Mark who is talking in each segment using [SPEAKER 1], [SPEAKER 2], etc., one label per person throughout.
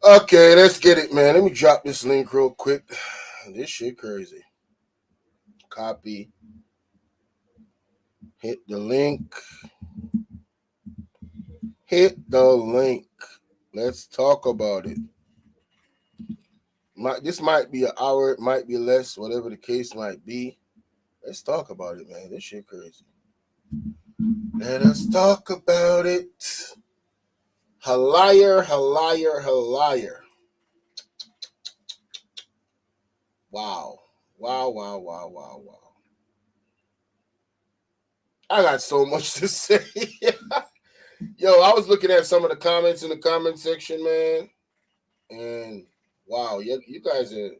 [SPEAKER 1] Okay, let's get it, man. Let me drop this link real quick. This shit crazy. Copy. Hit the link. Hit the link. Let's talk about it. This might be an hour, it might be less, whatever the case might be. Let's talk about it, man. This shit crazy. Let us talk about it. Haliar, Haliar, Haliar. Wow. Wow, wow, wow, wow, wow. I got so much to say. Yo, I was looking at some of the comments in the comment section, man. And wow, you guys are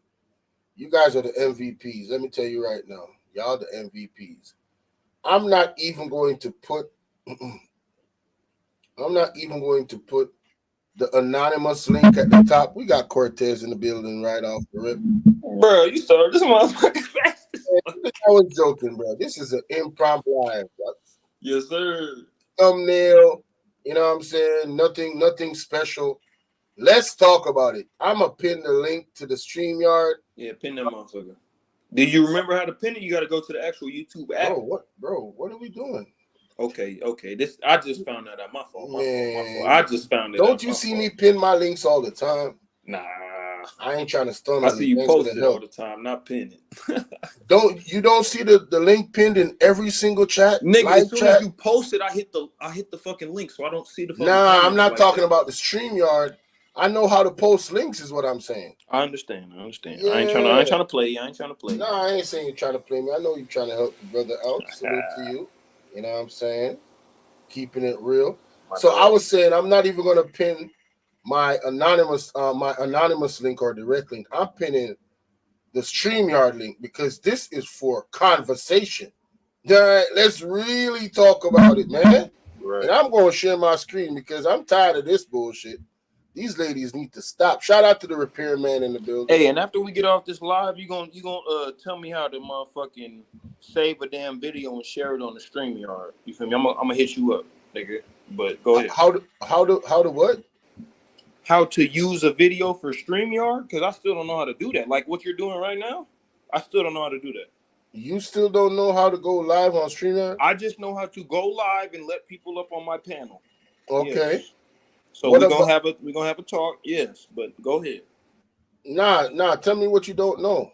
[SPEAKER 1] the MVPs. Let me tell you right now. Y'all the MVPs. I'm not even going to put the anonymous link at the top. We got Cortez in the building right off the rip.
[SPEAKER 2] Bro, you started this motherfucker fast.
[SPEAKER 1] I was joking, bro. This is an impromptu live. Bro.
[SPEAKER 2] Yes, sir.
[SPEAKER 1] Thumbnail, you know what I'm saying? Nothing special. Let's talk about it. I'm going to pin the link to the StreamYard.
[SPEAKER 2] Yeah, pin that motherfucker. Do you remember how to pin it? You got to go to the actual YouTube app.
[SPEAKER 1] What are we doing?
[SPEAKER 2] Okay. This I just found that out. My fault. I just found it
[SPEAKER 1] out.
[SPEAKER 2] Don't
[SPEAKER 1] you see me pin my links all the time?
[SPEAKER 2] Nah.
[SPEAKER 1] I ain't trying to stun.
[SPEAKER 2] I see you post it all the time, not pin it.
[SPEAKER 1] don't see the link pinned in every single chat?
[SPEAKER 2] Nigga, as soon as you post it, I hit the fucking link, so I don't see the fucking
[SPEAKER 1] I'm not talking about the StreamYard. I know how to post links, is what I'm saying.
[SPEAKER 2] I understand. Yeah. I ain't trying to play.
[SPEAKER 1] No, I ain't saying you're trying to play me. I know you're trying to help your brother out. Salute to you. You know what I'm saying? Keeping it real. I was saying I'm not even gonna pin my anonymous link or direct link. I'm pinning the StreamYard link because this is for conversation. All right, let's really talk about it, man. Right. And I'm gonna share my screen because I'm tired of this bullshit. These ladies need to stop. Shout out to the repairman in the building.
[SPEAKER 2] Hey, and after we get off this live, you gonna tell me how to motherfucking save a damn video and share it on the StreamYard. You feel me? I'm gonna hit you up, nigga. But go ahead.
[SPEAKER 1] How to what?
[SPEAKER 2] How to use a video for StreamYard? Because I still don't know how to do that. Like what you're doing right now, I still don't know how to do that.
[SPEAKER 1] You still don't know how to go live on StreamYard?
[SPEAKER 2] I just know how to go live and let people up on my panel.
[SPEAKER 1] Okay.
[SPEAKER 2] Yes. So we're gonna have a talk, yes, but go ahead.
[SPEAKER 1] Nah. Tell me what you don't know.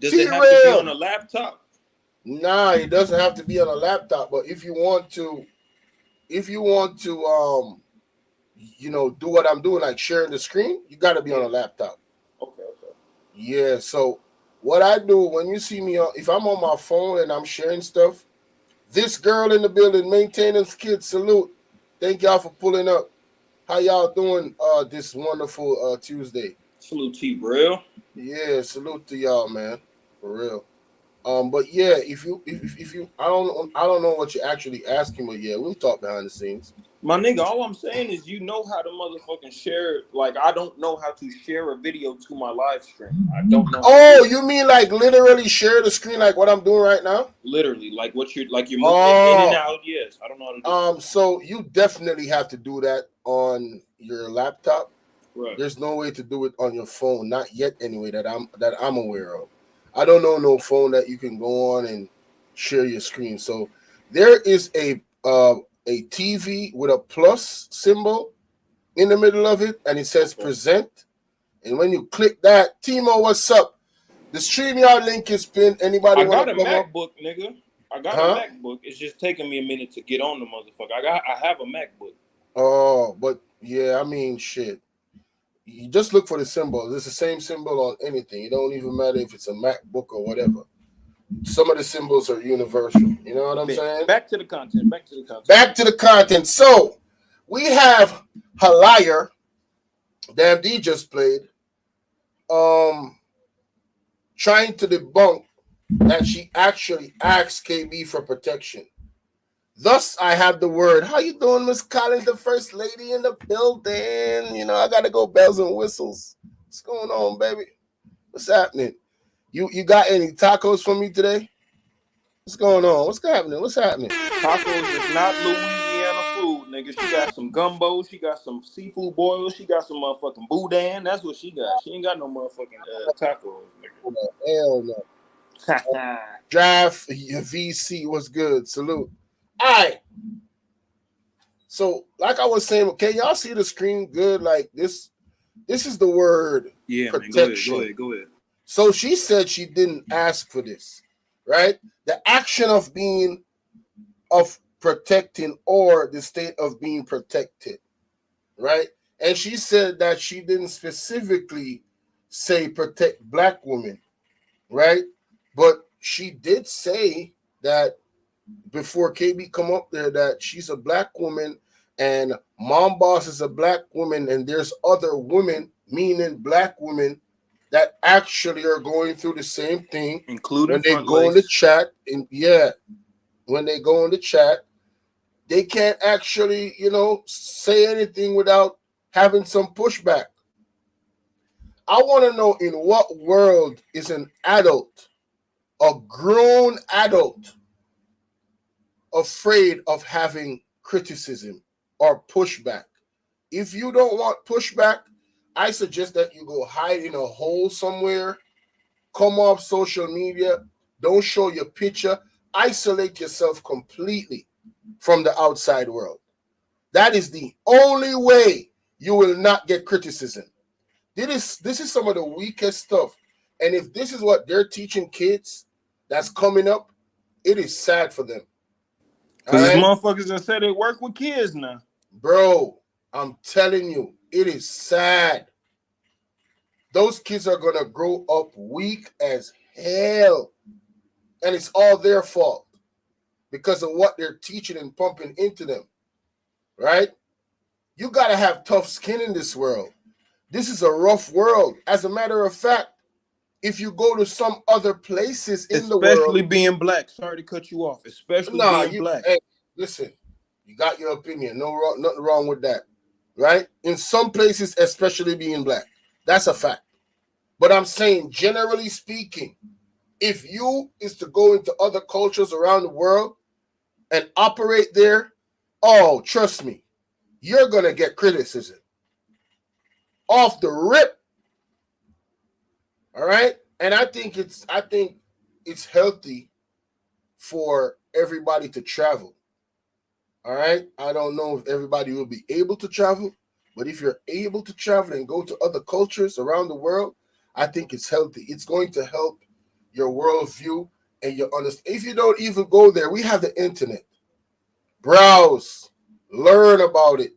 [SPEAKER 2] Does it have to be on a laptop?
[SPEAKER 1] Nah, it doesn't have to be on a laptop. But if you want to, do what I'm doing, like sharing the screen, you got to be on a laptop.
[SPEAKER 2] Okay.
[SPEAKER 1] Yeah. So what I do when you see me if I'm on my phone and I'm sharing stuff, this girl in the building, maintenance kid, salute. Thank y'all for pulling up. How y'all doing this wonderful Tuesday?
[SPEAKER 2] Salute to you, bro.
[SPEAKER 1] Yeah, salute to y'all, man. For real. But yeah, if you I don't know what you're actually asking, but yeah, we'll talk behind the scenes.
[SPEAKER 2] My nigga, all I'm saying is you know how to motherfucking share. Like I don't know how to share a video to my live stream. I don't know.
[SPEAKER 1] Oh, you mean like literally share the screen like what I'm doing right now?
[SPEAKER 2] Literally, like what you're moving in and out. Yes, I don't know how to do
[SPEAKER 1] So you definitely have to do that on your laptop.
[SPEAKER 2] Right.
[SPEAKER 1] There's no way to do it on your phone, not yet anyway, that I'm aware of. I don't know no phone that you can go on and share your screen. So there is a TV with a plus symbol in the middle of it, and it says present. And when you click that, Timo, what's up? The StreamYard link is pinned. Anybody want to come
[SPEAKER 2] up? I got a MacBook, nigga. I got a MacBook. It's just taking me a minute to get on the motherfucker. I have a MacBook.
[SPEAKER 1] Oh, but yeah, I mean, shit. You just look for the symbol. It's the same symbol on anything. It don't even matter if it's a MacBook or whatever. Some of the symbols are universal. You know what I'm saying?
[SPEAKER 2] Back to the content.
[SPEAKER 1] So we have Haliar. Damn D just played. Trying to debunk that she actually asked KB for protection. Thus, I have the word. How you doing, Miss Collins, the first lady in the building? You know, I gotta go bells and whistles. What's going on, baby? What's happening? You got any tacos for me today? What's going on? What's happening?
[SPEAKER 2] Tacos is not Louisiana food, nigga. She got some gumbo. She got some seafood boils. She got some motherfucking boudin. That's what she got. She ain't got no motherfucking tacos, nigga.
[SPEAKER 1] Hell no. Draft VC was good. Salute. All right. So, like I was saying, can y'all see the screen good? Like this is the word protection.
[SPEAKER 2] Man, go ahead.
[SPEAKER 1] So she said she didn't ask for this, right? The action of protecting or the state of being protected, right? And she said that she didn't specifically say protect black women, right? But she did say that before KB come up there that she's a black woman and Mom Boss is a black woman and there's other women, meaning black women, that actually are going through the same thing.
[SPEAKER 2] Including
[SPEAKER 1] when they go in the chat, when they go in the chat, they can't actually, say anything without having some pushback. I want to know, in what world is an adult, a grown adult, afraid of having criticism or pushback? If you don't want pushback, I suggest that you go hide in a hole somewhere, come off social media, don't show your picture, isolate yourself completely from the outside world. That is the only way you will not get criticism. This is some of the weakest stuff. And if this is what they're teaching kids that's coming up, it is sad for them.
[SPEAKER 2] Because these motherfuckers that say they work with kids now.
[SPEAKER 1] Bro, I'm telling you, it is sad. Those kids are going to grow up weak as hell. And it's all their fault because of what they're teaching and pumping into them. Right? You got to have tough skin in this world. This is a rough world. As a matter of fact, if you go to some other places in the world,
[SPEAKER 2] especially being black. Sorry to cut you off. Especially being black.
[SPEAKER 1] Hey, listen, you got your opinion. Nothing wrong with that, right? In some places, especially being black, that's a fact. But I'm saying, generally speaking, if you is to go into other cultures around the world and operate there, oh, trust me, you're gonna get criticism off the rip. All right, and I think it's healthy for everybody to travel. All right, I don't know if everybody will be able to travel, but if you're able to travel and go to other cultures around the world, I think it's healthy. It's going to help your worldview and your understanding. If you don't even go there, we have the internet. Browse, learn about it,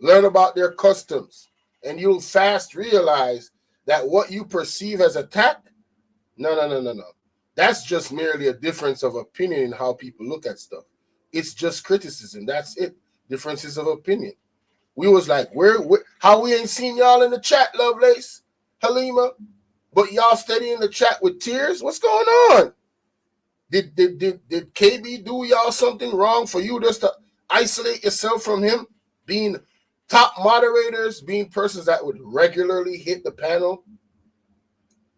[SPEAKER 1] learn about their customs, and you'll fast realize that what you perceive as attack, no. That's just merely a difference of opinion in how people look at stuff. It's just criticism. That's it. Differences of opinion. We was like, how we ain't seen y'all in the chat, Lovelace, Halima, but y'all steady in the chat with Tearz. What's going on? Did KB do y'all something wrong for you just to isolate yourself from him? Being top moderators, being persons that would regularly hit the panel,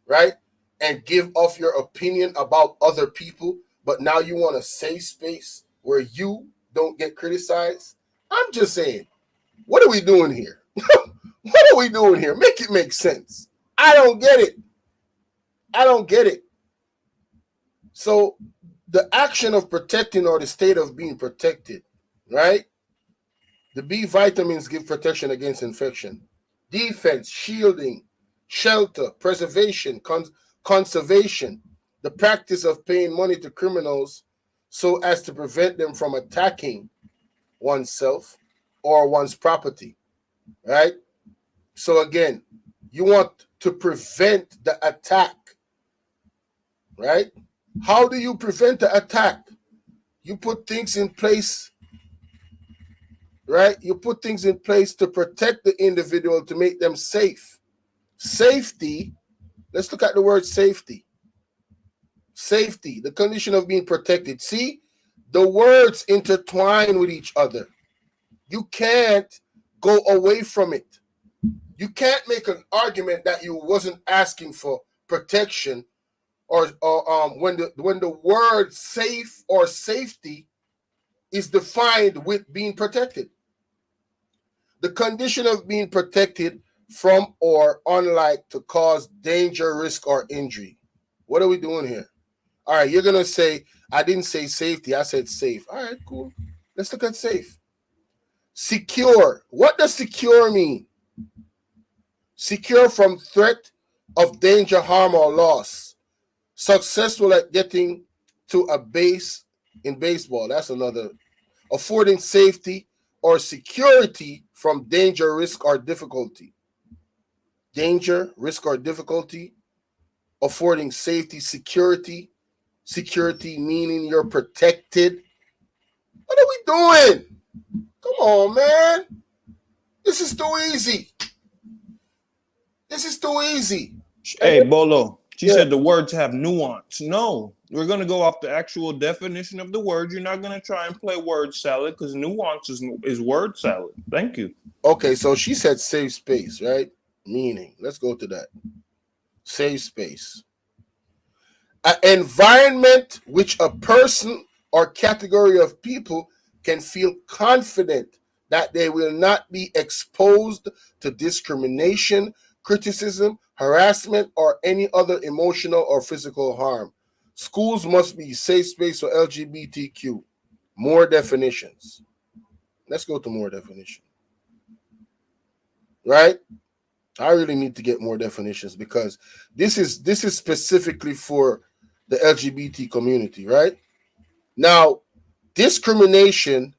[SPEAKER 1] right? And give off your opinion about other people, but now you want a safe space where you don't get criticized? I'm just saying, what are we doing here? What are we doing here? Make it make sense. I don't get it. So the action of protecting or the state of being protected, right? The B vitamins give protection against infection, defense, shielding, shelter, preservation, conservation, the practice of paying money to criminals so as to prevent them from attacking oneself or one's property, right? So again, you want to prevent the attack, right? How do you prevent the attack? You put things in place, right? You put things in place to protect the individual, to make them safe. Safety, let's look at the word safety. Safety, the condition of being protected. See, the words intertwine with each other. You can't go away from it. You can't make an argument that you wasn't asking for protection, or when the word safe or safety is defined with being protected. the condition of being protected from or unlike to cause danger, risk, or injury. What are we doing here? All right, you're going to say, I didn't say safety, I said safe. All right, cool. Let's look at safe. Secure. What does secure mean? Secure from threat of danger, harm, or loss. Successful at getting to a base in baseball. That's another. Affording safety or security from danger, risk, or difficulty. Danger, risk, or difficulty. Affording safety, security. Security meaning you're protected. What are we doing? Come on, man. This is too easy. This is too easy.
[SPEAKER 3] Hey, Bolo, she
[SPEAKER 1] Yeah.
[SPEAKER 3] said the words have nuance. No, we're going to go off the actual definition of the word. You're not going to try and play word salad because nuance is word salad. Thank you.
[SPEAKER 1] Okay, so she said safe space, right? Meaning, let's go to that. Safe space. An environment which a person or category of people can feel confident that they will not be exposed to discrimination, criticism, harassment, or any other emotional or physical harm. Schools must be safe space for LGBTQ. More definitions. Let's go to more definition. Right? I really need to get more definitions because this is specifically for the LGBT community, right? Now, discrimination,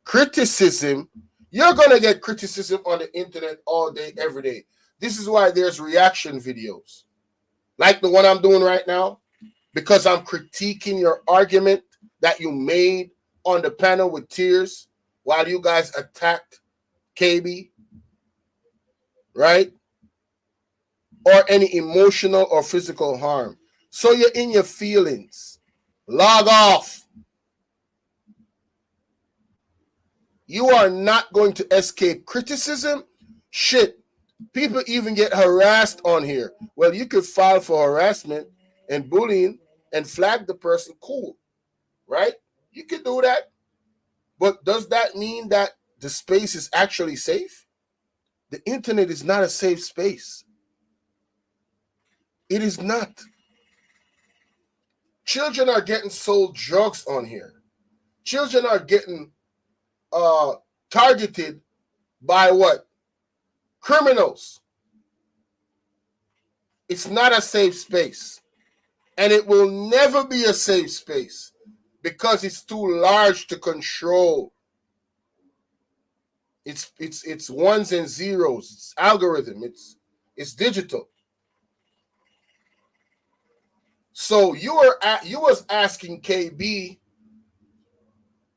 [SPEAKER 1] criticism, you're going to get criticism on the internet all day, every day. This is why there's reaction videos like the one I'm doing right now, because I'm critiquing your argument that you made on the panel with Tearz while you guys attacked KB, right? Or any emotional or physical harm. So you're in your feelings. Log off. You are not going to escape criticism. Shit. People even get harassed on here. Well, you could file for harassment and bullying and flag the person. Cool. Right? You could do that. But does that mean that the space is actually safe? The internet is not a safe space. It is not. Children are getting sold drugs on here. Children are getting targeted by what? Criminals. It's not a safe space. And it will never be a safe space because it's too large to control. It's ones and zeros. It's algorithm. It's digital. So you was asking KB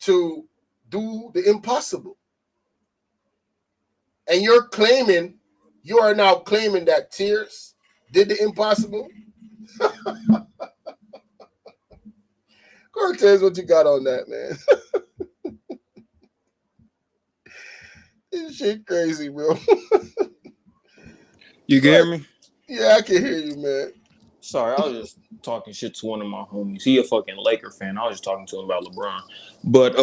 [SPEAKER 1] to do the impossible. And you are now claiming that Tearz did the impossible. Cortez, what you got on that, man? This shit crazy, bro.
[SPEAKER 3] You can hear me?
[SPEAKER 1] Yeah, I can hear you, man.
[SPEAKER 3] Sorry, I was just talking shit to one of my homies. He a fucking Laker fan. I was just talking to him about LeBron. But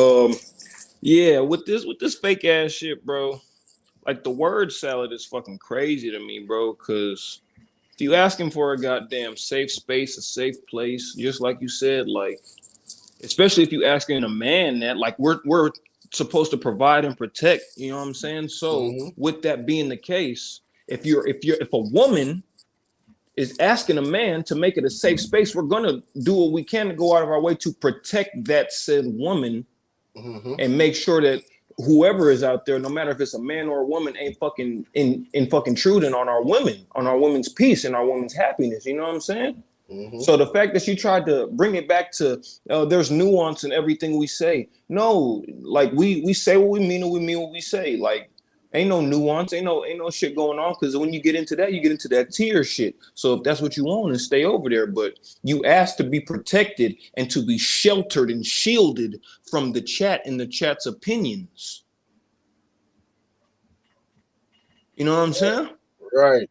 [SPEAKER 3] yeah, with this fake ass shit, bro. Like the word salad is fucking crazy to me, bro. Cause if you asking for a goddamn safe space, a safe place, just like you said, like especially if you asking a man that, like we're supposed to provide and protect. You know what I'm saying? So with that being the case, if a woman is asking a man to make it a safe space, we're gonna do what we can to go out of our way to protect that said woman and make sure that whoever is out there, no matter if it's a man or a woman, ain't fucking fucking intruding on our women's peace and our women's happiness. You know what I'm saying? So the fact that she tried to bring it back to there's nuance in everything we say. No, like we say what we mean and we mean what we say. Like ain't no nuance, ain't no shit going on. Because when you get into that Tearz shit. So if that's what you want, then stay over there. But you asked to be protected and to be sheltered and shielded from the chat and the chat's opinions. You know what I'm saying?
[SPEAKER 1] Right.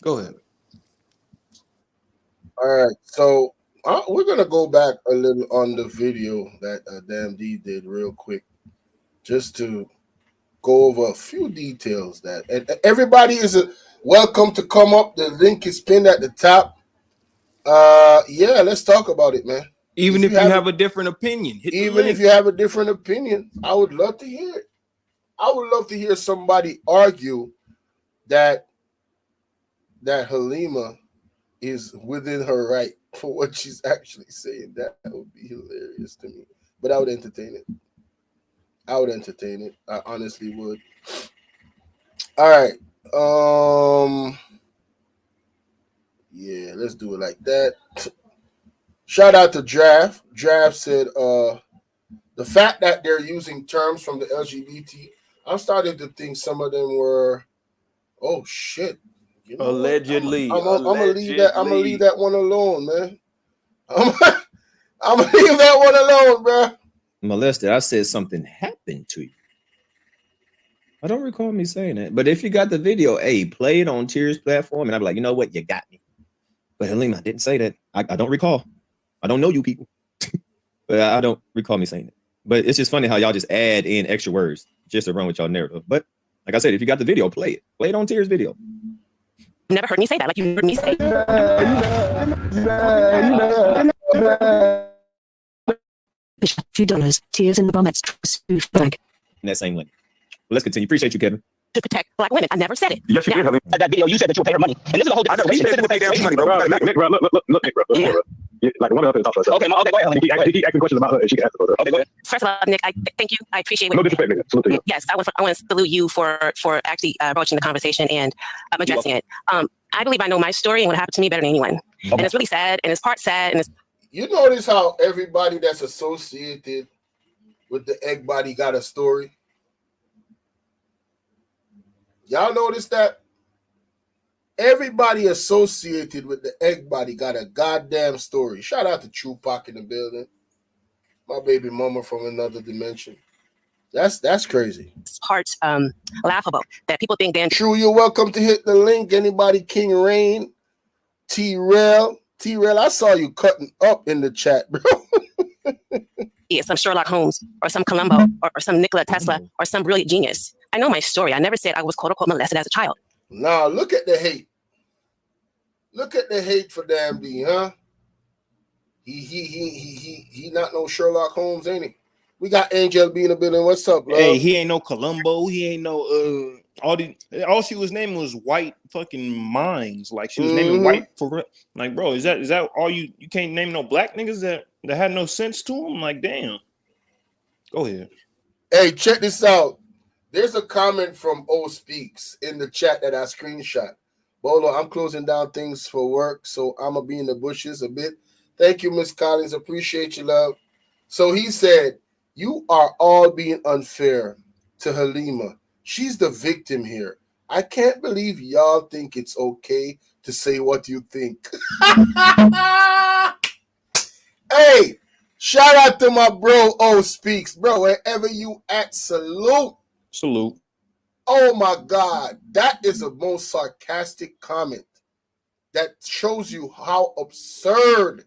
[SPEAKER 3] Go ahead.
[SPEAKER 1] All right. So we're gonna go back a little on the video that Damn D did real quick, just to go over a few details that, and everybody is welcome to come up. The link is pinned at the top. Yeah, let's talk about it, man.
[SPEAKER 3] Even if you have a different opinion, hit the
[SPEAKER 1] even
[SPEAKER 3] link.
[SPEAKER 1] if you have a different opinion, I would love to hear it. I would love to hear somebody argue that Halima is within her right for what she's actually saying. That would be hilarious to me. But I would entertain it. I honestly would. All right. Yeah, let's do it like that. Shout out to Draft. Draft said the fact that they're using terms from the LGBT, I'm starting to think some of them were, oh shit. You know
[SPEAKER 3] Allegedly.
[SPEAKER 1] I'm gonna leave that. I'm gonna leave that one alone, man. I'm gonna leave that one alone, bro.
[SPEAKER 4] Molested. I said something happened to you. I don't recall me saying that. But if you got the video, hey, play it on Tearz platform, and I'm like, you know what, you got me. But Halima, I didn't say that. I don't recall. I don't know you people, but I don't recall me saying it. But it's just funny how y'all just add in extra words just to run with y'all narrative. But like I said, if you got the video, play it. Play it on Tearz video.
[SPEAKER 5] You never heard me say that. Like you heard me say.
[SPEAKER 6] $2. Tears in the Bomex spoof bag.
[SPEAKER 4] In that same link. Well, let's continue. Appreciate you, Kevin.
[SPEAKER 5] To protect black women. I never said it.
[SPEAKER 7] Yes, you did.
[SPEAKER 5] That video, you said that you'll pay her money. And this is a whole different
[SPEAKER 7] situation. You said pay their money, bro. Nick, bro. Look, Nick, bro. Yeah. Like, one of the talk for herself.
[SPEAKER 5] Okay, go ahead, Helen.
[SPEAKER 7] He asking questions about her, and she can answer for herself.
[SPEAKER 5] Okay, go ahead. First of all, Nick, I thank you. I appreciate it.
[SPEAKER 7] No disrespect, nigga. Salute to you.
[SPEAKER 5] Yes, I want to salute you for actually broaching the conversation and addressing it. I believe I know my story and what happened to me better than anyone. Okay. And it's really sad, and it's part sad, and it's...
[SPEAKER 1] You notice how everybody that's associated with the egg body got a story? Y'all notice that? Everybody associated with the egg body got a goddamn story. Shout out to Tupac in the building. My baby mama from another dimension. That's crazy.
[SPEAKER 5] It's part laughable that people think then.
[SPEAKER 1] True, you're welcome to hit the link. Anybody, King Rain, T-Rail, I saw you cutting up in the chat, bro.
[SPEAKER 5] Yeah, some Sherlock Holmes or some Columbo or some Nikola Tesla or some brilliant genius. I know my story. I never said I was quote unquote molested as a child.
[SPEAKER 1] Nah, look at the hate. Look at the hate for Damn D, huh? He not no Sherlock Holmes, ain't he? We got Angel B in the building. What's up, love?
[SPEAKER 3] Hey, he ain't no Columbo. He ain't no all she was naming was white fucking minds. Like she was naming white for real. Like, bro, is that all you can't name no black niggas that had no sense to them? Like, damn. Go ahead.
[SPEAKER 1] Hey, check this out. There's a comment from O Speaks in the chat that I screenshot. Bolo, I'm closing down things for work, so I'm going to be in the bushes a bit. Thank you, Miss Collins. Appreciate you, love. So he said, you are all being unfair to Halima. She's the victim here. I can't believe y'all think it's okay to say what you think. Hey, shout out to my bro O Speaks. Bro, wherever you at, salute.
[SPEAKER 3] Salute.
[SPEAKER 1] Oh my God, that is the most sarcastic comment that shows you how absurd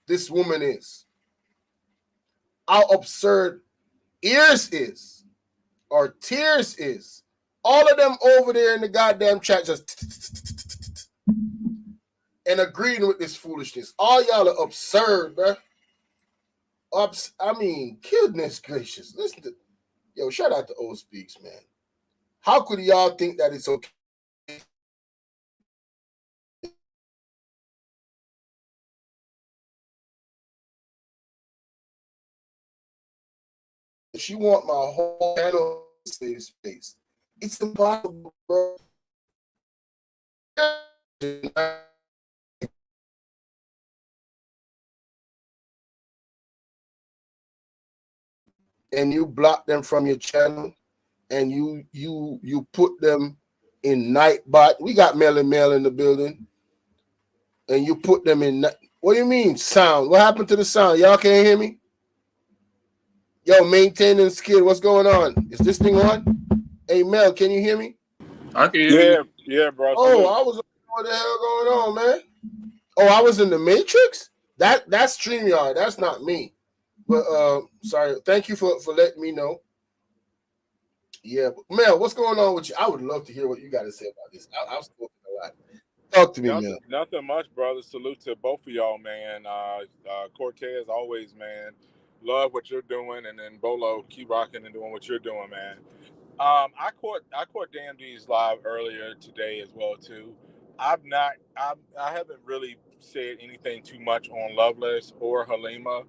[SPEAKER 1] this woman is. How absurd Ears is, or Tearz is. All of them over there in the goddamn chat just and agreeing with this foolishness. All y'all are absurd, bro. I mean, goodness gracious. Listen to, yo, shout out to O Speaks, man. How could y'all think that it's okay? She want my whole channel safe space. It's impossible, bro. And you block them from your channel, and you put them in Nightbot. We got Mel and Mel in the building, and you put them in. What do you mean sound? What happened to the sound? Y'all can't hear me? Yo, maintaining skill. What's going on? Is this thing on? Hey, Mel, can you hear me?
[SPEAKER 2] I can hear you.
[SPEAKER 8] Yeah, bro.
[SPEAKER 1] Oh, I was what the hell going on, man? Oh, I was in the Matrix? That's StreamYard. That's not me. But sorry. Thank you for letting me know. Yeah, Mel, what's going on with you? I would love to hear what you got to say about this. I've spoken a lot. Talk to me, Mel.
[SPEAKER 8] Nothing much, brother. Salute to both of y'all, man. Cortez, always, man. Love what you're doing, and then Bolo, keep rocking and doing what you're doing, man. I caught DMD's live earlier today as well too. I haven't really said anything too much on Lovelace or Halima.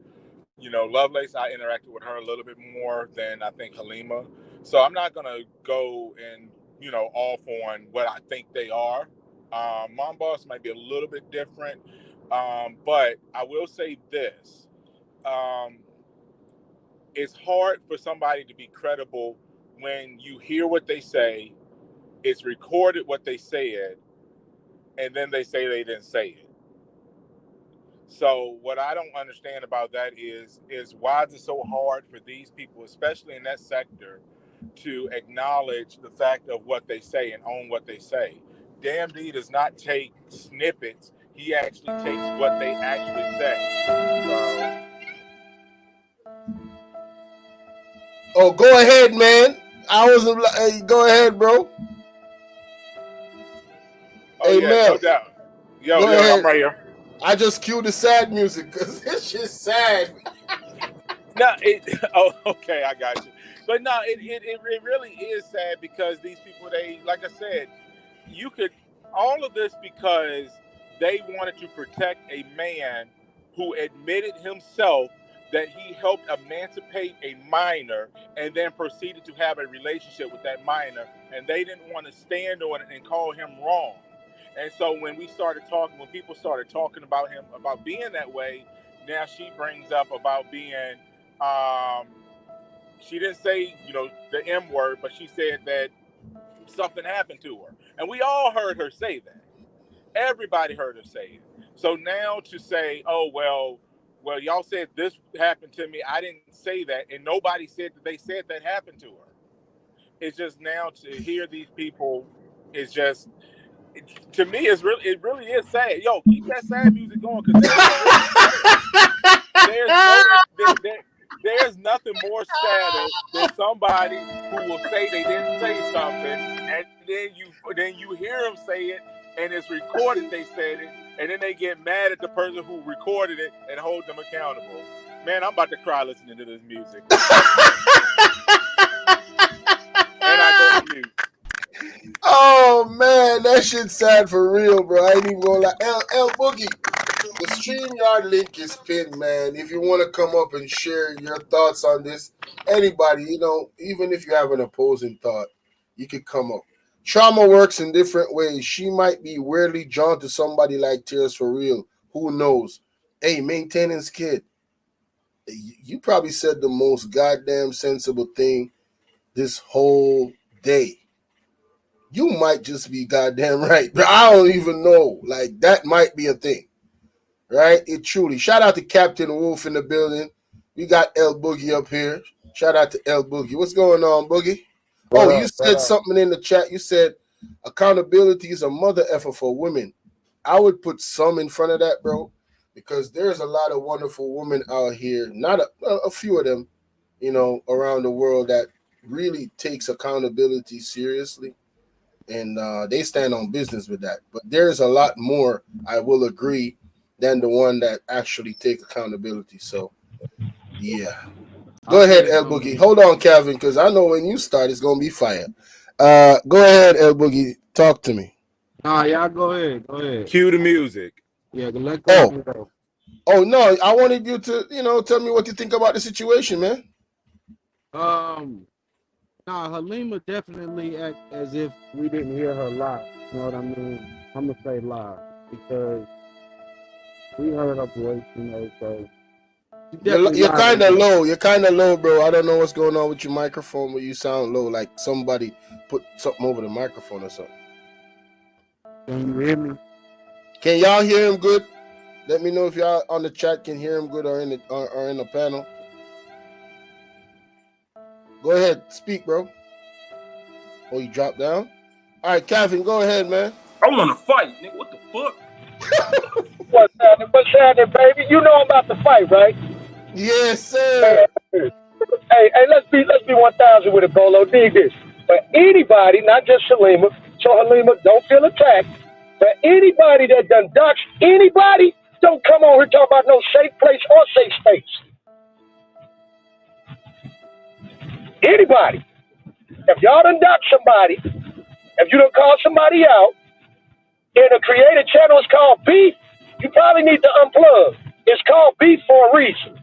[SPEAKER 8] You know, Lovelace, I interacted with her a little bit more than I think Halima. So I'm not gonna go and off on what I think they are. Mom Boss might be a little bit different, but I will say this: it's hard for somebody to be credible when you hear what they say, it's recorded what they said, and then they say they didn't say it. So what I don't understand about that is why is it so hard for these people, especially in that sector, to acknowledge the fact of what they say and own what they say? Damn D does not take snippets. He actually takes what they actually say.
[SPEAKER 1] Oh, go ahead, man. Go ahead, bro.
[SPEAKER 8] Oh, yeah, Mel. No doubt. Yo, I'm right here.
[SPEAKER 1] I just cue the sad music because this shit's sad.
[SPEAKER 8] No, okay, I got you. But no, it really is sad because these people, they, like I said, all of this because they wanted to protect a man who admitted himself that he helped emancipate a minor and then proceeded to have a relationship with that minor, and they didn't want to stand on it and call him wrong. And so when people started talking about him, about being that way, now she brings up about being, she didn't say, the M word, but she said that something happened to her. And we all heard her say that. Everybody heard her say it. So now to say, oh, well, y'all said this happened to me. I didn't say that. And nobody said that they said that happened to her. It's just now to hear these people is just, to me, it really is sad. Yo, keep that sad music going because there's nothing more sadder than somebody who will say they didn't say something, and then you hear them say it, and it's recorded they said it, and then they get mad at the person who recorded it and hold them accountable. Man, I'm about to cry listening to this music. And I go mute.
[SPEAKER 1] Oh man, that shit's sad for real, bro. I ain't even gonna lie. L Boogie, the StreamYard link is pinned, man. If you want to come up and share your thoughts on this, anybody, even if you have an opposing thought, you could come up. Trauma works in different ways. She might be weirdly drawn to somebody like Tearz for real. Who knows? Hey, maintenance kid, you probably said the most goddamn sensible thing this whole day. You might just be goddamn right, but I don't even know. Like, that might be a thing, right? It truly. Shout out to Captain Wolf in the building. We got L Boogie up here. Shout out to L Boogie. What's going on, Boogie? You said something in the chat. You said accountability is a mother effer for women. I would put some in front of that, bro, because there's a lot of wonderful women out here, not a few of them, around the world that really takes accountability seriously. And they stand on business with that. But there's a lot more, I will agree, than the one that actually take accountability. So, yeah. Go ahead, El Boogie. Hold on, Calvin, because I know when you start, it's going to be fire. Go ahead, El Boogie. Talk to me.
[SPEAKER 9] Y'all go ahead. Go ahead.
[SPEAKER 8] Cue the music.
[SPEAKER 9] Yeah, let go.
[SPEAKER 1] Oh, no. I wanted you to, tell me what you think about the situation, man.
[SPEAKER 9] Halima definitely act as if we didn't hear her live. You know what I mean? I'm going to say live because we heard her voice, so.
[SPEAKER 1] You're kind of low. You're kind of low, bro. I don't know what's going on with your microphone, but you sound low, like somebody put something over the microphone or something.
[SPEAKER 9] Can you hear me?
[SPEAKER 1] Can y'all hear him good? Let me know if y'all on the chat can hear him good or in the panel. Go ahead, speak, bro. Oh, you dropped down? All right, Calvin, go ahead, man.
[SPEAKER 2] I want to fight, nigga. What the fuck?
[SPEAKER 7] What's happening, baby? You know I'm about to fight, right?
[SPEAKER 1] Yes, sir.
[SPEAKER 10] Hey, let's be 1,000 with it, Bolo. Dig this. For anybody, not just Halima, so Halima, don't feel attacked. For anybody that done dox anybody, don't come on here talking about no safe place or safe space. Anybody. If y'all done dox somebody, if you done call somebody out, and a creative channel is called Beef, you probably need to unplug. It's called Beef for a reason.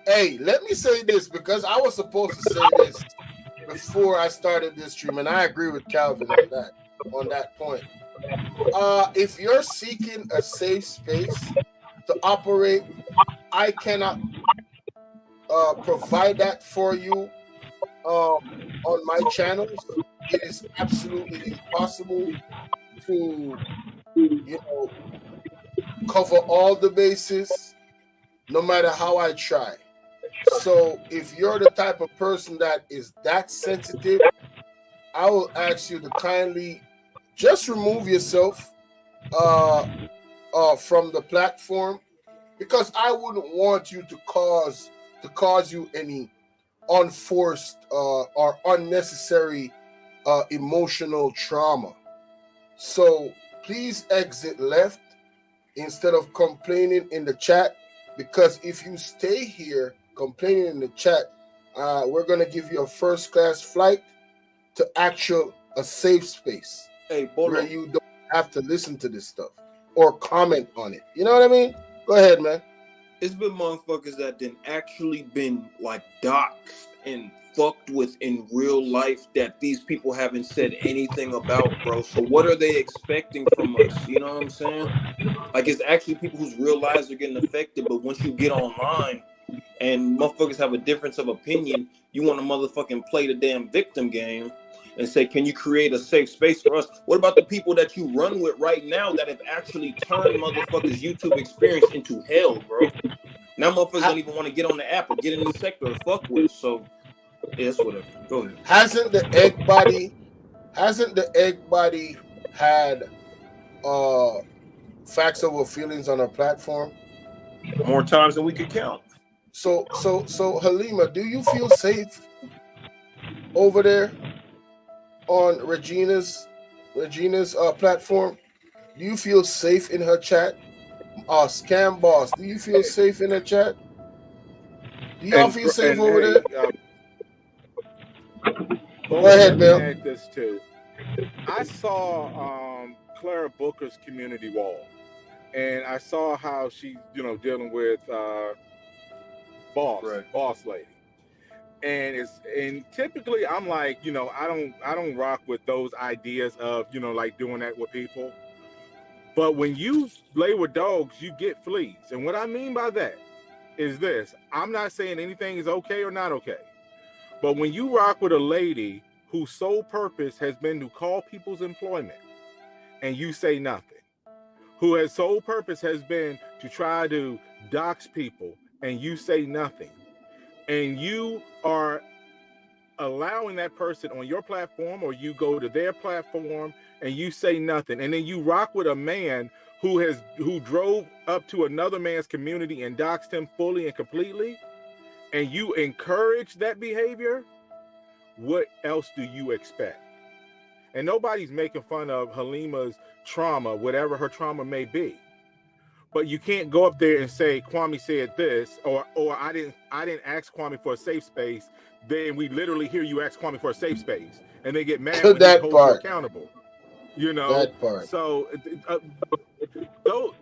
[SPEAKER 1] Hey, let me say this because I was supposed to say this before I started this stream, and I agree with Calvin on that point. If you're seeking a safe space to operate, I cannot provide that for you on my channels. It is absolutely impossible to, cover all the bases, no matter how I try. So if you're the type of person that is that sensitive, I will ask you to kindly just remove yourself from the platform, because I wouldn't want you to cause you any unforced or unnecessary emotional trauma. So please exit left instead of complaining in the chat, because if you stay here complaining in the chat, we're going to give you a first-class flight to a safe space.
[SPEAKER 2] Hey, Bolo.
[SPEAKER 1] Where you don't have to listen to this stuff or comment on it. You know what I mean? Go ahead, man.
[SPEAKER 2] It's been motherfuckers that done actually been like doxxed and fucked with in real life that these people haven't said anything about, bro. So what are they expecting from us? You know what I'm saying? Like, it's actually people whose real lives are getting affected, but once you get online and motherfuckers have a difference of opinion, you want to motherfucking play the damn victim game and say, can you create a safe space for us? What about the people that you run with right now that have actually turned motherfuckers' YouTube experience into hell, bro? Now motherfuckers don't even want to get on the app or get in the sector or fuck with us. So, yeah, it's whatever. Go ahead.
[SPEAKER 1] Hasn't the egg body had facts over feelings on our platform?
[SPEAKER 2] More times than we could count.
[SPEAKER 1] So Halima, do you feel safe over there on Regina's platform? Do you feel safe in her chat? Scam Boss, do you feel safe in her chat? Do y'all feel safe over there? Go ahead, Bill.
[SPEAKER 8] Add this too. I saw Clara Booker's community wall, and I saw how she's dealing with boss lady, and typically I'm like I don't rock with those ideas of like doing that with people. But when you lay with dogs, you get fleas. And what I mean by that is this. I'm not saying anything is okay or not okay. But when you rock with a lady whose sole purpose has been to call people's employment and you say nothing, whose sole purpose has been to try to dox people and you say nothing, and you are allowing that person on your platform or you go to their platform and you say nothing, and then you rock with a man who drove up to another man's community and doxed him fully and completely, and you encourage that behavior, what else do you expect? And nobody's making fun of Halima's trauma, whatever her trauma may be. But you can't go up there and say Kwame said this, or I didn't ask Kwame for a safe space. Then we literally hear you ask Kwame for a safe space, and they get mad when he holds you accountable.
[SPEAKER 1] That part.
[SPEAKER 8] So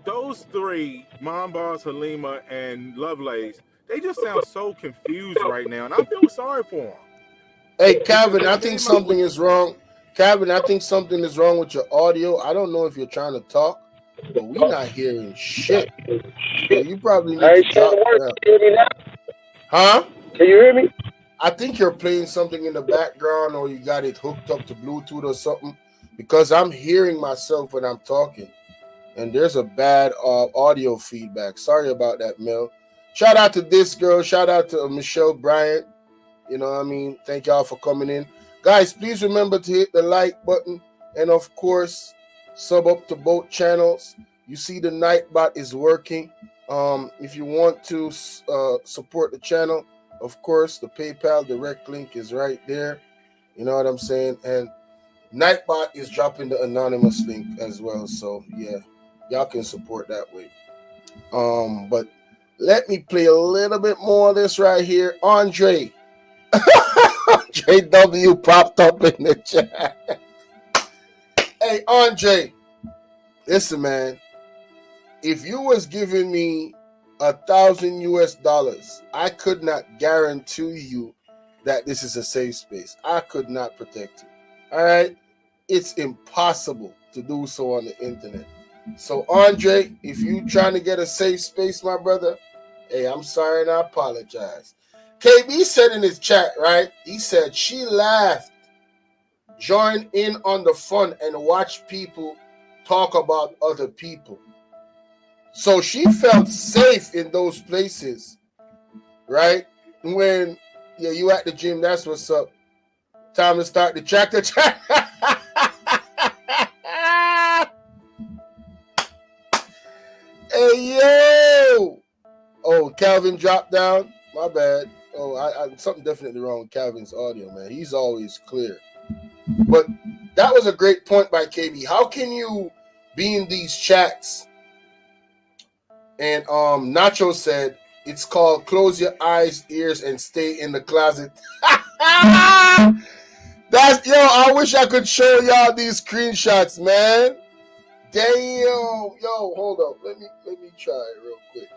[SPEAKER 8] those three, Mom Boss, Halima, and Lovelace, they just sound so confused right now, and I feel sorry for them.
[SPEAKER 1] Hey, Calvin, I think something is wrong. Calvin, I think something is wrong with your audio. I don't know if you're trying to talk, but we're not hearing shit. So you probably need to drop down.
[SPEAKER 10] Can you hear me now?
[SPEAKER 1] Huh?
[SPEAKER 10] Can you hear me?
[SPEAKER 1] I think you're playing something in the background, or you got it hooked up to Bluetooth or something, because I'm hearing myself when I'm talking, and there's a bad audio feedback. Sorry about that, Mel. Shout out to this girl. Shout out to Michelle Bryant. You know what I mean? Thank y'all for coming in. Guys, please remember to hit the like button, and of course, sub up to both channels. You see the Nightbot is working. If you want to support the channel, of course, the PayPal direct link is right there. You know what I'm saying? And Nightbot is dropping the anonymous link as well. So yeah, y'all can support that way. But let me play a little bit more of this right here. Andre W popped up in the chat. Hey Andre, listen, man. If you was giving me $1,000 US, I could not guarantee you that this is a safe space. I could not protect you. All right, it's impossible to do so on the internet. So Andre, if you trying to get a safe space, my brother, hey, I'm sorry and I apologize. KB said in his chat, right? He said she laughed, joined in on the fun, and watched people talk about other people. So she felt safe in those places, right? When you at the gym, that's what's up. Time to start the tractor. Hey yo! Oh, Calvin dropped down. My bad. Oh, I something definitely wrong with Calvin's audio, man. He's always clear. But that was a great point by KB. How can you be in these chats? And Nacho said it's called close your eyes, ears, and stay in the closet. That's I wish I could show y'all these screenshots, man. Damn, yo, hold up. Let me try it real quick.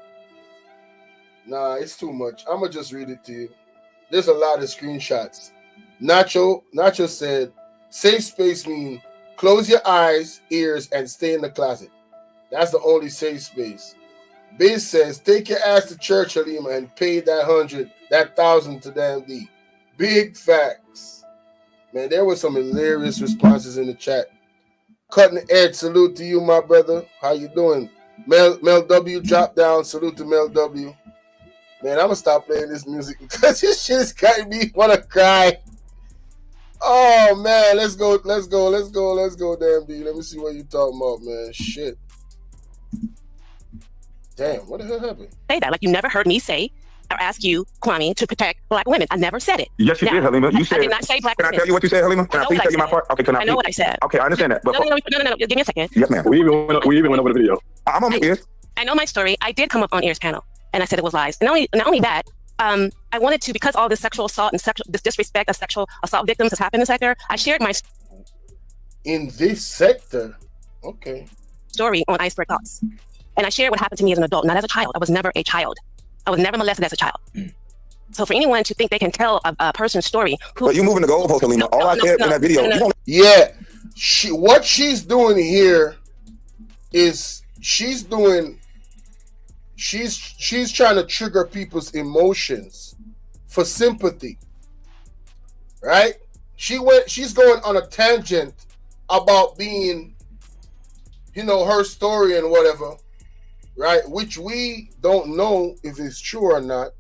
[SPEAKER 1] Nah, it's too much. I'ma just read it to you. There's a lot of screenshots. Nacho said safe space means close your eyes, ears, and stay in the closet. That's the only safe space. Biz says, take your ass to church, Halima, and pay that 1,000 to damn D. Big facts. Man, there were some hilarious responses in the chat. Cutting Edge, salute to you, my brother. How you doing? Mel W, drop down. Salute to Mel W. Man, I'm going to stop playing this music because this shit is got me want to cry. Oh, man, let's go, damn D. Let me see what you talking about, man. Shit. Damn, what the hell happened?
[SPEAKER 5] Say that, like you never heard me say or ask you, Kwame, to protect black women. I never said it.
[SPEAKER 7] Yes, you did, Halima. You said.
[SPEAKER 5] I did not say black
[SPEAKER 7] Can
[SPEAKER 5] women.
[SPEAKER 7] I tell you what you said, Halima? Can I please tell you my part? Okay, can I?
[SPEAKER 5] I know what I said.
[SPEAKER 7] Okay, I understand that. But
[SPEAKER 5] No. Give me a second.
[SPEAKER 7] Yes, ma'am. We even went over the video. I'm on ears.
[SPEAKER 5] I know my story. I did come up on Ears panel, and I said it was lies. And not only that, I wanted to, because all this sexual assault and this disrespect of sexual assault victims has happened in the sector. I shared my
[SPEAKER 1] in this sector. Okay.
[SPEAKER 5] Story on Iceberg Thoughts. And I shared what happened to me as an adult, not as a child. I was never a child. I was never molested as a child. So for anyone to think they can tell a person's story,
[SPEAKER 7] but you moving the goalpost, Halima. All I said in that video.
[SPEAKER 1] Yeah, what she's doing here is she's trying to trigger people's emotions for sympathy, right? She's going on a tangent about being, her story and whatever. Right, which we don't know if it's true or not.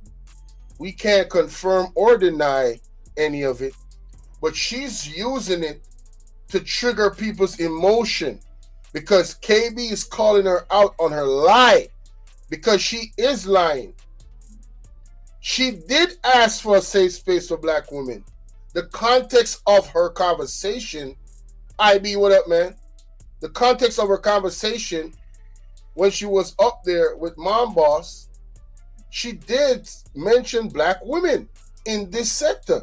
[SPEAKER 1] We can't confirm or deny any of it, but she's using it to trigger people's emotion because KB is calling her out on her lie because she is lying. She did ask for a safe space for black women. The context of her conversation, IB, what up, man? The context of her conversation when she was up there with Mom Boss, she did mention black women in this sector.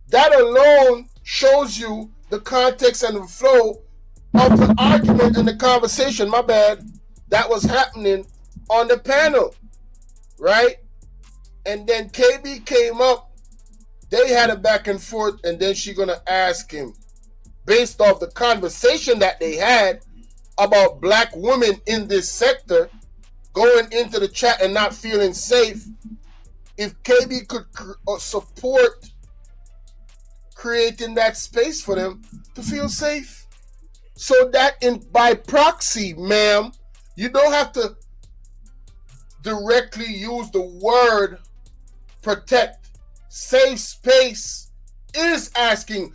[SPEAKER 1] That alone shows you the context and the flow of the argument and the conversation, my bad, that was happening on the panel, right? And then KB came up, they had a back and forth, and then she's gonna ask him, based off the conversation that they had, about black women in this sector going into the chat and not feeling safe, if KB could support creating that space for them to feel safe. So that by proxy, ma'am, you don't have to directly use the word protect. Safe space is asking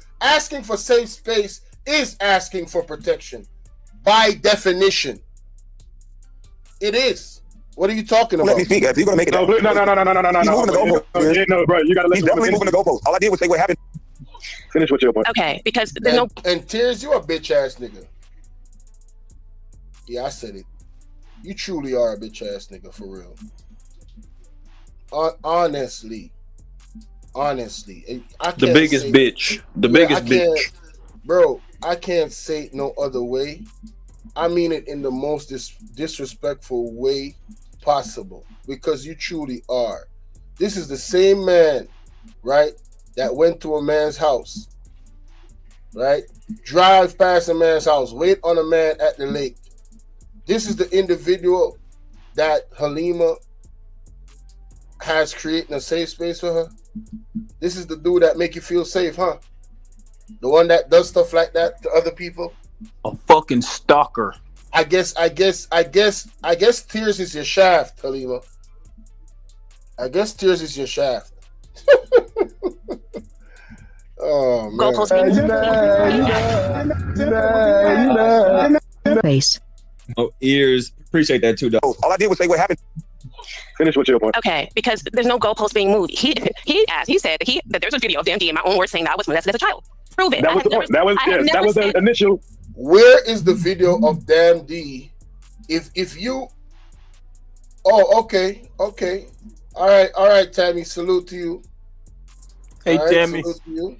[SPEAKER 1] for safe space is asking for protection. By definition, it is. What are you talking about?
[SPEAKER 11] Let me speak. If you're gonna make it,
[SPEAKER 7] No, no.
[SPEAKER 11] He's moving the goalpost.
[SPEAKER 7] Yeah, no, bro. You gotta let
[SPEAKER 11] He's
[SPEAKER 7] the
[SPEAKER 11] definitely
[SPEAKER 7] woman
[SPEAKER 11] moving the goalpost. All I did was say what happened.
[SPEAKER 7] finish with your point.
[SPEAKER 5] Okay, because there's no.
[SPEAKER 1] And Tearz, you a bitch ass nigga. Yeah, I said it. You truly are a bitch ass nigga for real. Honestly, I can't
[SPEAKER 3] The biggest
[SPEAKER 1] say,
[SPEAKER 3] bitch. The biggest bitch.
[SPEAKER 1] Bro, I can't say it no other way. I mean it in the most disrespectful way possible because you truly are. This is the same man, right, that went to a man's house, right? Drive past a man's house, wait on a man at the lake. This is the individual that Halima has created a safe space for her. This is the dude that make you feel safe, huh? The one that does stuff like that to other people.
[SPEAKER 3] A fucking stalker.
[SPEAKER 1] I guess Tearz is your shaft, Halima. I guess Tearz is your shaft. Oh man.
[SPEAKER 5] Goalpost being
[SPEAKER 6] Face.
[SPEAKER 4] Oh, ears. Appreciate that too, though.
[SPEAKER 11] All I did was say what happened.
[SPEAKER 7] Finish with your point.
[SPEAKER 5] Okay, because there's no goalpost being moved. He said that there's a video of DMD in my own words saying that I was molested as a child. Prove it.
[SPEAKER 7] That was the point. That was the initial.
[SPEAKER 1] Where is the video of Damn D? If you, oh, okay, all right, Tammy, salute to you.
[SPEAKER 3] Hey,
[SPEAKER 1] All right,
[SPEAKER 3] Tammy.
[SPEAKER 1] salute to you.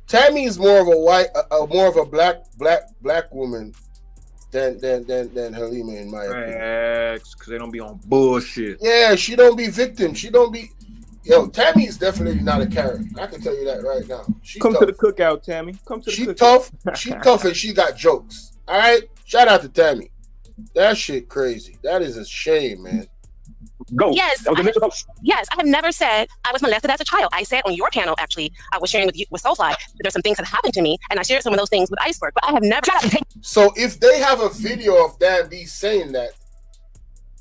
[SPEAKER 1] Tammy is more of a more of a black woman than Halima, in my opinion.
[SPEAKER 3] Facts, because they don't be on bullshit.
[SPEAKER 1] Yeah, she don't be victim. She don't be. Yo, Tammy is definitely not a carrot. I can tell you that right now. She
[SPEAKER 3] Come
[SPEAKER 1] tough.
[SPEAKER 3] to the cookout, Tammy. Come to the
[SPEAKER 1] She
[SPEAKER 3] cookout.
[SPEAKER 1] tough. She tough, and she got jokes. All right, shout out to Tammy. That shit crazy. That is a shame, man.
[SPEAKER 7] Go.
[SPEAKER 5] Yes,
[SPEAKER 7] That was the initial.
[SPEAKER 5] Yes, I have never said I was molested as a child. I said on your channel, actually, I was sharing with Soulfly, that there's some things that happened to me, and I shared some of those things with Iceberg, but I have never.
[SPEAKER 1] So if they have a video of Dan D saying that,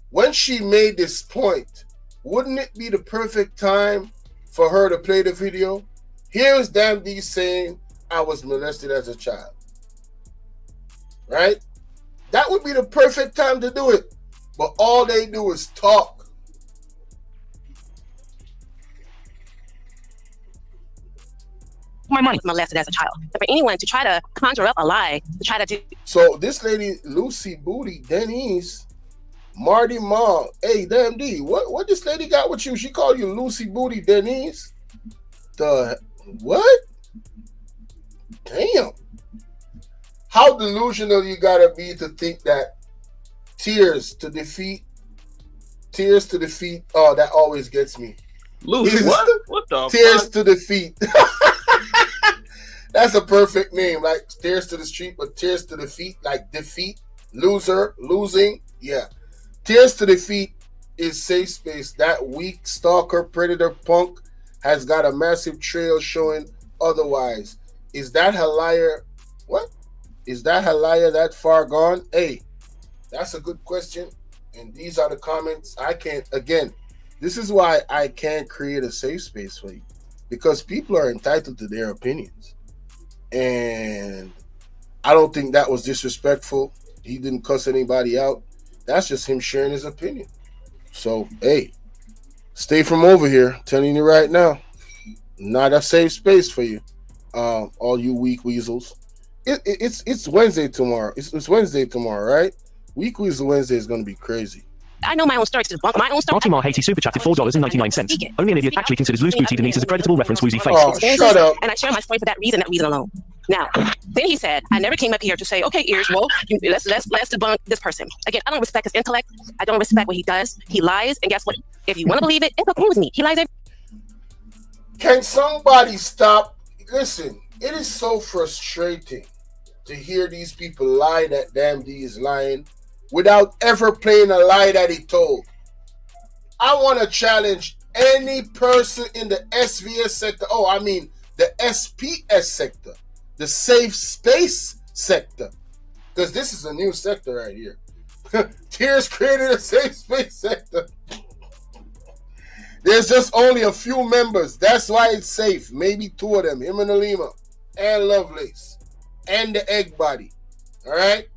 [SPEAKER 1] when she made this point, wouldn't it be the perfect time for her to play the video? Here's Dan D saying, I was molested as a child. Right? That would be the perfect time to do it. But all they do is talk.
[SPEAKER 5] My money molested as a child. And for anyone to try to conjure up a lie, to try to do.
[SPEAKER 1] So this lady, Lucy Booty, Denise, Marty Ma, hey, Damn D, what this lady got with you? She called you Lucy Booty Denise? The what? Damn. How delusional you gotta be to think that Tearz to defeat, oh, that always gets me.
[SPEAKER 3] Lucy, what? What the
[SPEAKER 1] Tearz
[SPEAKER 3] fuck?
[SPEAKER 1] to defeat. That's a perfect name, like Tearz to the street, but Tearz to defeat, like defeat, loser, losing. Yeah. Tearz to defeat is safe space. That weak stalker, predator, punk has got a massive trail showing otherwise. Is that Haliar? What? Is that Haliar that far gone? Hey, that's a good question. And these are the comments. I can't, again, this is why I can't create a safe space for you. Because people are entitled to their opinions. And I don't think that was disrespectful. He didn't cuss anybody out. That's just him sharing his opinion. So, hey, stay from over here. Telling you right now, not a safe space for you. All you weak weasels. It's Wednesday tomorrow. It's Wednesday tomorrow, right? Week Weasel Wednesday is going to be crazy.
[SPEAKER 5] I know my own story to debunk my own story.
[SPEAKER 6] Artimar Haiti super chatted $4.99. Only an idiot actually considers Loose Booty Denise as a creditable reference woozy face.
[SPEAKER 1] Oh, shut up.
[SPEAKER 5] And I share my story for that reason alone. Now, then he said, I never came up here to say, okay, Ears, well, let's debunk this person. Again, I don't respect his intellect. I don't respect what he does. He lies, and guess what? If you want to believe it, it's okay with me. He lies every.
[SPEAKER 1] Can somebody stop? Listen, it is so frustrating to hear these people lie that Damn D is lying without ever playing a lie that he told. I want to challenge any person in the SVS sector. Oh, I mean the SPS sector, the safe space sector, because this is a new sector right here. Tearz created a safe space sector. There's just only a few members. That's why it's safe. Maybe two of them, him and Alima, and Lovelace, and the Egg Body. All right?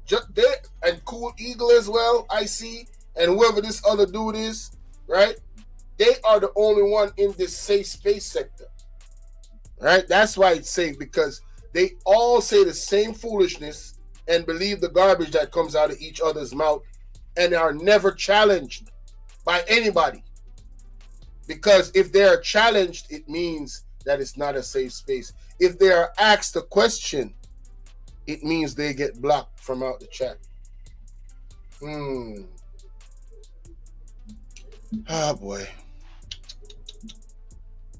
[SPEAKER 1] And Cool Eagle as well, I see. and whoever this other dude is, right? They are the only one in this safe space sector, right? That's why it's safe, because they all say the same foolishness and believe the garbage that comes out of each other's mouth and are never challenged by anybody. Because if they are challenged, it means that it's not a safe space. If they are asked a question, it means they get blocked from out the chat. Ah, boy.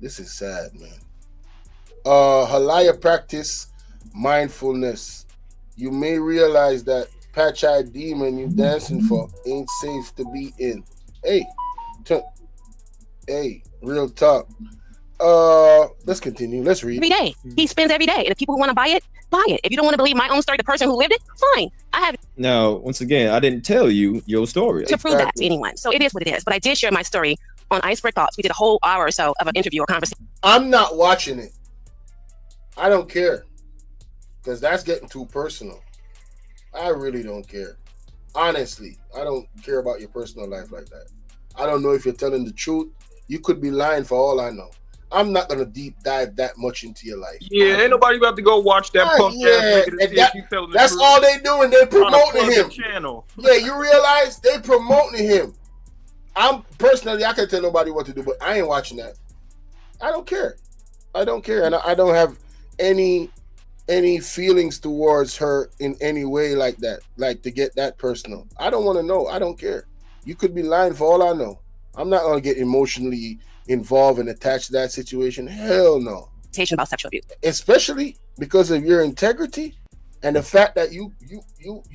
[SPEAKER 1] This is sad, man. Haliar practice mindfulness. You may realize that patch-eyed demon you dancing for ain't safe to be in. Hey, real talk. Let's continue. Let's read.
[SPEAKER 5] Every day. He spends every day. And if people who want to buy it, buy it. If you don't want to believe my own story, the person who lived it, fine. I have
[SPEAKER 4] Now, once again, I didn't tell you your story.
[SPEAKER 5] to prove that to anyone. So it is what it is. But I did share my story on Iceberg Thoughts. We did a whole hour or so of an interview or conversation.
[SPEAKER 1] I'm not watching it. I don't care. Because that's getting too personal. I really don't care. Honestly, I don't care about your personal life like that. I don't know if you're telling the truth. You could be lying for all I know. I'm not gonna deep dive that much into your life.
[SPEAKER 3] Yeah, ain't nobody about to go watch that punk ass nigga to see if you telling the
[SPEAKER 1] that's
[SPEAKER 3] truth.
[SPEAKER 1] all they doing. They promoting him.
[SPEAKER 3] Channel.
[SPEAKER 1] Yeah, you realize they promoting him. I'm personally, I can't tell nobody what to do, but I ain't watching that. I don't care. I don't care, and I don't have any feelings towards her in any way like that. Like to get that personal. I don't want to know. I don't care. You could be lying for all I know. I'm not gonna get emotionally involved and attached to that situation. Hell no.
[SPEAKER 5] About sexual abuse.
[SPEAKER 1] Especially because of your integrity and the fact that you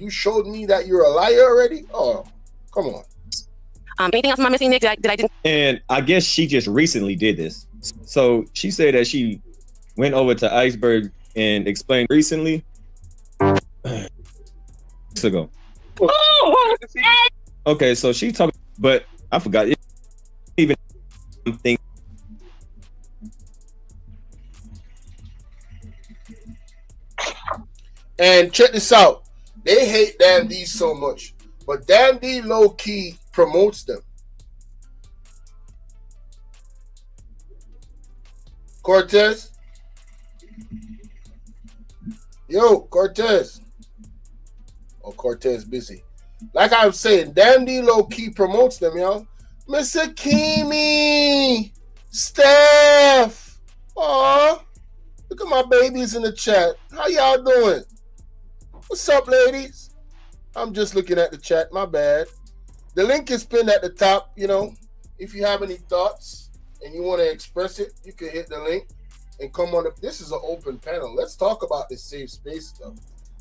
[SPEAKER 1] showed me that you're a liar already. Oh, come on.
[SPEAKER 5] Anything else am I missing, Nick, that I didn't?
[SPEAKER 4] And I guess she just recently did this. So she said that she went over to Iceberg and explained recently. Ago. Okay, so she talked, but I forgot. Even think.
[SPEAKER 1] And check this out. They hate Damn D so much, but Damn D low key promotes them. Cortez. Yo, Cortez. Oh, Cortez busy. Like I was saying, Damn D low key promotes them, yo. Mr. Kimi, Steph. Aw, look at my babies in the chat. How y'all doing? What's up, ladies? I'm just looking at the chat. My bad. The link is pinned at the top. You know, if you have any thoughts and you want to express it, you can hit the link and come on up. This is an open panel. Let's talk about this safe space stuff.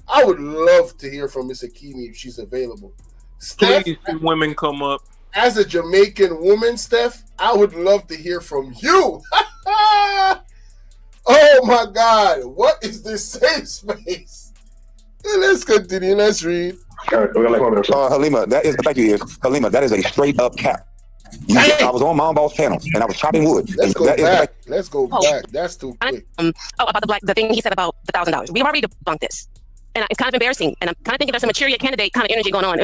[SPEAKER 1] I would love to hear from Miss Akimi if she's available. Steph,
[SPEAKER 3] please, women come up.
[SPEAKER 1] As a Jamaican woman, Steph, I would love to hear from you. Oh my God, what is this safe space? Let's continue. Let's read.
[SPEAKER 11] Halima, that is, thank you, Halima, that is a straight up cap. I was on Mom Boss panel and I was chopping wood.
[SPEAKER 1] Let's go back. Let's go back. That's too quick.
[SPEAKER 5] About the thing he said about the $1,000. We've already debunked this. And it's kind of embarrassing. And I'm kind of thinking there's a mature candidate kind of energy going on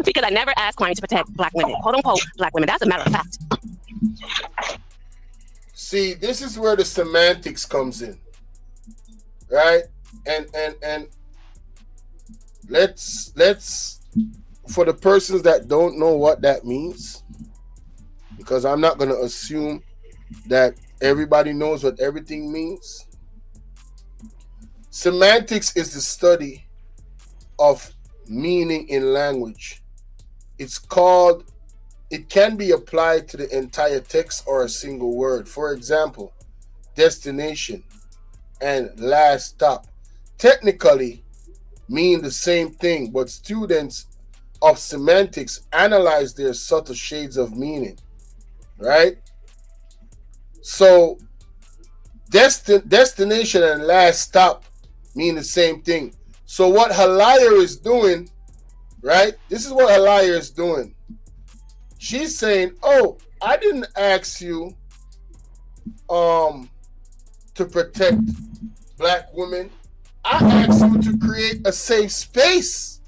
[SPEAKER 5] because I never asked Kwame to protect black women, quote unquote black women. That's a matter of fact.
[SPEAKER 1] See, this is where the semantics comes in, right? And let's for the persons that don't know what that means, because I'm not going to assume that everybody knows what everything means. Semantics is the study of meaning in language. It can be applied to the entire text or a single word. For example, destination and last stop technically mean the same thing, but students of semantics analyze their subtle shades of meaning, right? So destination and last stop mean the same thing. So what Haliar is doing, right? This is what Haliar is doing. She's saying, oh, I didn't ask you to protect black women. I asked you to create a safe space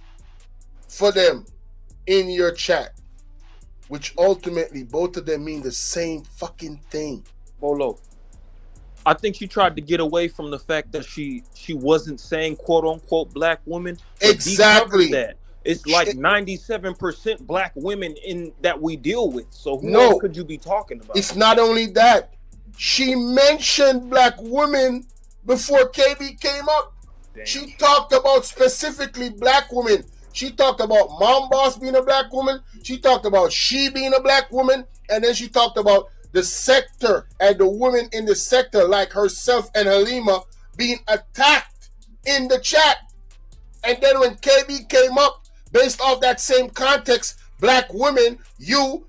[SPEAKER 1] for them in your chat. which ultimately both of them mean the same fucking thing.
[SPEAKER 3] Bolo. I think she tried to get away from the fact that she wasn't saying quote unquote black woman.
[SPEAKER 1] Exactly.
[SPEAKER 3] That it's like 97% black women in that we deal with. So who
[SPEAKER 1] No,
[SPEAKER 3] else could you be talking about?
[SPEAKER 1] it's not only that. She mentioned black women before KB came up.
[SPEAKER 3] Damn.
[SPEAKER 1] She talked about specifically black women. She talked about Mom Boss being a black woman. She talked about she being a black woman. And then she talked about the sector and the women in the sector like herself and Halima being attacked in the chat. And then when KB came up, based off that same context, black women, you,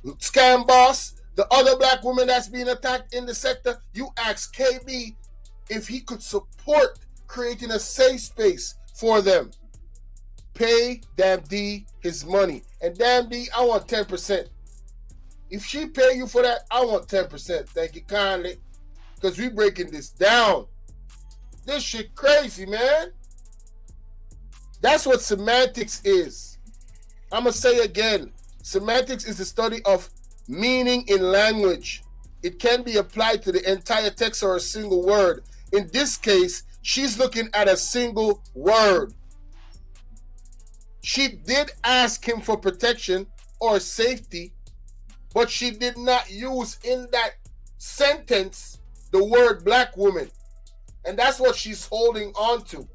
[SPEAKER 1] Scam Boss, the other black woman that's being attacked in the sector, you asked KB if he could support creating a safe space for them. Pay Damn D his money. And Damn D, I want 10%. If she pay you for that, I want 10%. Thank you kindly. Because we breaking this down. This shit crazy, man. That's what semantics is. I'm going to say again. Semantics is the study of meaning in language. It can be applied to the entire text or a single word. In this case, she's looking at a single word. She did ask him for protection or safety, but she did not use in that sentence the word black woman. And that's what she's holding on to.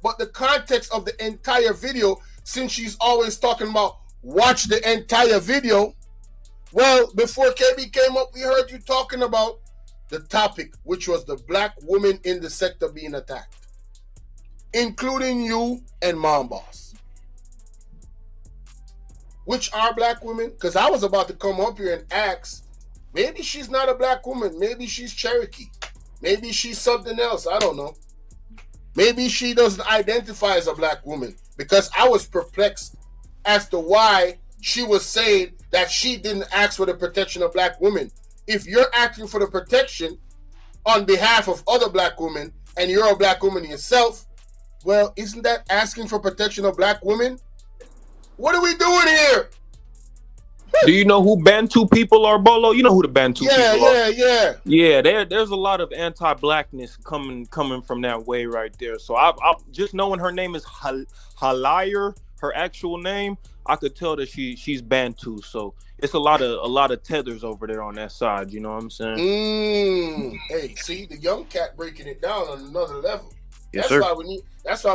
[SPEAKER 1] But the context of the entire video, since she's always talking about watch the entire video, well, before KB came up, we heard you talking about the topic, which was the black woman in the sector being attacked, including you and Mom Boss. Which are black women? Because I was about to come up here and ask, maybe she's not a black woman. Maybe she's Cherokee. Maybe she's something else. I don't know. Maybe she doesn't identify as a black woman, because I was perplexed as to why she was saying that she didn't ask for the protection of black women. If you're asking for the protection on behalf of other black women and you're a black woman yourself, well, isn't that asking for protection of black women? What are we doing here?
[SPEAKER 3] Do you know who Bantu people are, Bolo? You know who the Bantu people are. Yeah, there's a lot of anti-blackness coming from that way right there. So I just knowing her name is Haliar, her actual name, I could tell that she's Bantu. So it's a lot of tethers over there on that side. You know what I'm saying?
[SPEAKER 1] Hey, see the young cat breaking it down on another level.
[SPEAKER 3] Yes,
[SPEAKER 1] that's
[SPEAKER 3] sir.
[SPEAKER 1] why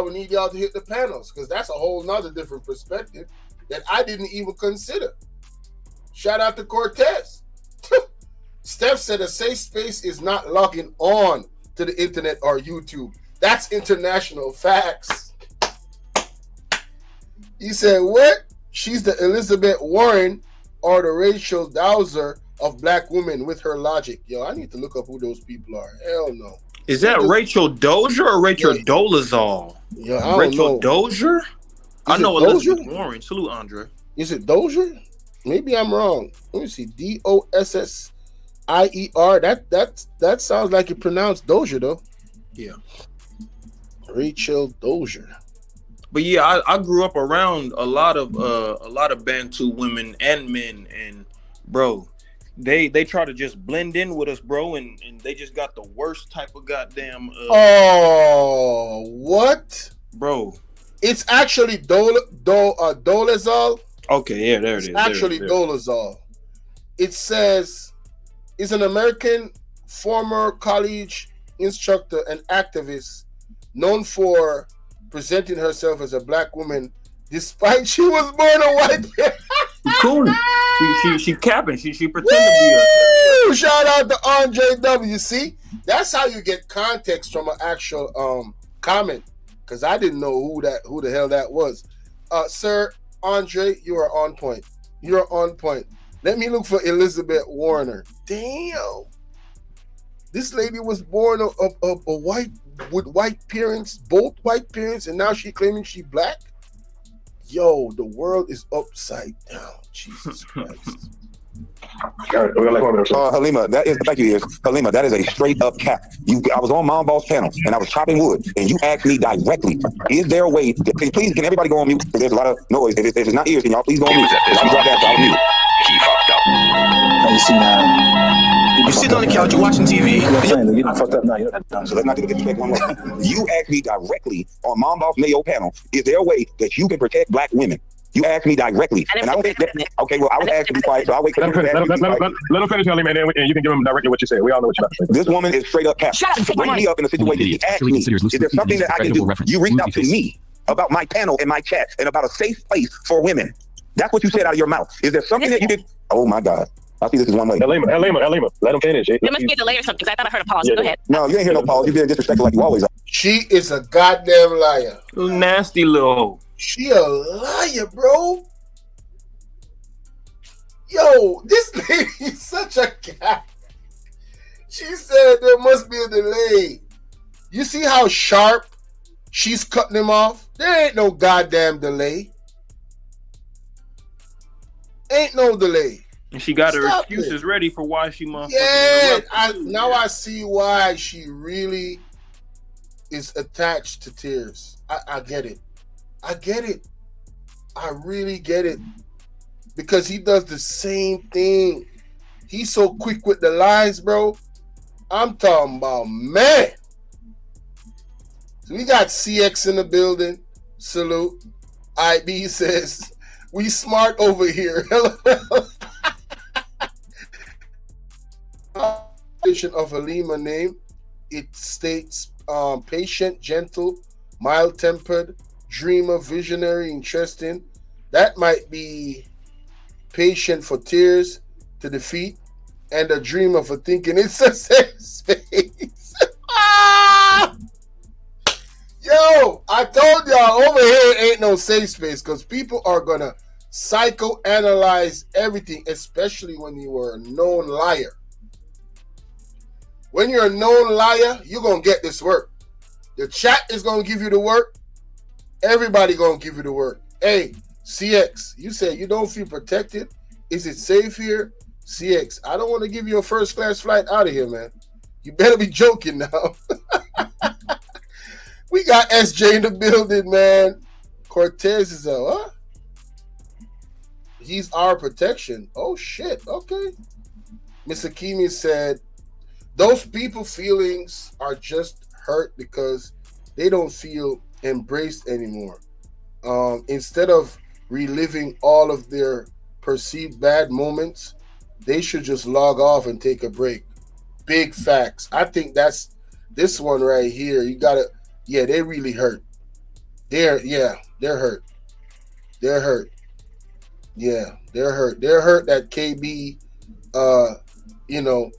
[SPEAKER 1] we need y'all to hit the panels, because that's a whole nother different perspective that I didn't even consider. Shout out to Cortez. Steph said a safe space is not logging on to the internet or YouTube. That's international facts. He said, what? She's the Elizabeth Warren or the Rachel Dowser of black women with her logic. Yo, I need to look up who those people are. Hell no.
[SPEAKER 3] Is that Rachel Dozier or Rachel Dolezal?
[SPEAKER 1] Yeah, I don't
[SPEAKER 3] Rachel
[SPEAKER 1] know.
[SPEAKER 3] Dozier? I know Elizabeth Warren. Salute, Andre.
[SPEAKER 1] Is it Dozier? Maybe I'm wrong. Let me see. Dossier. That sounds like it pronounced Dozier though.
[SPEAKER 3] Yeah.
[SPEAKER 1] Rachel Dozier.
[SPEAKER 3] But yeah, I grew up around a lot of Bantu women and men, and bro, they try to just blend in with us, bro, and they just got the worst type of goddamn.
[SPEAKER 1] What,
[SPEAKER 3] bro?
[SPEAKER 1] It's actually Dolezal.
[SPEAKER 3] Okay, yeah, there it is.
[SPEAKER 1] It's actually Dolezal. It says is an American former college instructor and activist known for presenting herself as a black woman despite she was born a white man.
[SPEAKER 3] Cool. She capping. She pretended to be a.
[SPEAKER 1] Shout out to Andre W. See, that's how you get context from an actual comment, because I didn't know who the hell that was. Sir Andre, you are on point. You are on point. Let me look for Elizabeth Warner. Damn. This lady was born a white with white parents, both white parents, and now she claiming she black. Yo, the world is upside down. Jesus Christ.
[SPEAKER 11] Halima, that is thank you. Is Halima, that is a straight up cap. I was on Mom Boss panel and I was chopping wood, and you asked me directly, "Is there a way? Please, can everybody go on mute? Because there's a lot of noise. If it's not ears, can y'all please go on mute? I dropped that, so I was mute.
[SPEAKER 12] He fucked up. You see now. You're sitting on the couch, you're watching TV. You fucked up now.
[SPEAKER 11] So let's not do the disrespect one more. You asked me directly on Mom Boss Mayo panel, "Is there a way that you can protect black women?" You asked me directly, and I don't think that. Okay, well, I was asked to be quiet, so I'll wait for you to
[SPEAKER 7] let him finish, Halima, and you can give him directly what you said. We all know what you're about to say.
[SPEAKER 11] This woman is straight up cap. Bring me up in a situation. He asked me, "Is there something that I can do?" You reached out to me about my panel and my chat and about a safe place for women. That's what you said out of your mouth. Is there something that you did? Oh my God. I see this is one way.
[SPEAKER 7] Halima, let him finish.
[SPEAKER 5] There must be a delay or something, because I thought I heard a pause.
[SPEAKER 7] Yeah.
[SPEAKER 5] Go ahead.
[SPEAKER 11] No, you ain't hear no pause. You being disrespectful like you always are.
[SPEAKER 1] She is a goddamn liar.
[SPEAKER 3] Nasty little.
[SPEAKER 1] She a liar, bro. Yo, this lady is such a cat. She said there must be a delay. You see how sharp she's cutting him off? There ain't no goddamn delay. Ain't no delay.
[SPEAKER 3] And she got her
[SPEAKER 1] Stop
[SPEAKER 3] excuses
[SPEAKER 1] it.
[SPEAKER 3] ready for why she motherfucking
[SPEAKER 1] Yeah,
[SPEAKER 3] interrupted.
[SPEAKER 1] now I see why she really is attached to Tearz. I get it. I get it. I really get it. Because he does the same thing. He's so quick with the lies, bro. I'm talking about, man. So we got CX in the building. Salute. IB says, we smart over here. Of Halima name, it states patient, gentle, mild-tempered, dreamer, visionary, interesting. That might be patient for Tearz to defeat, and a dreamer for thinking it's a safe space. Yo, I told y'all over here ain't no safe space because people are gonna psychoanalyze everything, especially when you are a known liar. When you're a known liar, you're gonna get this work. The chat is gonna give you the work. Everybody gonna give you the work. Hey, CX, you said you don't feel protected. Is it safe here? CX, I don't want to give you a first class flight out of here, man. You better be joking now. We got SJ in the building, man. Cortez is a what? He's our protection. Oh shit. Okay. Miss Akimi said those people feelings are just hurt because they don't feel embraced anymore. Instead of reliving all of their perceived bad moments, they should just log off and take a break. Big facts. I think that's this one right here. You gotta, yeah, they really hurt. They're hurt. They're hurt. Yeah, they're hurt. They're hurt that KB, you know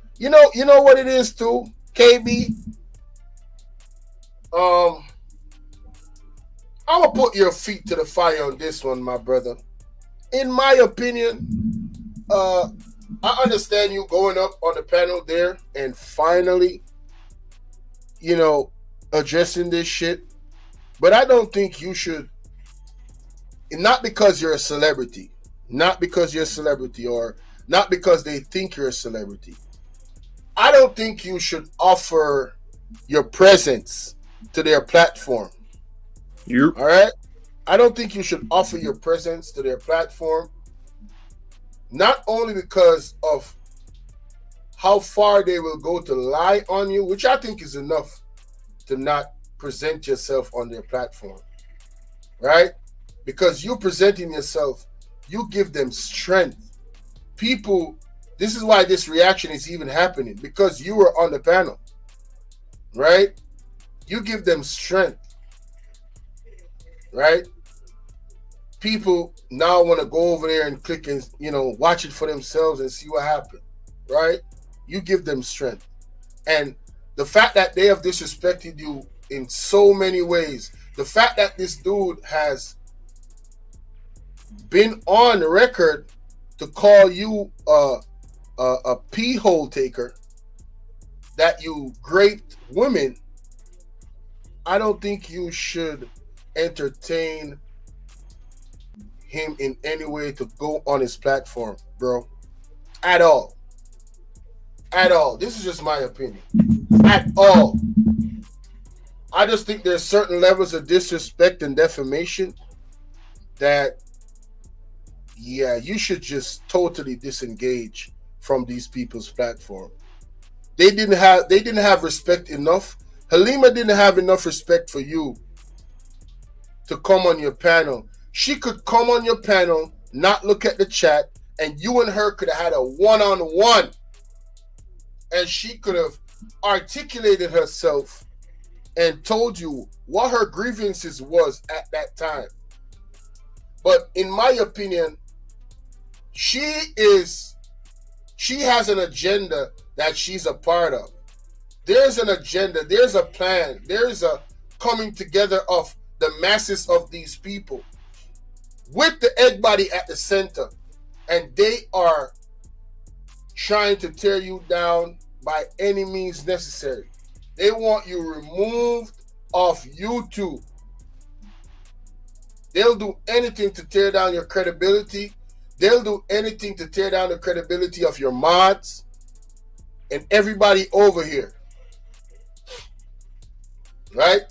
[SPEAKER 1] what it is too, KB. I'm gonna put your feet to the fire on this one, my brother. In my opinion, I understand you going up on the panel there and finally, addressing this shit. But I don't think you should, not because you're a celebrity, or not because they think you're a celebrity. I don't think you should offer your presence to their platform.
[SPEAKER 3] Yep.
[SPEAKER 1] All right? I don't think you should offer your presence to their platform, not only because of how far they will go to lie on you, which I think is enough to not present yourself on their platform, right? Because you presenting yourself, you give them strength. People, this is why this reaction is even happening, because you were on the panel, right? You give them strength, right? People now want to go over there and click and, watch it for themselves and see what happened, right? You give them strength. And the fact that they have disrespected you in so many ways, the fact that this dude has been on the record to call you a pee hole taker, that you raped women, I don't think you should entertain him in any way to go on his platform, bro. At all. At all. This is just my opinion. At all. I just think there's certain levels of disrespect and defamation that, yeah, you should just totally disengage from these people's platform. They didn't have respect enough. Halima didn't have enough respect for you to come on your panel. She could come on your panel, not look at the chat, and you and her could have had a one-on-one. And she could have articulated herself and told you what her grievances was at that time. But in my opinion, she has an agenda that she's a part of. There's an agenda, there's a plan, there's a coming together of the masses of these people with the egg body at the center. And they are trying to tear you down by any means necessary. They want you removed off YouTube. They'll do anything to tear down your credibility. They'll do anything to tear down the credibility of your mods and everybody over here. Right?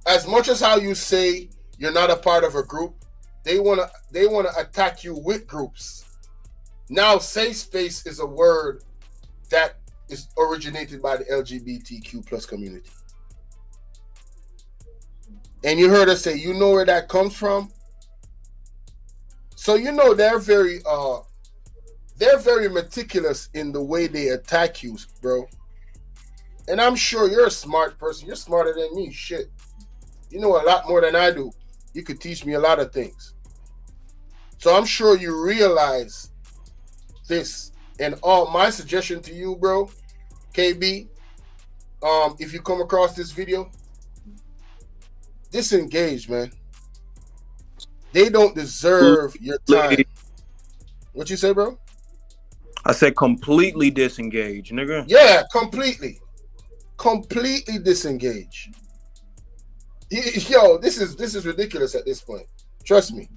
[SPEAKER 1] As much as how you say you're not a part of a group, they wanna attack you with groups. Now, safe space is a word that is originated by the LGBTQ plus community. And you heard us say, you know where that comes from? So you know they're very meticulous in the way they attack you, bro. And I'm sure you're a smart person. You're smarter than me. Shit. You know a lot more than I do. You could teach me a lot of things. So I'm sure you realize this. And all my suggestion to you, bro, KB, if you come across this video, disengage, man. They don't deserve your time. What you say, bro?
[SPEAKER 2] I said completely disengage, nigga.
[SPEAKER 1] Yeah, completely. Completely disengage. Yo, this is ridiculous at this point. Trust me.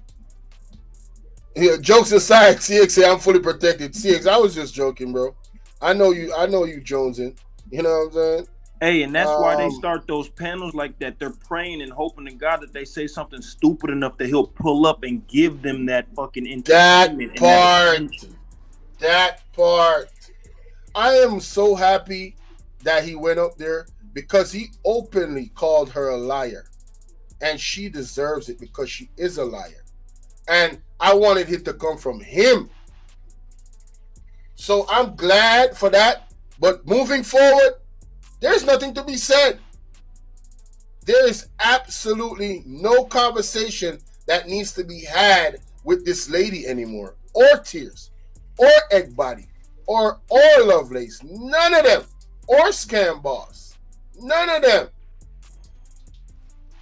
[SPEAKER 1] Yeah, jokes aside, CX say I'm fully protected. CX, I was just joking, bro. I know you jonesing. You know what I'm saying?
[SPEAKER 2] Hey, and that's why they start those panels like that. They're praying and hoping to God that they say something stupid enough that he'll pull up and give them that fucking entertainment.
[SPEAKER 1] That part. I am so happy that he went up there because he openly called her a liar. And she deserves it because she is a liar. And I wanted it to come from him. So I'm glad for that. But moving forward, there's nothing to be said. There is absolutely no conversation that needs to be had with this lady anymore, or Tearz, or Egg Body, or Lovelace. None of them. Or Scam Boss. None of them.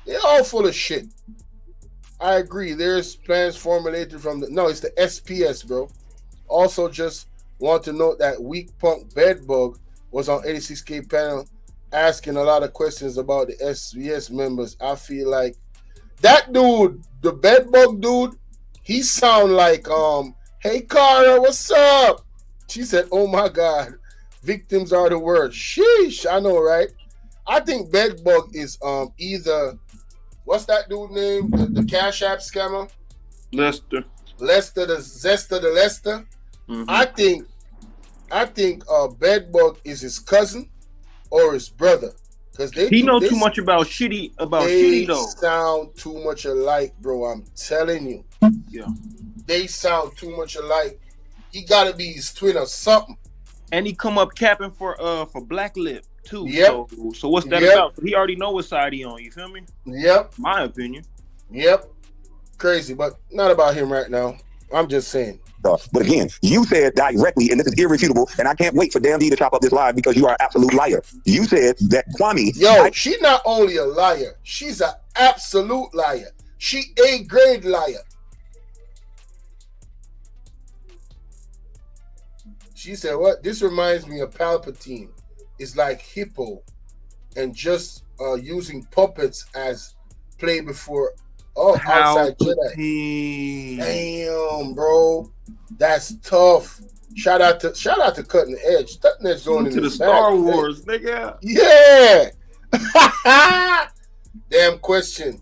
[SPEAKER 1] They're all full of shit. I agree. There's plans formulated from it's the SPS, bro. Also, just want to note that Weak Punk Bedbug was on 86K panel asking a lot of questions about the SBS members. I feel like that dude, the Bedbug dude, he sound like, hey, Cara, what's up? She said, oh my God, victims are the worst. Sheesh, I know, right? I think Bedbug is either, what's that dude name? The Cash App scammer?
[SPEAKER 2] Lester
[SPEAKER 1] the Zester the Lester. Mm-hmm. I think Bedbug is his cousin or his brother, because he
[SPEAKER 2] know too much about shitty though.
[SPEAKER 1] They sound too much alike, bro. I'm telling you.
[SPEAKER 2] Yeah,
[SPEAKER 1] they sound too much alike. He got to be his twin or something.
[SPEAKER 2] And he come up capping for Black Lip too.
[SPEAKER 1] Yep.
[SPEAKER 2] So what's that about? He already know what side he on. You feel me?
[SPEAKER 1] Yep.
[SPEAKER 2] My opinion.
[SPEAKER 1] Yep. Crazy, but not about him right now. I'm just saying.
[SPEAKER 11] But again, you said directly, and this is irrefutable, and I can't wait for Damn D to chop up this live because you are an absolute liar. You said that Kwame...
[SPEAKER 1] she's not only a liar, she's an absolute liar. She A-grade liar. She said, what? This reminds me of Palpatine. It's like Hippo and just using puppets as play before... outside Jedi. Damn, bro. That's tough. Shout out to Cutting Edge. Cutting Edge going in
[SPEAKER 3] to the
[SPEAKER 1] his
[SPEAKER 3] Star
[SPEAKER 1] bag,
[SPEAKER 3] Wars, nigga.
[SPEAKER 1] Yeah. Damn question.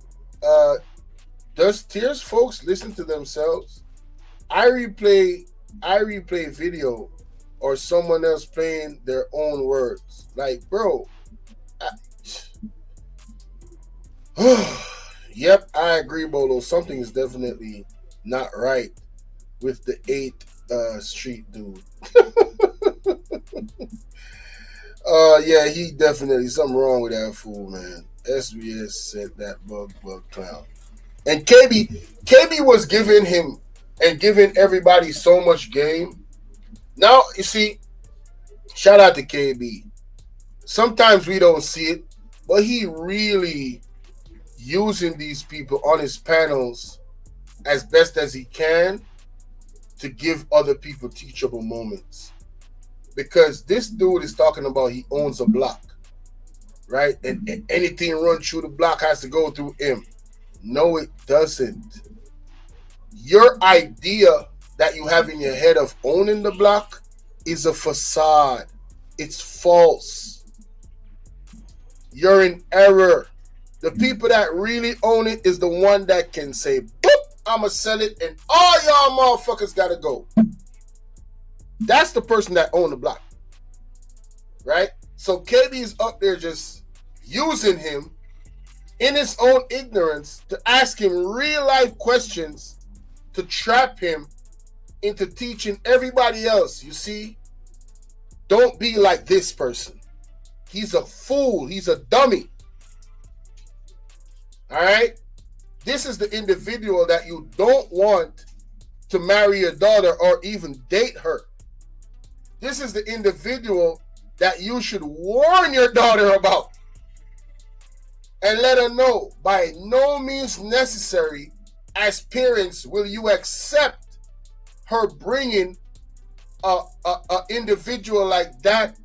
[SPEAKER 1] Does Tearz folks listen to themselves? I replay video or someone else playing their own words. Like, bro. Yep, I agree, Bolo. Something is definitely not right with the 8th Street dude. Yeah, he definitely something wrong with that fool, man. SBS said that bug clown. And KB was giving him and giving everybody so much game. Now, you see, shout out to KB. Sometimes we don't see it, but he really using these people on his panels as best as he can to give other people teachable moments. Because this dude is talking about he owns a block, right? And anything run through the block has to go through him. No, it doesn't. Your idea that you have in your head of owning the block is a facade. It's false. You're in error. The people that really own it is the one that can say, boop, I'ma sell it, and all y'all motherfuckers gotta go. That's the person that own the block. Right? So KB is up there just using him in his own ignorance to ask him real life questions to trap him into teaching everybody else. You see, don't be like this person. He's a fool. He's a dummy. All right? This is the individual that you don't want to marry your daughter or even date her. This is the individual that you should warn your daughter about and let her know by no means necessary as parents will you accept her bringing a individual like that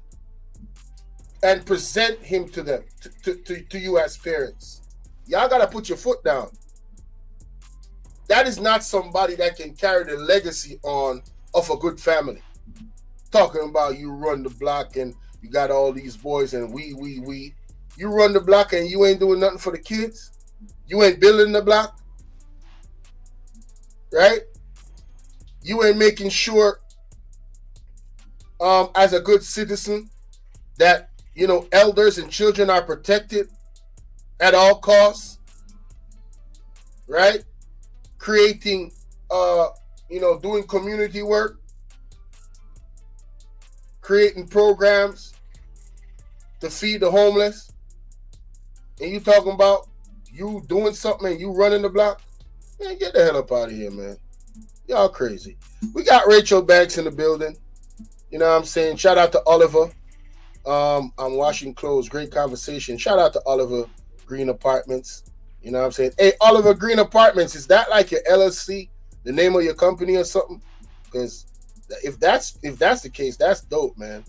[SPEAKER 1] and present him to them, to you as parents. Y'all got to put your foot down. That is not somebody that can carry the legacy on of a good family. Talking about you run the block and you got all these boys and we. You run the block and you ain't doing nothing for the kids. You ain't building the block. Right? You ain't making sure as a good citizen that, elders and children are protected at all costs. Right? Creating, doing community work. Creating programs to feed the homeless. And you talking about you doing something and you running the block? Man, get the hell up out of here, man. Y'all crazy. We got Rachel Banks in the building. You know what I'm saying? Shout out to Oliver. I'm washing clothes. Great conversation. Shout out to Oliver Green Apartments. You know what I'm saying? Hey, Oliver Green Apartments, is that like your LLC, the name of your company or something? Because if that's the case, that's dope, man.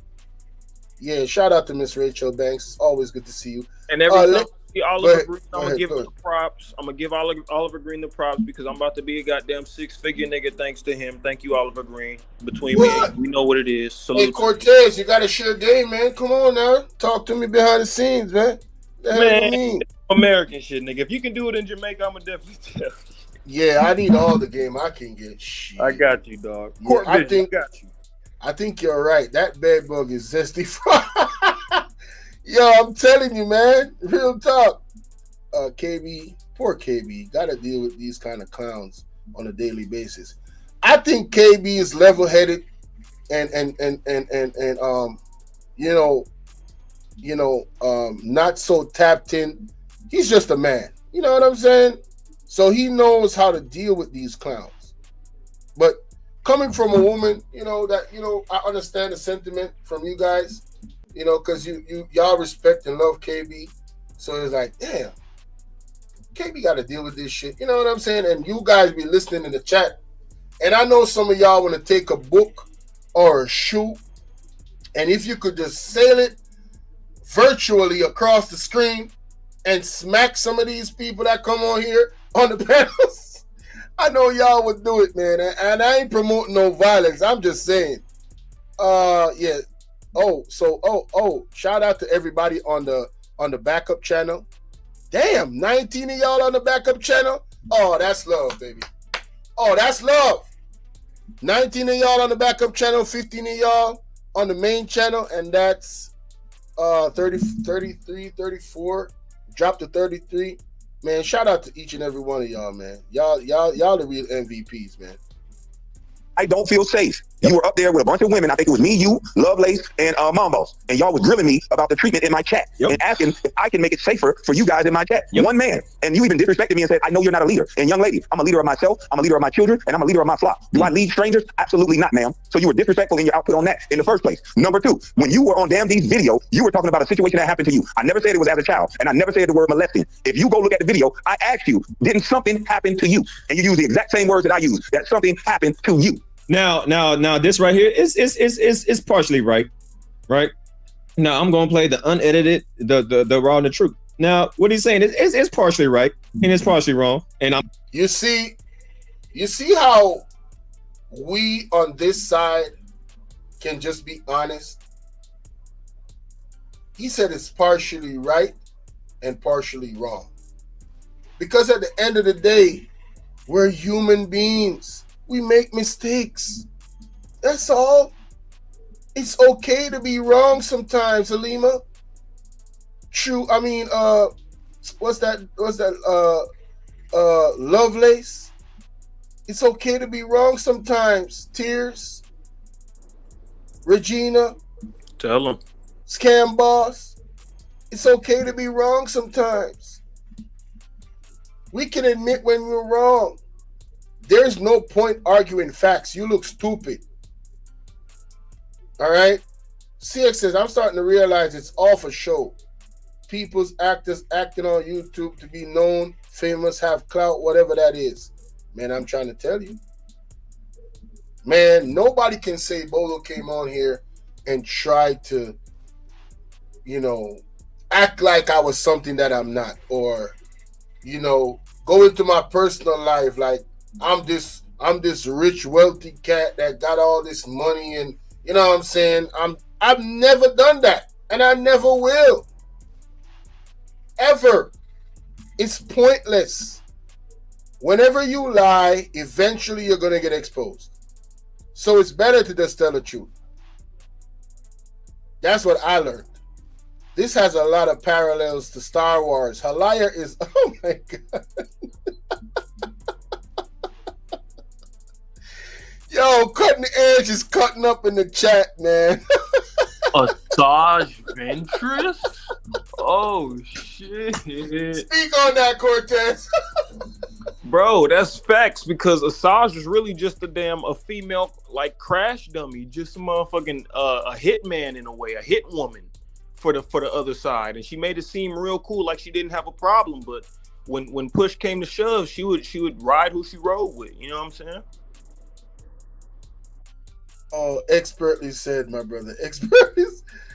[SPEAKER 1] Yeah, shout out to Miss Rachel Banks. It's always good to see you.
[SPEAKER 3] And every time I see Oliver Green, I'm gonna give him
[SPEAKER 1] ahead.
[SPEAKER 3] the props. I'm gonna give Oliver Green the props because I'm about to be a goddamn 6-figure nigga thanks to him. Thank you, Oliver Green. Between me and you, we know what it is. Salute.
[SPEAKER 1] Hey, Cortez, you gotta share game, man. Come on now. Talk to me behind the scenes, man. The hell
[SPEAKER 3] Man,
[SPEAKER 1] you mean?
[SPEAKER 3] American shit, nigga. If you can do it in Jamaica, I'ma definitely tell you.
[SPEAKER 1] Yeah, I need all the game I can get. Shit.
[SPEAKER 3] I got you, dog.
[SPEAKER 1] Yeah,
[SPEAKER 3] Court vision, I got you.
[SPEAKER 1] I think you're right. That bed bug is zesty. Yo, I'm telling you, man. Real talk. KB, poor KB, gotta deal with these kind of clowns on a daily basis. I think KB is level-headed and not so tapped in. He's just a man. You know what I'm saying? So he knows how to deal with these clowns. But coming from a woman, I understand the sentiment from you guys, because y'all respect and love KB. So it's like, damn, KB got to deal with this shit. You know what I'm saying? And you guys be listening in the chat. And I know some of y'all want to take a book or a shoe, and if you could just sail it virtually across the screen and smack some of these people that come on here on the panels, I know y'all would do it, man. And I ain't promoting no violence. I'm just saying, Yeah. Shout out to everybody on the backup channel. Damn, 19 of y'all on the backup channel. Oh, that's love, baby. Oh, that's love. 19 of y'all on the backup channel, 15 of y'all on the main channel, and that's 33, 34. Drop to 33. Man, shout out to each and every one of y'all, man. Y'all the real MVPs, man.
[SPEAKER 11] I don't feel safe. You were up there with a bunch of women. I think it was me, you, Lovelace, and Mombos. And y'all was grilling me about the treatment in my chat and asking if I can make it safer for you guys in my chat. One man. And you even disrespected me and said, I know you're not a leader. And young lady, I'm a leader of myself, I'm a leader of my children, and I'm a leader of my flock. Do I lead strangers? Absolutely not, ma'am. So you were disrespectful in your output on that in the first place. Number two, when you were on Damn D's video, you were talking about a situation that happened to you. I never said it was as a child, and I never said the word molesting. If you go look at the video, I asked you, didn't something happen to you? And you use the exact same words that I use, that something happened to you.
[SPEAKER 4] Now, this right here is partially right. Now I'm gonna play the unedited, the raw and the truth. Now, what he's saying is partially right and it's partially wrong. And
[SPEAKER 1] you see how we on this side can just be honest. He said it's partially right and partially wrong. Because at the end of the day, we're human beings. We make mistakes. That's all. It's okay to be wrong sometimes, Halima. True. I mean, what's that? Lovelace. It's okay to be wrong sometimes. Tearz. Regina.
[SPEAKER 3] Tell them.
[SPEAKER 1] Scam Boss. It's okay to be wrong sometimes. We can admit when we're wrong. There's no point arguing facts. You look stupid. All right? CX says, I'm starting to realize it's all for show. People's actors acting on YouTube to be known, famous, have clout, whatever that is. Man, I'm trying to tell you. Man, nobody can say Bolo came on here and tried to, act like I was something that I'm not. Or, go into my personal life like, I'm this rich, wealthy cat that got all this money, and you know what I'm saying? I've never done that, and I never will. Ever. It's pointless. Whenever you lie, eventually you're gonna get exposed. So it's better to just tell the truth. That's what I learned. This has a lot of parallels to Star Wars. Haliar is, oh my God. Yo, Cutting the Edge is cutting up in the chat, man.
[SPEAKER 3] Asajj Ventress? Oh, shit.
[SPEAKER 1] Speak on that, Cortez.
[SPEAKER 3] Bro, that's facts, because Asajj was really just a female, like, crash dummy. Just a motherfucking, a hitman in a way, a hit woman for the other side. And she made it seem real cool, like she didn't have a problem. But when push came to shove, she would ride who she rode with. You know what I'm saying?
[SPEAKER 1] Oh, expertly said, my brother. Expertly.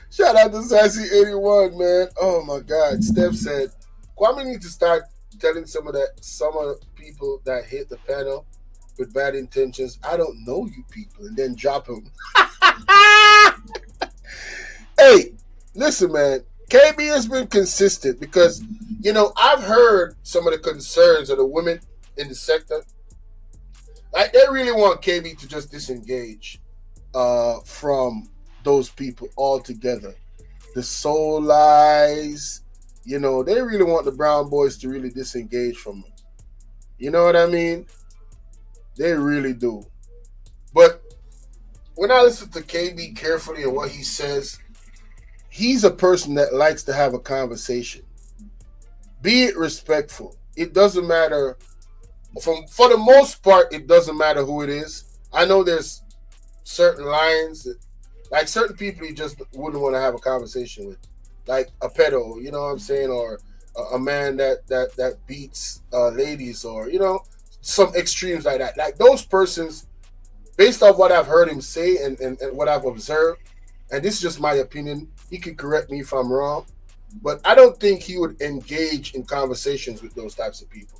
[SPEAKER 1] Shout out to Sassy81, man. Oh my God. Steph said, Kwame needs to start telling some of people that hit the panel with bad intentions, I don't know you people, and then drop them. Hey, listen, man. KB has been consistent because, I've heard some of the concerns of the women in the sector. Like, they really want KB to just disengage from those people altogether. The soul lies, they really want the brown boys to really disengage from them. You know what I mean? They really do. But when I listen to KB carefully and what he says, he's a person that likes to have a conversation. Be it respectful. It doesn't matter. For the most part, it doesn't matter who it is. I know there's certain lines, like certain people you just wouldn't want to have a conversation with, like a pedo, you know what I'm saying, or a man that beats ladies, or some extremes like that. Like those persons, based off what I've heard him say and what I've observed, and this is just my opinion. He could correct me if I'm wrong, but I don't think he would engage in conversations with those types of people.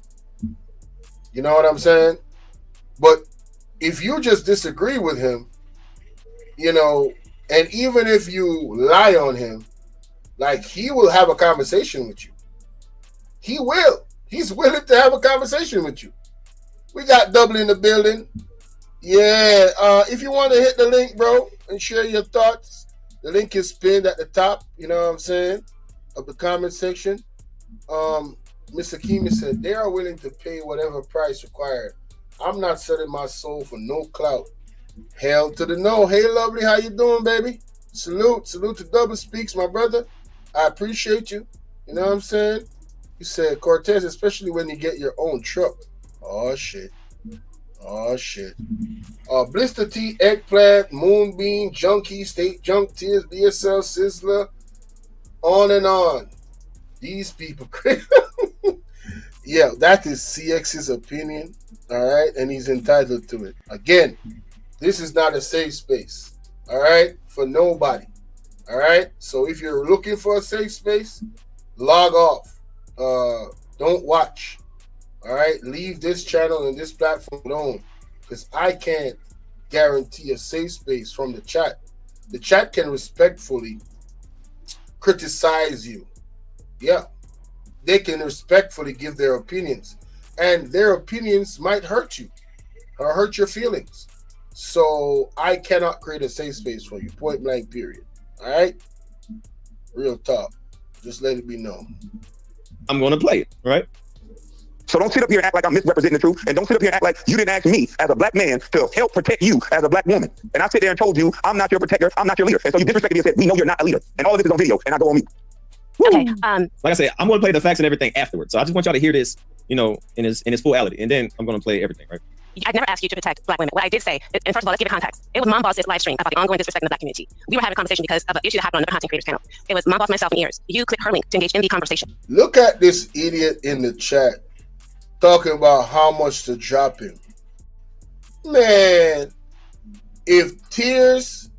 [SPEAKER 1] You know what I'm saying? But if you just disagree with him, And even if you lie on him, like, he will have a conversation with you. He will. He's willing to have a conversation with you. We got Double in the building. Yeah. If you want to hit the link, bro, and share your thoughts, the link is pinned at the top, you know what I'm saying, of the comment section. Mr. Kimi said they are willing to pay whatever price required. I'm not selling my soul for no clout. Hell to the no. Hey, lovely, how you doing, baby? Salute to Double Speaks, my brother. I appreciate you. You know what I'm saying? He said, Cortez, especially when you get your own truck. Oh, shit. Blister Tea, Eggplant, Moonbeam, Junkie, State Junk, Tearz, BSL, Sizzler, on and on. These people crazy. Yeah, that is CX's opinion, all right? And he's entitled to it. Again, this is not a safe space, all right, for nobody, all right? So if you're looking for a safe space, log off. Don't watch, all right? Leave this channel and this platform alone, because I can't guarantee a safe space from the chat. The chat can respectfully criticize you. Yeah. They can respectfully give their opinions, and their opinions might hurt you or hurt your feelings. So I cannot create a safe space for you, point blank, period. All right? Real talk. Just let it be known.
[SPEAKER 4] I'm going to play it, right?
[SPEAKER 11] So don't sit up here and act like I'm misrepresenting the truth, and don't sit up here and act like you didn't ask me as a black man to help protect you as a black woman. And I sit there and told you, I'm not your protector, I'm not your leader. And so you disrespected me and said, we know you're not a leader. And all of this is on video, and I go on mute.
[SPEAKER 5] Okay.
[SPEAKER 4] Like I said, I'm going to play the facts and everything afterwards. So I just want y'all to hear this, you know, in its fullity, and then I'm going to play everything, right?
[SPEAKER 5] I never asked you to protect black women. What I did say, and first of all, let's give it context. It was Mom Boss's live stream about the ongoing disrespect in the black community. We were having a conversation because of an issue that happened on the Content Creators panel. It was Mom Boss, myself, and Tearz. You clicked her link to engage in the conversation.
[SPEAKER 1] Look at this idiot in the chat talking about how much to drop him. Man, if Tearz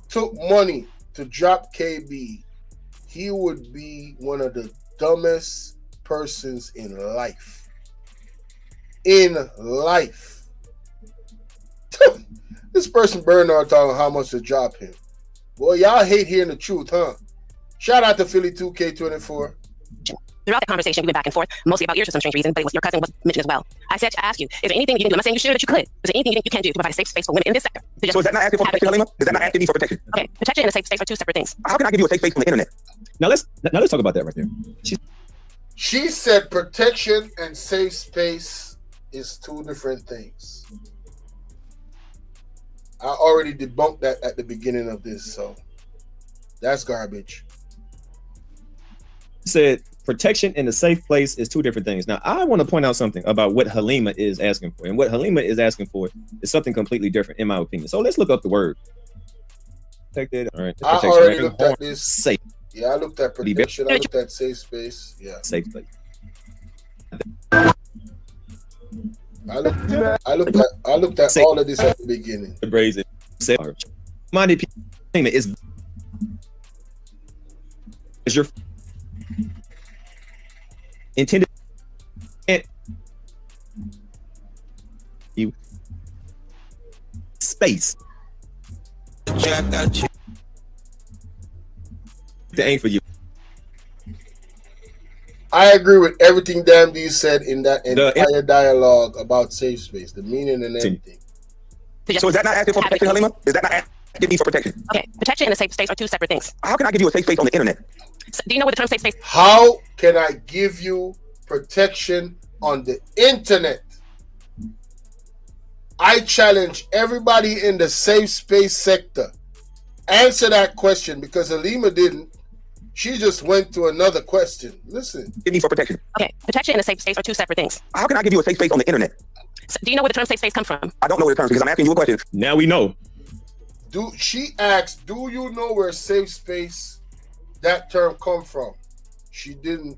[SPEAKER 1] took money to drop KB, he would be one of the dumbest persons in life. In life. This person Bernard talking how much to drop him. Boy, y'all hate hearing the truth, huh? Shout out to Philly 2K24.
[SPEAKER 5] Throughout the conversation, we went back and forth, mostly about yours for some strange reason, but it was your cousin was mentioned as well. I said to ask you, is there anything you can do? I'm not saying you should, but you could. Is there anything you can do to provide a safe space for women in this sector?
[SPEAKER 11] So is that not asking for protection, Halima? Is that not asking me for protection?
[SPEAKER 5] Okay, protection and a safe space are two separate things.
[SPEAKER 11] How can I give you a safe space on the internet?
[SPEAKER 4] Now let's talk about that right there.
[SPEAKER 1] She said protection and safe space is two different things. I already debunked that at the beginning of this, so that's garbage.
[SPEAKER 4] Said protection and a safe place is two different things. Now, I want to point out something about what Halima is asking for. And what Halima is asking for is something completely different, in my opinion. So let's look up the word. Protected. All right.
[SPEAKER 1] I already looked at this.
[SPEAKER 4] Safe.
[SPEAKER 1] Yeah, I looked at protection. I looked at safe space. Yeah.
[SPEAKER 4] Safe place.
[SPEAKER 1] I looked at all of this at the beginning.
[SPEAKER 4] The brazen. Minded people is your intended you space. That ain't for you.
[SPEAKER 1] I agree with everything Dan D said in that entire dialogue about safe space, the meaning and everything.
[SPEAKER 11] So is that not asking for protection, Halima? Is that not asking me for protection?
[SPEAKER 5] Okay, protection and a safe space are two separate things.
[SPEAKER 11] How can I give you a safe space on the internet?
[SPEAKER 5] So, do you know what the term safe space?
[SPEAKER 1] How can I give you protection on the internet? I challenge everybody in the safe space sector. Answer that question, because Halima didn't. She just went to another question. Listen.
[SPEAKER 11] Give me for protection.
[SPEAKER 5] Okay, protection and a safe space are two separate things.
[SPEAKER 11] How can I give you a safe space on the internet?
[SPEAKER 5] So, do you know where the term safe space comes from?
[SPEAKER 11] I don't know where the term, because I'm asking you a question.
[SPEAKER 4] Now we know.
[SPEAKER 1] She asked, do you know where safe space, that term, come from? She didn't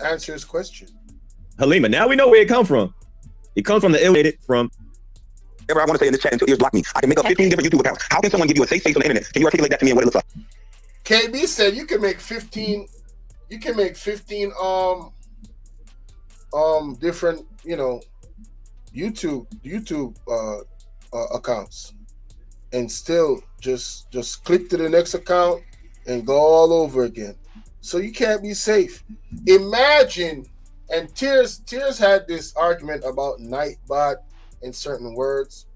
[SPEAKER 1] answer his question.
[SPEAKER 4] Halima, now we know where it comes from. It comes from the alienated from.
[SPEAKER 11] Whatever I want to say in this chat until Tearz block me. I can make up 15 different YouTube accounts. How can someone give you a safe space on the internet? Can you articulate that to me and what it looks like?
[SPEAKER 1] KB said you can make 15 different, YouTube accounts and still just click to the next account and go all over again. So you can't be safe. Imagine, and Tearz had this argument about Nightbot and certain words.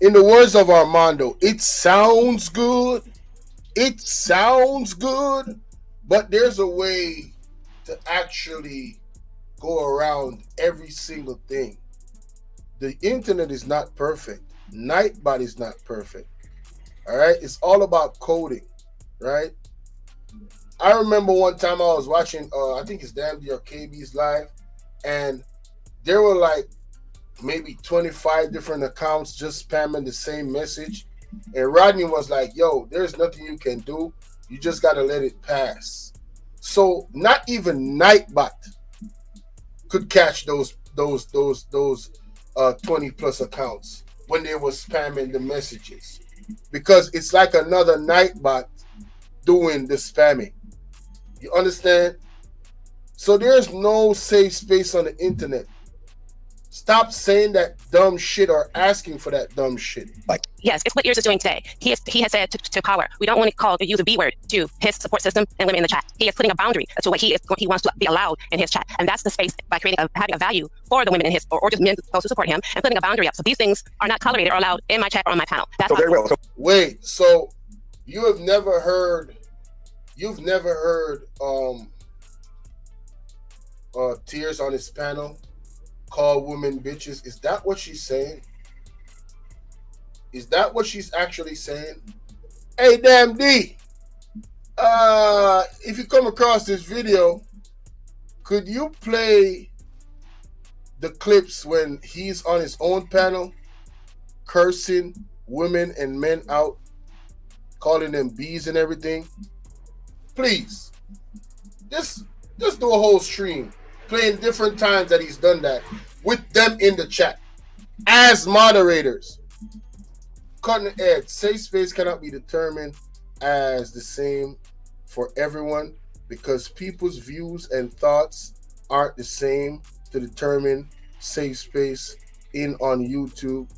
[SPEAKER 1] In the words of Armando, it sounds good. It sounds good, but there's a way to actually go around every single thing. The internet is not perfect. Nightbot is not perfect. All right? It's all about coding, right? I remember one time I was watching, I think it's Damn or KB's live, and there were like maybe 25 different accounts just spamming the same message. And Rodney was like, yo, there's nothing you can do. You just got to let it pass. So not even Nightbot could catch those 20 plus accounts when they were spamming the messages, because it's like another Nightbot doing the spamming. You understand? So there's no safe space on the internet. Stop saying that dumb shit or asking for that dumb shit.
[SPEAKER 5] Yes, it's what Tearz is doing today. He has said to Power, we don't want to call or use a B word to his support system and women in the chat. He is putting a boundary to what he wants to be allowed in his chat, and that's the space by creating having a value for the women in his or just men supposed to support him and putting a boundary up. So these things are not tolerated or allowed in my chat or on my panel. That's
[SPEAKER 11] So very well. So
[SPEAKER 1] wait, so you've never heard Tearz on his panel call women bitches? Is that what she's saying? Is that what she's actually saying? Hey, Damn D, if you come across this video, could you play the clips when he's on his own panel cursing women and men out, calling them bees and everything? Please, just do a whole stream playing different times that he's done that with them in the chat as moderators. Cutting edge. Safe space cannot be determined as the same for everyone because people's views and thoughts aren't the same. To determine safe space on YouTube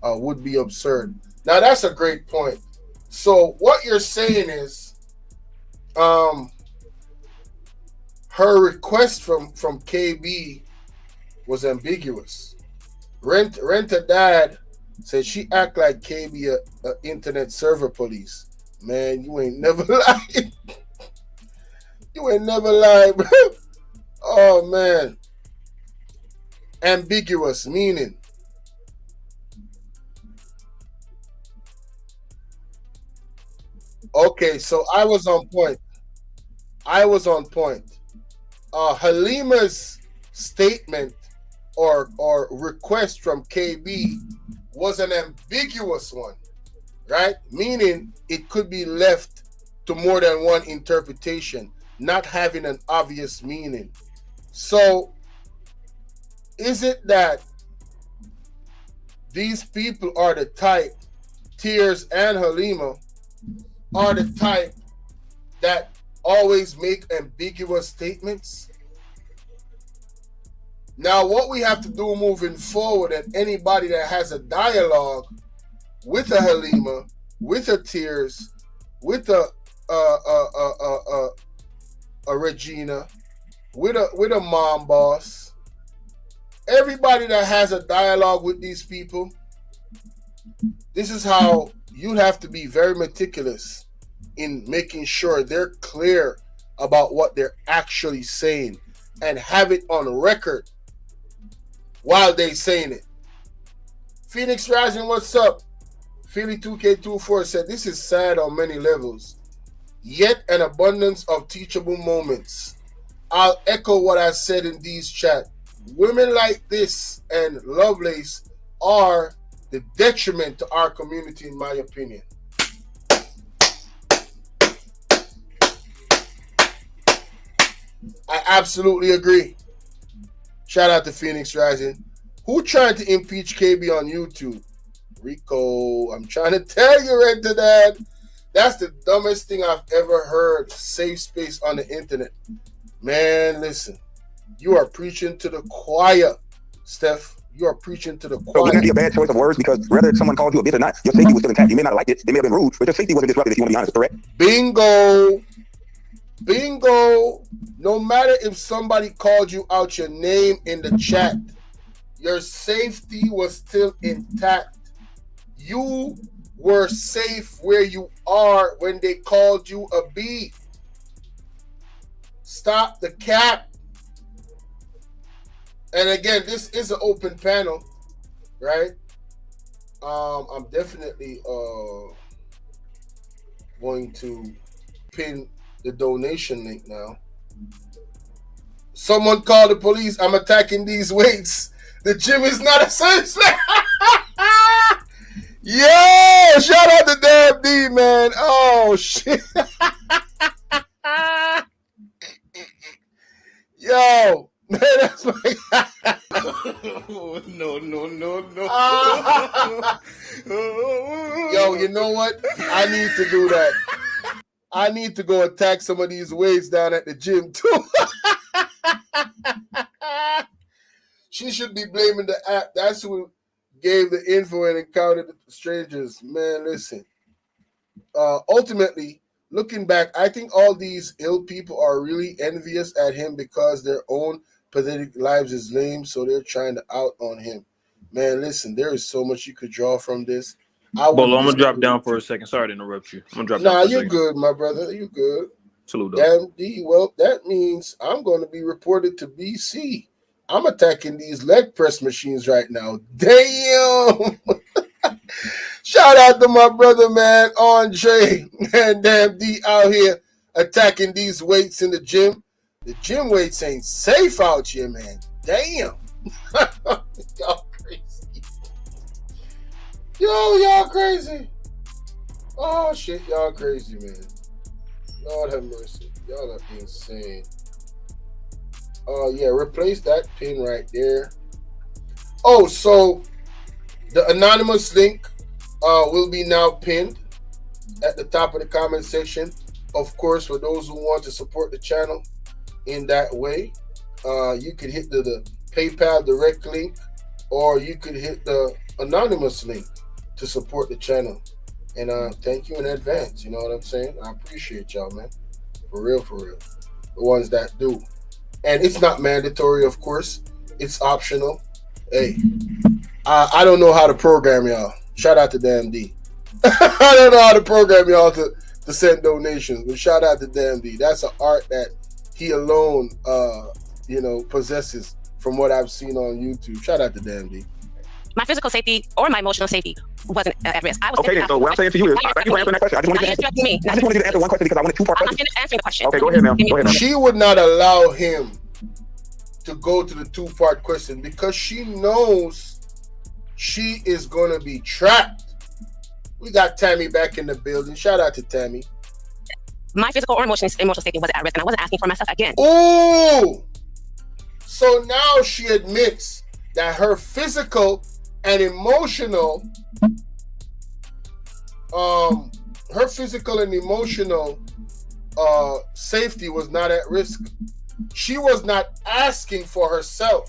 [SPEAKER 1] would be absurd. Now that's a great point. So what you're saying is her request from KB was ambiguous. Renta Dad said she act like KB a internet server police. Man, you ain't never lied. You ain't never lied, bro. Oh man. Ambiguous meaning. Okay, so I was on point. Halima's statement or request from KB was an ambiguous one, right? Meaning it could be left to more than one interpretation, not having an obvious meaning. So is it that these people are the type, Tearz and Halima, are the type that always make ambiguous statements? Now, what we have to do moving forward, and anybody that has a dialogue with a Halima, with a Tearz, with a Regina, with a mom boss, everybody that has a dialogue with these people, this is how you have to be very meticulous in making sure they're clear about what they're actually saying and have it on record while they're saying it. Phoenix Rising, what's up? Philly 2K24 said, this is sad on many levels, yet an abundance of teachable moments. I'll echo what I said in these chat. Women like this and Lovelace are the detriment to our community, in my opinion. I absolutely agree. Shout out to Phoenix Rising. Who tried to impeach KB on YouTube? Rico, I'm trying to tell you right to that. That's the dumbest thing I've ever heard. Safe space on the internet. Man, listen. You are preaching to the choir, Steph. You are preaching to the
[SPEAKER 11] So
[SPEAKER 1] choir.
[SPEAKER 11] wouldn't that be a bad choice of words? Because whether someone called you a bitch or not, your safety was still intact. You may not have liked it. They may have been rude, but your safety wasn't disrupted, if you want to be honest, correct?
[SPEAKER 1] Bingo. Bingo. No matter if somebody called you out your name in the chat, your safety was still intact. You were safe where you are when they called you a B. Stop the cap. And again, this is an open panel, right? I'm definitely going to pin the donation link now. Someone called the police. I'm attacking these weights. The gym is not a safe space. Yo, shout out to Damn D, man. Oh shit. Yo, man, that's my
[SPEAKER 3] No.
[SPEAKER 1] Yo, you know what? I need to do that. I need to go attack some of these weights down at the gym too. She should be blaming the app. That's who gave the info and encountered the strangers. Man, listen. Ultimately, looking back, I think all these ill people are really envious at him because their own pathetic lives is lame, so they're trying to out on him. Man, listen, there is so much you could draw from this.
[SPEAKER 3] Bolo, I'm gonna drop down for a second. Sorry to interrupt you. I'm gonna drop down for a
[SPEAKER 1] you're
[SPEAKER 3] second.
[SPEAKER 1] good, my brother. You're good.
[SPEAKER 3] Salute.
[SPEAKER 1] Damn D. Well, that means I'm going to be reported to BC. I'm attacking these leg press machines right now. Damn. Shout out to my brother, man, Andre, and Damn D out here attacking these weights in the gym. The gym weights ain't safe out here, man. Damn. Y'all crazy. Y'all crazy. Oh, shit, y'all crazy, man. Lord have mercy. Y'all are insane. Yeah, replace that pin right there. Oh, so the anonymous link will be now pinned at the top of the comment section. Of course, for those who want to support the channel in that way, you could hit the PayPal direct link, or you could hit the anonymous link to support the channel. And thank you in advance. You know what I'm saying? I appreciate y'all, man. For real, for real. The ones that do. And it's not mandatory, of course. It's optional. Hey, I don't know how to program y'all. Shout out to Damn D. I don't know how to program y'all to send donations, but shout out to Damn D. That's an art that he alone, possesses from what I've seen on YouTube. Shout out to Damn D.
[SPEAKER 5] My physical safety or my emotional safety wasn't at risk. I was
[SPEAKER 11] okay, then, so what I'm saying to you is, thank you for answering that question. I just wanted you to answer one question because I wanted two-part question.
[SPEAKER 5] I'm answering the question.
[SPEAKER 11] Okay, go ahead, ma'am. Go ahead, ma'am.
[SPEAKER 1] She would not allow him to go to the two-part question because she knows she is going to be trapped. We got Tammy back in the building. Shout out to Tammy.
[SPEAKER 5] My physical or emotional safety wasn't at risk, and I wasn't asking for myself again.
[SPEAKER 1] Ooh! So now she admits that her physical and emotional, safety was not at risk. She was not asking for herself.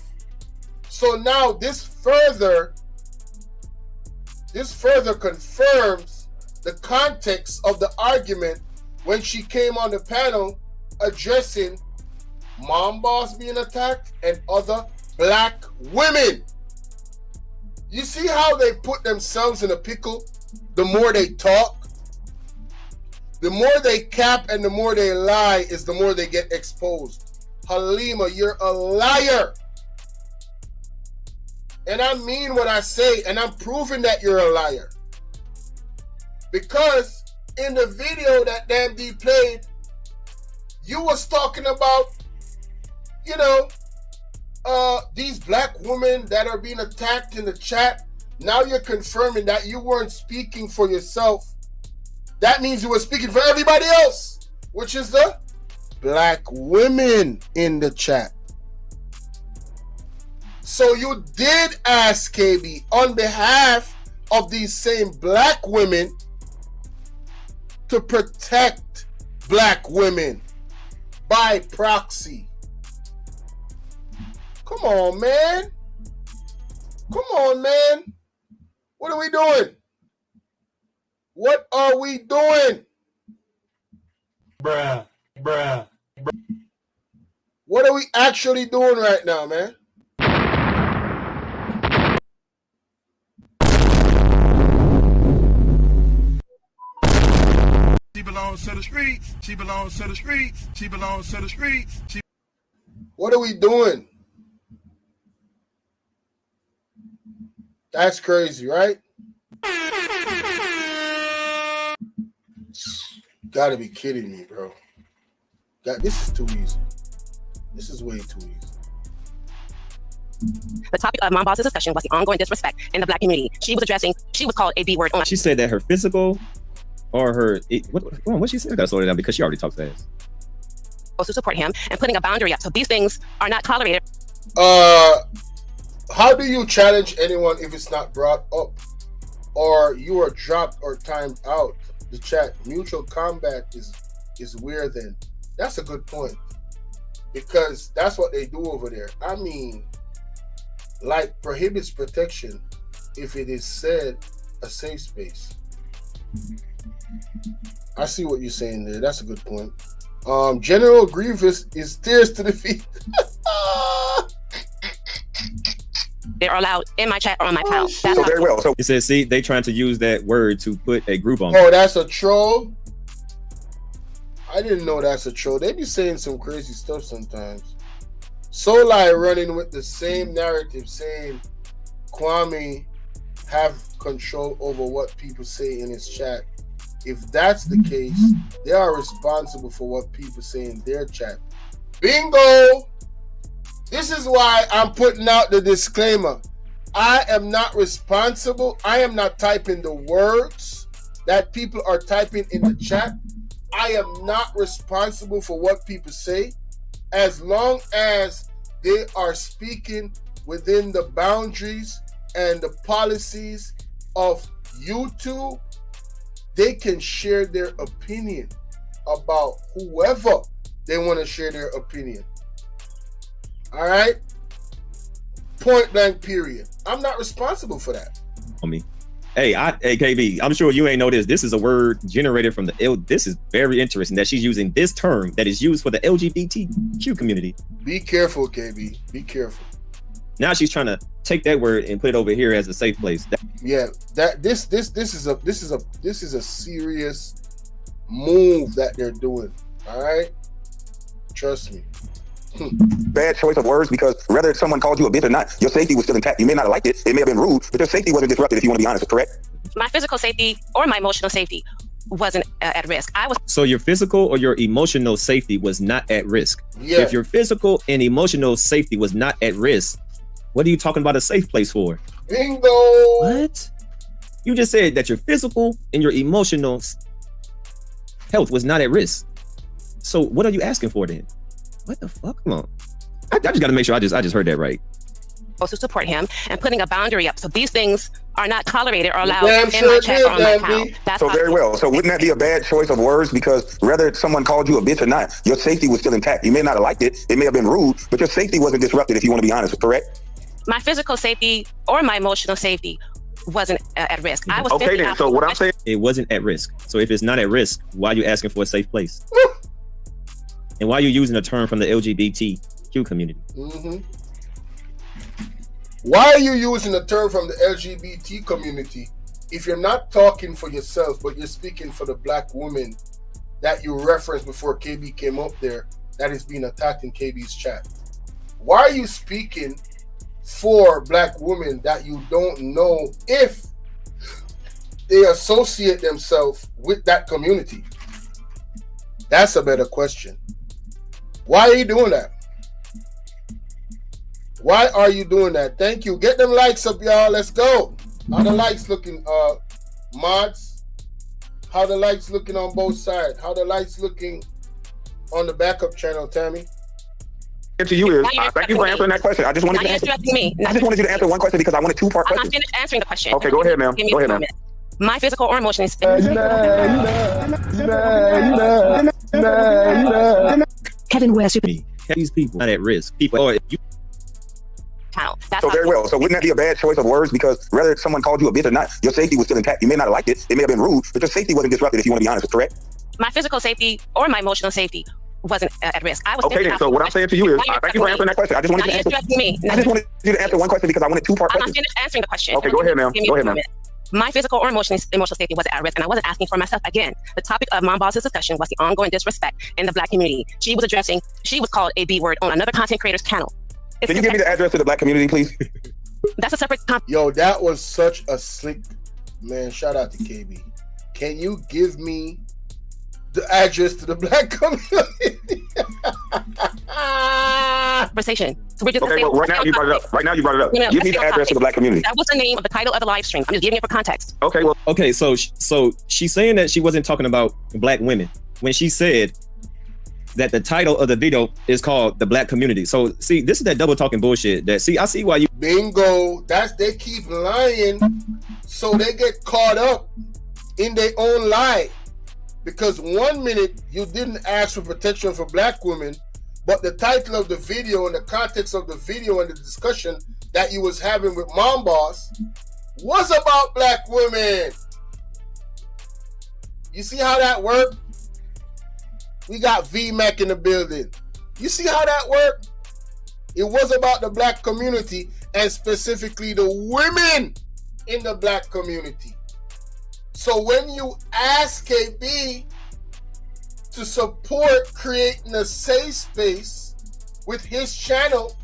[SPEAKER 1] So now this further confirms the context of the argument when she came on the panel addressing Mom Boss being attacked and other black women. You see how they put themselves in a pickle? The more they talk, the more they cap, and the more they lie is the more they get exposed. Halima, you're a liar. And I mean what I say, and I'm proving that you're a liar. Because in the video that Damn D played, you was talking about, these black women that are being attacked in the chat. Now you're confirming that you weren't speaking for yourself. That means you were speaking for everybody else, which is the black women in the chat. So you did ask KB on behalf of these same black women to protect black women by proxy. Come on, man. Come on, man. What are we doing? What are we doing?
[SPEAKER 13] Bruh.
[SPEAKER 1] What are we actually doing right now, man?
[SPEAKER 13] She belongs to the streets. She belongs to the streets. She belongs to the streets.
[SPEAKER 1] What are we doing? That's crazy, right? Gotta be kidding me, bro. This is too easy. This is way too easy.
[SPEAKER 5] The topic of Mom Boss's discussion was the ongoing disrespect in the Black community. She was called a B word.
[SPEAKER 4] She said that her physical or her what she said? I gotta slow it down because she already talks fast.
[SPEAKER 5] To support him and putting a boundary up. So these things are not tolerated.
[SPEAKER 1] How do you challenge anyone if it's not brought up or you are dropped or timed out? The chat mutual combat is weird. Then that's a good point because that's what they do over there. I mean, like prohibits protection if it is said a safe space. I see what you're saying there. That's a good point. General Grievous is Tearz to the feet.
[SPEAKER 5] They're allowed in my chat or on my account.
[SPEAKER 11] So very well. So
[SPEAKER 4] it says, see, they trying to use that word to put a group on.
[SPEAKER 1] Oh, that's a troll? I didn't know that's a troll. They be saying some crazy stuff sometimes. Solai running with the same narrative saying Kwame have control over what people say in his chat. If that's the case, they are responsible for what people say in their chat. Bingo! This is why I'm putting out the disclaimer. I am not responsible. I am not typing the words that people are typing in the chat. I am not responsible for what people say as long as they are speaking within the boundaries and the policies of YouTube. They can share their opinion about whoever they want to share their opinion. All right? Point blank, period. I'm not responsible for that.
[SPEAKER 4] On me. Hey, KB, I'm sure you ain't know this. This is a word generated from this is very interesting that she's using this term that is used for the LGBTQ community.
[SPEAKER 1] Be careful, KB. Be careful.
[SPEAKER 4] Now she's trying to take that word and put it over here as a safe place.
[SPEAKER 1] This is a serious move that they're doing. All right? Trust me.
[SPEAKER 11] Bad choice of words because whether someone called you a bitch or not, your safety was still intact. You may not have liked it. It may have been rude, but your safety wasn't disrupted, if you want to be honest, correct?
[SPEAKER 5] My physical safety or my emotional safety wasn't at risk.
[SPEAKER 4] So your physical or your emotional safety was not at risk.
[SPEAKER 1] Yeah.
[SPEAKER 4] If your physical and emotional safety was not at risk, what are you talking about a safe place for?
[SPEAKER 1] Bingo!
[SPEAKER 4] What? You just said that your physical and your emotional health was not at risk. So what are you asking for then? What the fuck? Come on. I just got to make sure I just heard that right.
[SPEAKER 5] To support him and putting a boundary up. So these things are not tolerated or allowed
[SPEAKER 1] Damn
[SPEAKER 5] in
[SPEAKER 1] sure
[SPEAKER 5] my chat or on my
[SPEAKER 1] did,
[SPEAKER 5] account. That's
[SPEAKER 11] So very well. So wouldn't that be a bad choice of words? Because whether someone called you a bitch or not, your safety was still intact. You may not have liked it. It may have been rude, but your safety wasn't disrupted, if you want to be honest, correct?
[SPEAKER 5] my physical safety or my emotional safety wasn't at risk. I was
[SPEAKER 11] okay then. So what I'm saying,
[SPEAKER 4] it wasn't at risk. So if it's not at risk, why are you asking for a safe place? And why are you using a term from the LGBTQ community?
[SPEAKER 1] Mm-hmm. Why are you using a term from the LGBT community if you're not talking for yourself, but you're speaking for the black woman that you referenced before KB came up there that is being attacked in KB's chat? Why are you speaking for black women that you don't know if they associate themselves with that community? That's a better question. Why are you doing that? Why are you doing that? Thank you. Get them likes up, y'all. Let's go. How the likes looking, mods? How the likes looking on both sides? How the likes looking on the backup channel, Tammy?
[SPEAKER 11] To you is, thank you for answering that question. I just wanted you to answer. I just wanted you to answer one question because I wanted two-part question.
[SPEAKER 5] I'm not finished answering the question.
[SPEAKER 11] Okay, go ahead, ma'am. Go ahead, ma'am.
[SPEAKER 5] My physical or emotional
[SPEAKER 4] Kevin West, these people not at risk. People, or you.
[SPEAKER 5] That's That's
[SPEAKER 11] So
[SPEAKER 5] how
[SPEAKER 11] very well. So wouldn't that be a bad choice of words? Because whether someone called you a bitch or not, your safety was still intact. You may not have liked it. It may have been rude, but your safety wasn't disrupted, if you want to be honest, correct?
[SPEAKER 5] my physical safety or my emotional safety wasn't at risk. I was
[SPEAKER 11] Okay, then. So what I'm saying to you is, thank you for answering that question. I just wanted you to answer. I just wanted you to answer one question because I wanted two-part
[SPEAKER 5] I'm
[SPEAKER 11] question.
[SPEAKER 5] not finished answering the question.
[SPEAKER 11] Okay, go ahead, ma'am. Go ahead, ma'am.
[SPEAKER 5] My physical or emotional safety wasn't at risk, and I wasn't asking for myself. Again, the topic of Mom Boss's discussion was the ongoing disrespect in the Black community. She was called a B word on another content creator's channel.
[SPEAKER 11] Can you give me the address to the Black community, please?
[SPEAKER 5] That's a separate
[SPEAKER 1] Yo, that was such a slick, man. Shout out to KB. Can you give me the address to the Black community?
[SPEAKER 5] conversation. So we're just
[SPEAKER 11] okay, well, right now you brought it up.
[SPEAKER 5] No,
[SPEAKER 11] give me the address to the Black community.
[SPEAKER 5] That was the name of the title of the live stream. I'm just giving it for context.
[SPEAKER 11] Okay, well.
[SPEAKER 4] Okay, so she's saying that she wasn't talking about Black women when she said that the title of the video is called The Black Community. So see, this is that double talking bullshit. That I see why you
[SPEAKER 1] bingo. They keep lying, so they get caught up in their own lie. Because 1 minute you didn't ask for protection for Black women, but the title of the video and the context of the video and the discussion that you was having with Mom Boss was about Black women. You see how that worked? We got VMAC in the building. You see how that worked? It was about the Black community and specifically the women in the Black community. So when you ask KB to support creating a safe space with his channel,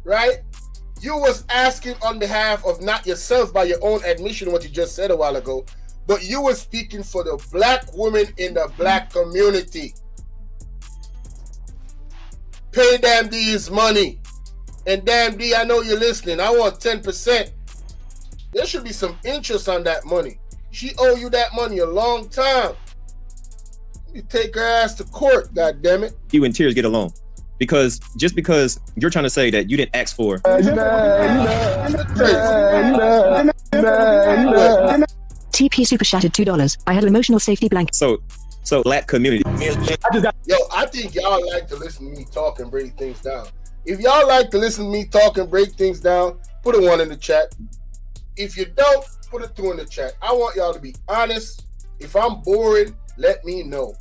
[SPEAKER 1] right? You was asking on behalf of not yourself by your own admission, what you just said a while ago, but you were speaking for the Black women in the Black community. Pay Damn D his money. And Damn D, I know you're listening. I want 10%. There should be some interest on that money. She owe you that money a long time. You take her ass to court, God damn it.
[SPEAKER 4] You and Tearz get along. Because just because you're trying to say that you didn't ask for
[SPEAKER 14] TP super shattered $2. I had an emotional safety blanket.
[SPEAKER 4] So Black community.
[SPEAKER 1] Yo, I think y'all like to listen to me talk and break things down. If y'all like to listen to me talk and break things down, put a 1 in the chat. If you don't, put a 2 in the chat. I want y'all to be honest. If I'm boring, let me know.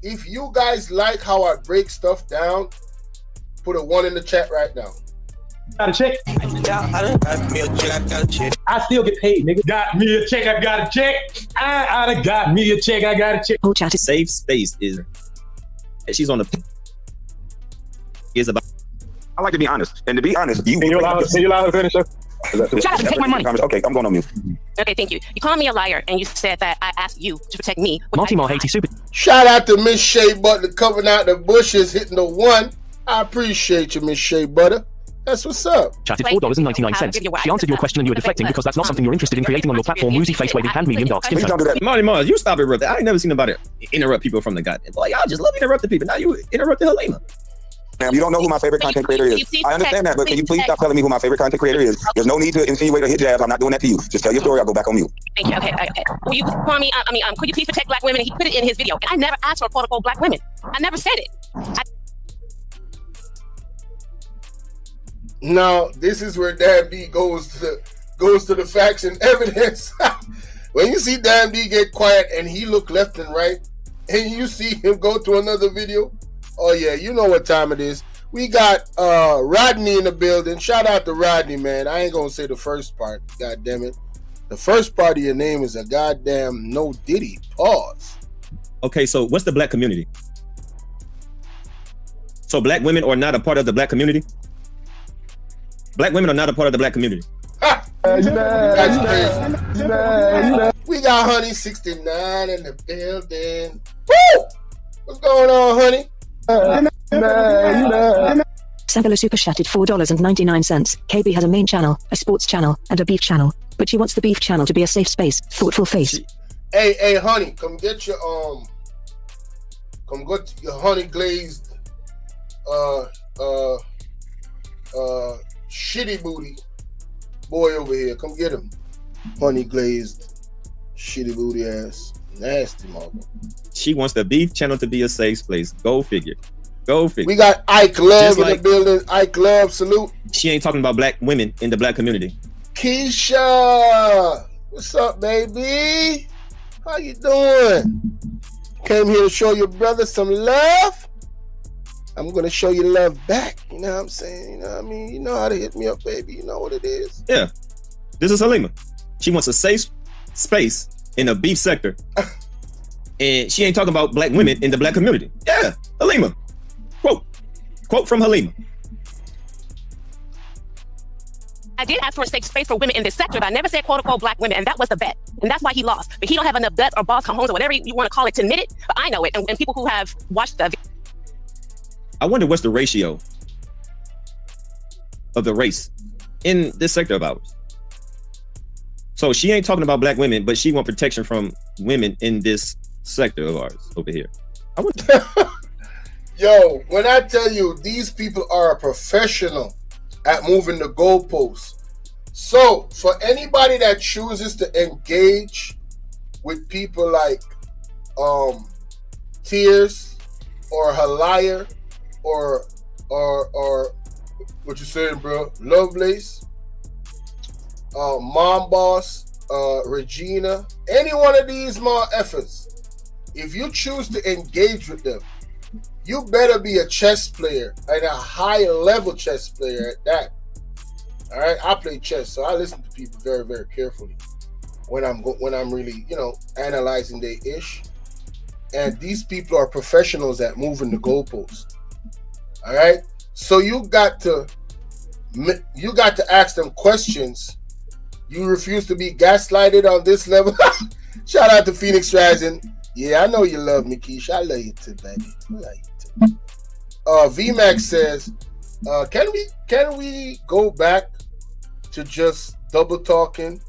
[SPEAKER 1] If you guys like how I break stuff down, put a 1 in the chat right now.
[SPEAKER 15] Got a check. I got me a check. I got a check. I still get paid, nigga. Got me a check. I got a check. I done got me a check. I got a check.
[SPEAKER 4] Oh, chat. Safe space is. She's on the. Is about.
[SPEAKER 11] I like to be honest, and to be honest,
[SPEAKER 7] Can you allow her to finish?
[SPEAKER 5] Shut up and take my money.
[SPEAKER 11] Okay, I'm going on mute.
[SPEAKER 5] Okay, thank you. You called me a liar, and you said that I asked you to protect me.
[SPEAKER 6] Multi-more Haiti super.
[SPEAKER 1] Shout out to Miss Shea Butter covering out the bushes, hitting the 1. I appreciate you, Miss Shea Butter. That's what's up.
[SPEAKER 6] Chatted $4.99. She answered your question and you were deflecting because that's not something you're interested in creating on your platform. Woozy face waving hand medium dark skin tone.
[SPEAKER 4] Marty Mars, you stop interrupting. I ain't never seen nobody interrupt people from the goddamn. Boy, y'all just love interrupting people. Now you interrupted Halima.
[SPEAKER 11] Ma'am, you don't know who my favorite content creator is. I understand that, but can you please stop telling me who my favorite content creator is? There's no need to insinuate or hit jabs. I'm not doing that to you. Just tell your story. I'll go back on mute.
[SPEAKER 5] Thank you. Okay. Will you, Kwame, could you please protect Black women? He put it in his video. And I never asked for quote-unquote Black women. I never said it.
[SPEAKER 1] Now, this is where Damn D goes to the facts and evidence. When you see Damn D get quiet and he look left and right, and you see him go to another video, oh yeah, you know what time it is. We got Rodney in the building. Shout out to Rodney, man. I ain't gonna say the first part, god damn it. The first part of your name is a goddamn no Diddy. Pause.
[SPEAKER 4] Okay, so what's the Black community? So Black women are not a part of the Black community? Black women are not a part of the Black community.
[SPEAKER 1] That's crazy. We got Honey 69 in the building. Woo! What's going on, Honey?
[SPEAKER 14] Sabella super shattered $4.99. KB has a main channel, a sports channel, and a beef channel. But she wants the beef channel to be a safe space, thoughtful face.
[SPEAKER 1] Hey, Honey, come get your honey glazed shitty booty boy over here. Come get him. Honey glazed shitty booty ass nasty mother.
[SPEAKER 4] She wants the beef channel to be a safe place. Go figure. Go figure.
[SPEAKER 1] We got Ike Love
[SPEAKER 4] Just
[SPEAKER 1] in
[SPEAKER 4] like-
[SPEAKER 1] the building. Ike Love, salute.
[SPEAKER 4] She ain't talking about black women in the black community.
[SPEAKER 1] Keisha, what's up, baby? How you doing? Came here to show your brother some love. I'm gonna show you love back. You know what I'm saying? You know what I mean? You know how to hit me up, baby. You know what it is.
[SPEAKER 4] Yeah. This is Halima. She wants a safe space in the beef sector. And she ain't talking about black women in the black community. Yeah, Halima. Quote from Halima.
[SPEAKER 5] I did ask for a safe space for women in this sector, but I never said quote unquote black women, and that was the bet. And that's why he lost. But he don't have enough guts or balls, cojones, or whatever you want to call it to admit it. But I know it. And people who have watched the
[SPEAKER 4] I wonder what's the ratio of the race in this sector of ours. So she ain't talking about black women, but she want protection from women in this sector of ours over here. I wonder.
[SPEAKER 1] Yo, when I tell you these people are a professional at moving the goalposts. So for anybody that chooses to engage with people like Tearz or Haliar or what you saying, bro? Lovelace, Mom Boss, Regina, any one of these effers, if you choose to engage with them, you better be a chess player and a high level chess player at that. All right, I play chess, so I listen to people very, very carefully when I'm really, analyzing their ish. And these people are professionals at moving the goalpost. All right, so you got to ask them questions. You refuse to be gaslighted on this level. Shout out to Phoenix Rising. Yeah, I know you love me, Keisha. I love you too, baby. I love you too. VMAX says, can we go back to just double talking?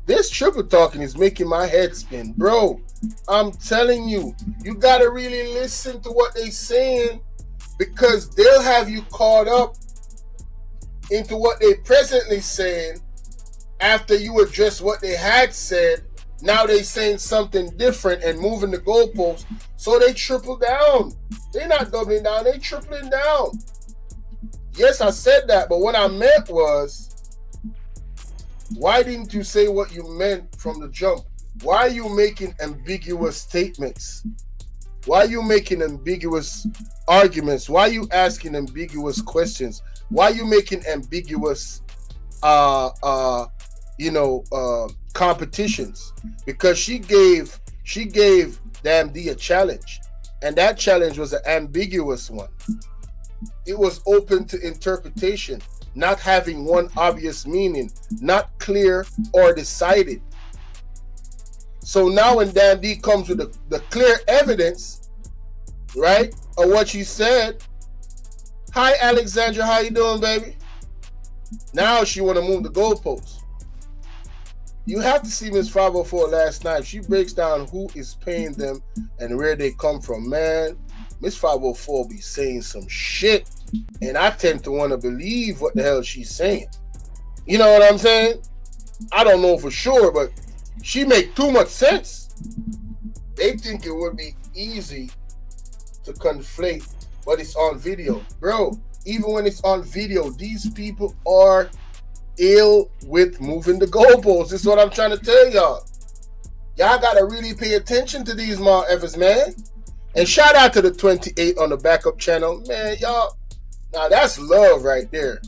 [SPEAKER 1] This triple talking is making my head spin, bro. I'm telling you, you gotta really listen to what they're saying, because they'll have you caught up into what they presently saying after you address what they had said. Now they saying something different and moving the goalposts, so they triple down. They're not doubling down, they tripling down. Yes, I said that, but what I meant was, why didn't you say what you meant from the jump? Why are you making ambiguous statements? Why are you making ambiguous arguments? Why are you asking ambiguous questions? Why are you making ambiguous competitions? Because she gave Damn D a challenge, and that challenge was an ambiguous one. It was open to interpretation, not having one obvious meaning, not clear or decided. So now when Damn D comes with the clear evidence, right, of what she said, hi Alexandra, how you doing, baby? Now she want to move the goalposts. You have to see Miss 504 last night. She breaks down who is paying them and where they come from. Man, Miss 504 be saying some shit, and I tend to want to believe what the hell she's saying. You know what I'm saying? I don't know for sure, but she make too much sense. They think it would be easy to conflate, but it's on video. Bro, even when it's on video, these people are ill with moving the goalposts. This is what I'm trying to tell y'all. Y'all gotta really pay attention to these efforts, man. And shout out to the 28 on the backup channel, man. Y'all, now that's love right there.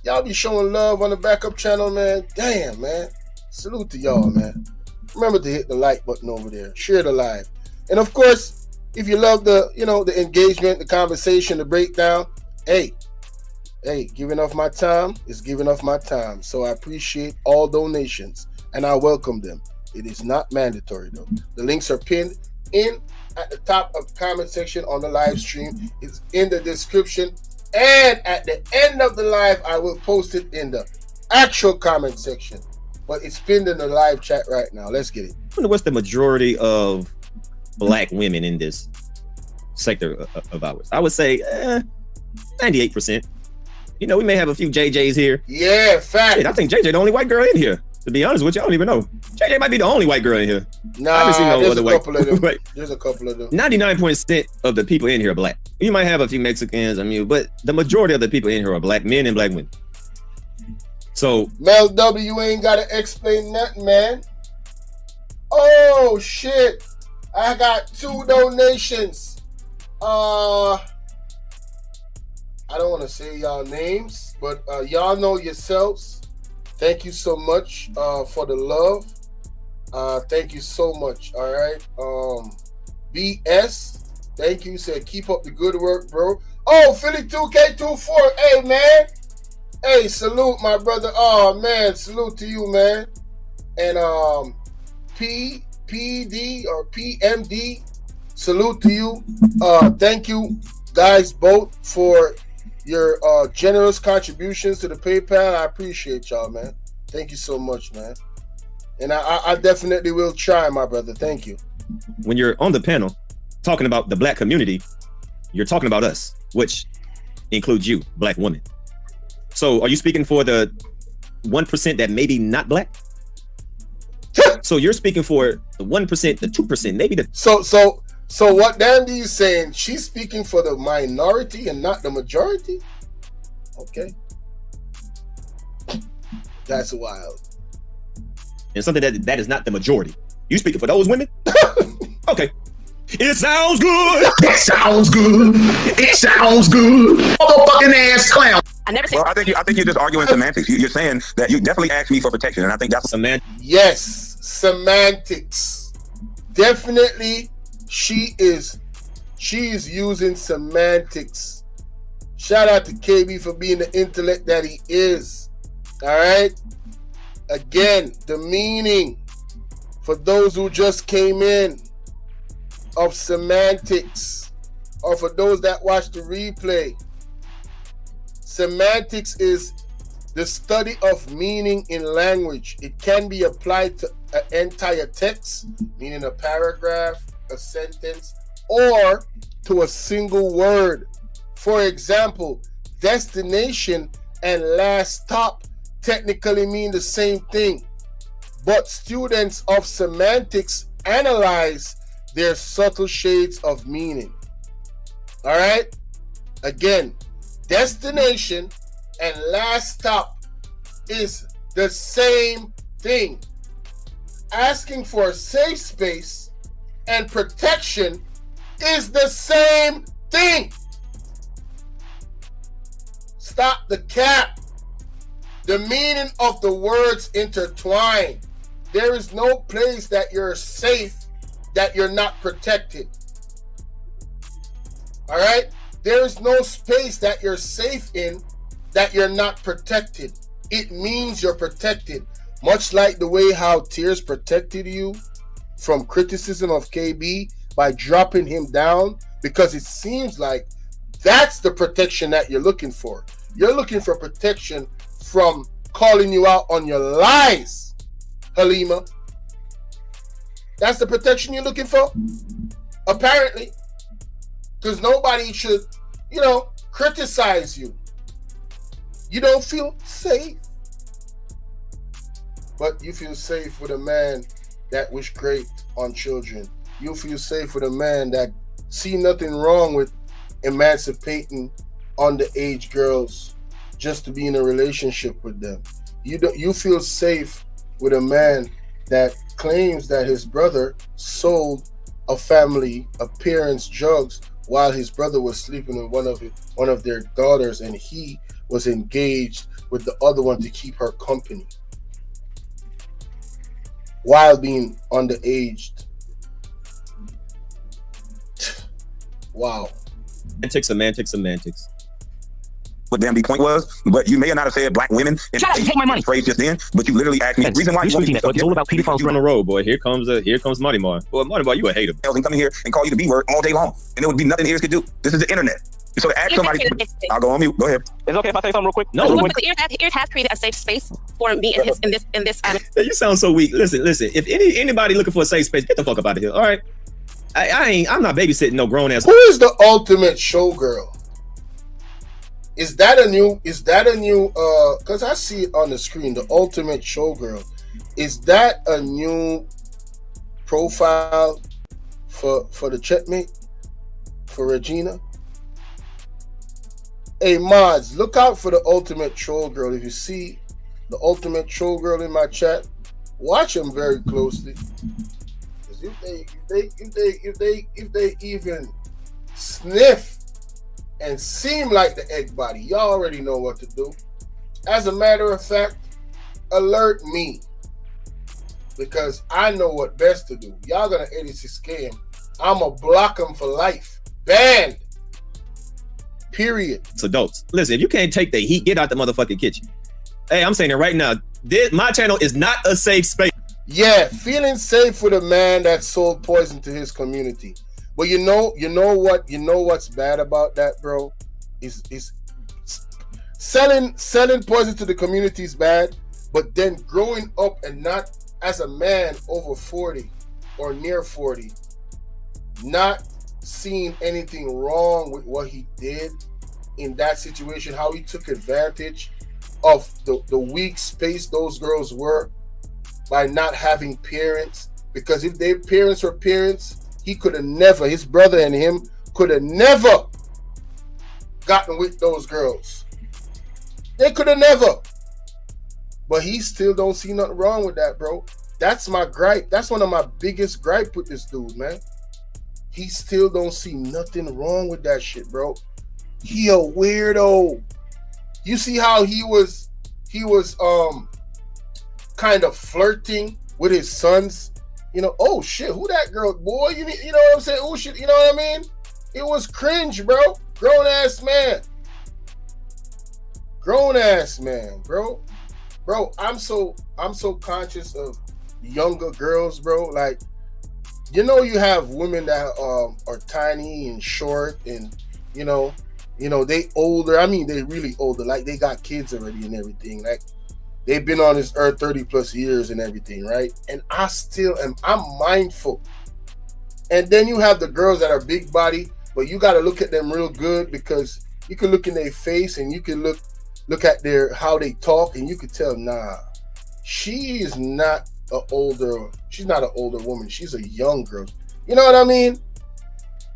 [SPEAKER 1] Y'all be showing love on the backup channel, man. Damn, man. Salute to y'all, man. Remember to hit the like button over there. Share the live. And of course, if you love the engagement, the conversation, the breakdown, hey, giving off my time is giving off my time. So I appreciate all donations and I welcome them. It is not mandatory though. The links are pinned in at the top of the comment section on the live stream. It's in the description. And at the end of the live, I will post it in the actual comment section. But it's pinned in the live chat right now. Let's get it.
[SPEAKER 4] I wonder what's the majority of black women in this sector of ours. I would say 98%. We may have a few JJs here.
[SPEAKER 1] Yeah, fact.
[SPEAKER 4] I think JJ the only white girl in here. To be honest with you, I don't even know. JJ might be the only white girl in here.
[SPEAKER 1] Nah,
[SPEAKER 4] I haven't seen no
[SPEAKER 1] there's
[SPEAKER 4] other
[SPEAKER 1] a
[SPEAKER 4] white.
[SPEAKER 1] couple of them. There's a couple of them.
[SPEAKER 4] 99% of the people in here are black. You might have a few Mexicans, but the majority of the people in here are black men and black women. So
[SPEAKER 1] Mel W, you ain't gotta explain nothing, man. Oh shit! I got 2 donations. I don't want to say y'all names, but y'all know yourselves. Thank you so much for the love. Thank you so much. All right. BS, thank you. Said keep up the good work, bro. Oh, Philly 2K24. Hey man. Hey, salute my brother. Oh man, salute to you, man. And PD or PMD, salute to you. Thank you guys both for your generous contributions to the PayPal. I appreciate y'all, man. Thank you so much, man. And I definitely will try, my brother. Thank you.
[SPEAKER 4] When you're on the panel talking about the black community, you're talking about us, which includes you, black woman. So are you speaking for the 1% that maybe not black? So you're speaking for the 1%, the 2%, maybe the...
[SPEAKER 1] So what Dandy is saying, she's speaking for the minority and not the majority? Okay. That's wild.
[SPEAKER 4] And something that is not the majority. You speaking for those women? Okay. It sounds good.
[SPEAKER 11] It sounds good. It sounds good. Motherfucking ass clown.
[SPEAKER 5] I never said.
[SPEAKER 11] Well, I think you're just arguing semantics. You're saying that you definitely asked me for protection, and I think that's
[SPEAKER 4] semantics.
[SPEAKER 1] Yes, semantics. Definitely, she is using semantics. Shout out to KB for being the intellect that he is. All right. Again, the meaning for those who just came in of semantics, or for those that watch the replay. Semantics is the study of meaning in language. It can be applied to an entire text, meaning a paragraph, a sentence, or to a single word. For example, destination and last stop technically mean the same thing, but students of semantics analyze their subtle shades of meaning. All right? Again, destination and last stop is the same thing. Asking for a safe space and protection is the same thing. Stop the cap. The meaning of the words intertwine. There is no place that you're safe that you're not protected. All right? There is no space that you're safe in that you're not protected. It means you're protected. Much like the way how Tearz protected you from criticism of KB by dropping him down, because it seems like that's the protection that you're looking for. You're looking for protection from calling you out on your lies, Halima. That's the protection you're looking for? Apparently. Because nobody should, criticize you. You don't feel safe. But you feel safe with a man that wish great on children. You feel safe with a man that see nothing wrong with emancipating underage girls just to be in a relationship with them. You feel safe with a man that claims that his brother sold a family of parents drugs while his brother was sleeping with one of their daughters, and he was engaged with the other one to keep her company while being underaged. Wow.
[SPEAKER 4] Semantics.
[SPEAKER 11] what damn the point was, but you may not have said black women in the phrase just then, but you literally asked me the reason why you want me to
[SPEAKER 4] it's all about pedophiles on the road, boy. Here comes Marty Mar. Boy, Marty Mar, you a hater.
[SPEAKER 11] And come in here and call you the B word all day long, and there would be nothing ears could do. This is the internet. So to ask somebody, I'll go on mute. Go ahead.
[SPEAKER 7] It's okay if I say something real quick.
[SPEAKER 5] No, Tearz has created a safe space for me in this.
[SPEAKER 4] You sound so weak. Listen. If anybody looking for a safe space, get the fuck up out of here. All right. I'm not babysitting no grown ass.
[SPEAKER 1] Who is the ultimate showgirl? Is that a new because I see it on the screen, the ultimate showgirl. Is that a new profile for the checkmate for Regina? Hey mods, look out for the ultimate troll girl. If you see the ultimate troll girl in my chat, watch them very closely. Because if they even sniff and seem like the egg body, y'all already know what to do. As a matter of fact, alert me, because I know what best to do. Y'all gonna 86K him. I'ma block him for life. Banned. Period.
[SPEAKER 4] It's adults. Listen, if you can't take the heat, get out the motherfucking kitchen. Hey, I'm saying it right now. My channel is not a safe space.
[SPEAKER 1] Yeah, feeling safe with a man that sold poison to his community. But you know what's bad about that, bro? Is selling poison to the community is bad, but then growing up and not as a man over 40 or near 40, not seeing anything wrong with what he did in that situation, how he took advantage of the weak space those girls were by not having parents. Because if their parents were parents, he could have never, his brother and him could have never gotten with those girls. They could have never. But he still don't see nothing wrong with that, bro. That's my gripe. That's one of my biggest gripe with this dude, man. He still don't see nothing wrong with that shit, bro. He a weirdo. You see how he was kind of flirting with his sons. You know, oh shit, who that girl? Boy, you know what I'm saying? Oh shit, you know what I mean? It was cringe, bro. Grown ass man. Grown ass man, bro. Bro, I'm so conscious of younger girls, bro. Like, you know, you have women that are tiny and short, and you know, they older. I mean, they really older. Like, they got kids already and everything. Like, they've been on this earth 30 plus years and everything, right? And I still am. I'm mindful. And then you have the girls that are big body, but you got to look at them real good, because you can look in their face and you can look at how they talk, and you can tell, nah, she's not an older woman. She's a young girl. You know what I mean?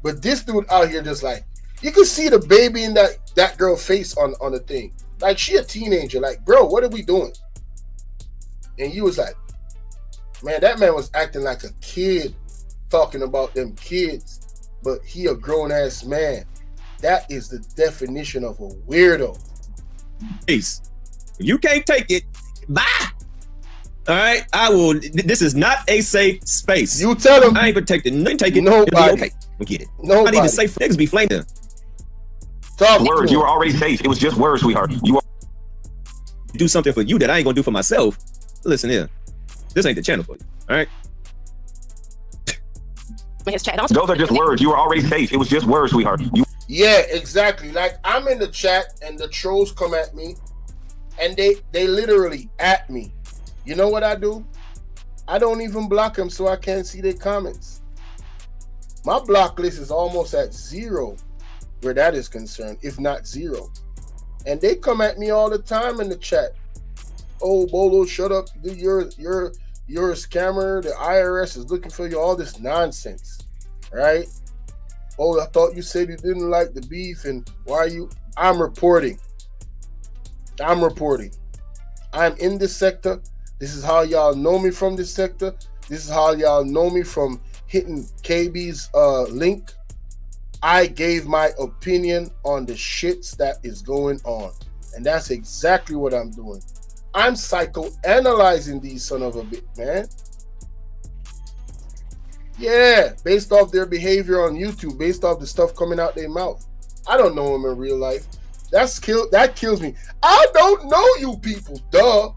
[SPEAKER 1] But this dude out here, just like, you can see the baby in that girl face on the thing. Like, she a teenager. Like, bro, what are we doing? And you was like, man, that man was acting like a kid, talking about them kids, but he a grown ass man. That is the definition of a weirdo.
[SPEAKER 4] If you can't take it, bye. All right, I will. This is not a safe space.
[SPEAKER 1] You tell him.
[SPEAKER 4] I ain't protecting. Nothing. Take it.
[SPEAKER 1] Nobody.
[SPEAKER 4] Okay, we get it.
[SPEAKER 1] Nobody.
[SPEAKER 4] Not even safe. Niggas be flaming.
[SPEAKER 11] Words. You were already safe. It was just words, sweetheart. You
[SPEAKER 4] do something for you that I ain't gonna do for myself. Listen here. This ain't the channel for you. All right.
[SPEAKER 11] Those are just words. You were already safe. It was just words, sweetheart.
[SPEAKER 1] Yeah, exactly. Like, I'm in the chat and the trolls come at me, and they literally at me. You know what I do? I don't even block them so I can't see their comments. My block list is almost at 0 where that is concerned, if not 0. And they come at me all the time in the chat. Oh, Bolo, shut up. You're a scammer. The IRS is looking for you. All this nonsense, right? Oh, I thought you said you didn't like the beef, and why are you? I'm reporting. I'm in this sector. This is how y'all know me from this sector. This is how y'all know me from hitting KB's link. I gave my opinion on the shits that is going on. And that's exactly what I'm doing. I'm psychoanalyzing these son of a bitch, man. Yeah, based off their behavior on YouTube, based off the stuff coming out their mouth. I don't know them in real life. That kills me. I don't know you people. Duh.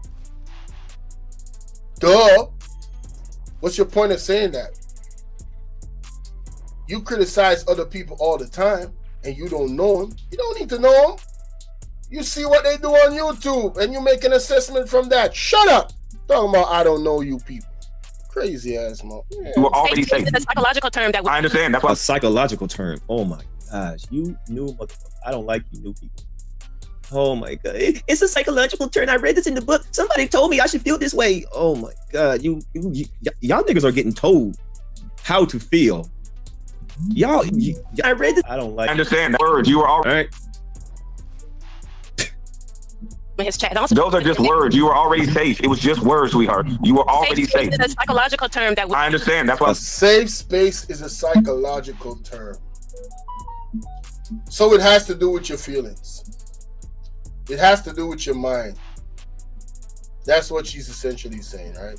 [SPEAKER 1] What's your point of saying that? You criticize other people all the time, and you don't know them. You don't need to know them. You see what they do on YouTube, and you make an assessment from that. Shut up. Talking about I don't know you people. Crazy ass mom. Yeah.
[SPEAKER 11] You were already safe.
[SPEAKER 5] It's a psychological term that
[SPEAKER 11] I understand. That's why
[SPEAKER 4] a psychological term. Oh my gosh, you new motherfucker. I don't like you new people. Oh my god, it's a psychological turn. I read this in the book. Somebody told me I should feel this way. Oh my god, y'all niggas are getting told how to feel. I read this. I don't like.
[SPEAKER 11] I understand the words. You were all right.
[SPEAKER 5] His chat.
[SPEAKER 11] Those are just words. You were already safe. It was just words, sweetheart. You were already safe.
[SPEAKER 5] It's a psychological term that
[SPEAKER 11] I understand. That's why
[SPEAKER 1] a safe space is a psychological term. So it has to do with your feelings. It has to do with your mind. That's what she's essentially saying, right?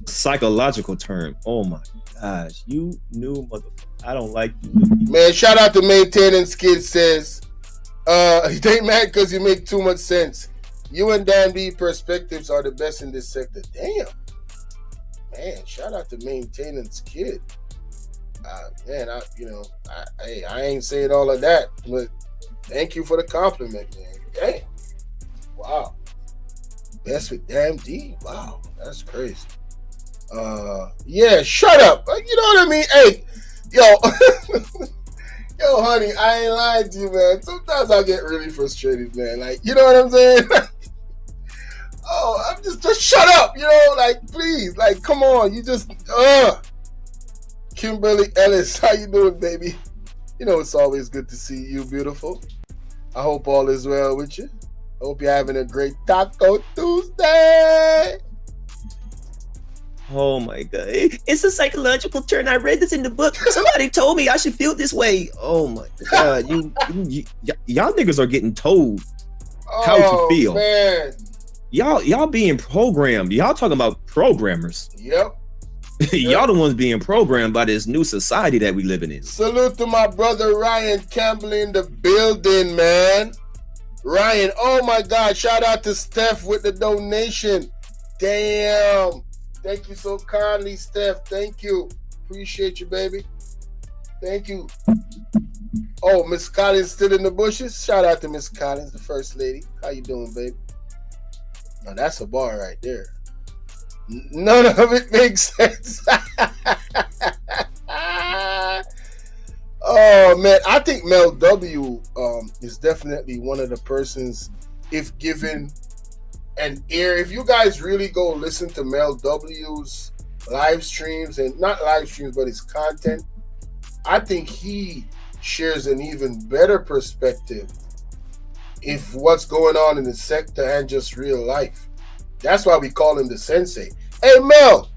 [SPEAKER 4] Psychological term. Oh my gosh, you new motherfucker. I don't like you.
[SPEAKER 1] Man, shout out to Maintenance Kid says, he ain't mad because you make too much sense. You and Dan B perspectives are the best in this sector. Damn. Man, shout out to Maintenance Kid. Man, I ain't saying all of that, but thank you for the compliment, man. Damn. Wow. Best with Dan D. Wow, that's crazy. Yeah, shut up. You know what I mean? Hey, yo, honey, I ain't lying to you, man. Sometimes I get really frustrated, man. Like, you know what I'm saying? I'm just shut up, like, please, like, come on, you just, Kimberly Ellis, how you doing, baby? It's always good to see you, beautiful. I hope all is well with you. I hope you're having a great Taco Tuesday.
[SPEAKER 4] Oh my god, it's a psychological turn. I read this in the book. Somebody told me I should feel this way. Oh my god, y'all niggas are getting told how to feel.
[SPEAKER 1] Man.
[SPEAKER 4] Y'all being programmed. Y'all talking about programmers.
[SPEAKER 1] Yep.
[SPEAKER 4] Y'all the ones being programmed by this new society that we living in.
[SPEAKER 1] Salute to my brother Ryan Campbell in the building, man. Ryan, oh my god, shout out to Steph with the donation. Damn. Thank you so kindly, Steph. Thank you. Appreciate you, baby. Thank you. Oh, Miss Collins still in the bushes? Shout out to Miss Collins, the first lady. How you doing, baby? Now, that's a bar right there. None of it makes sense. Oh, man. I think Mel W. Is definitely one of the persons, if given an ear. If you guys really go listen to Mel W's live streams, and not live streams, but his content, I think he shares an even better perspective if what's going on in the sector and just real life. That's why we call him the sensei. Hey, Mel,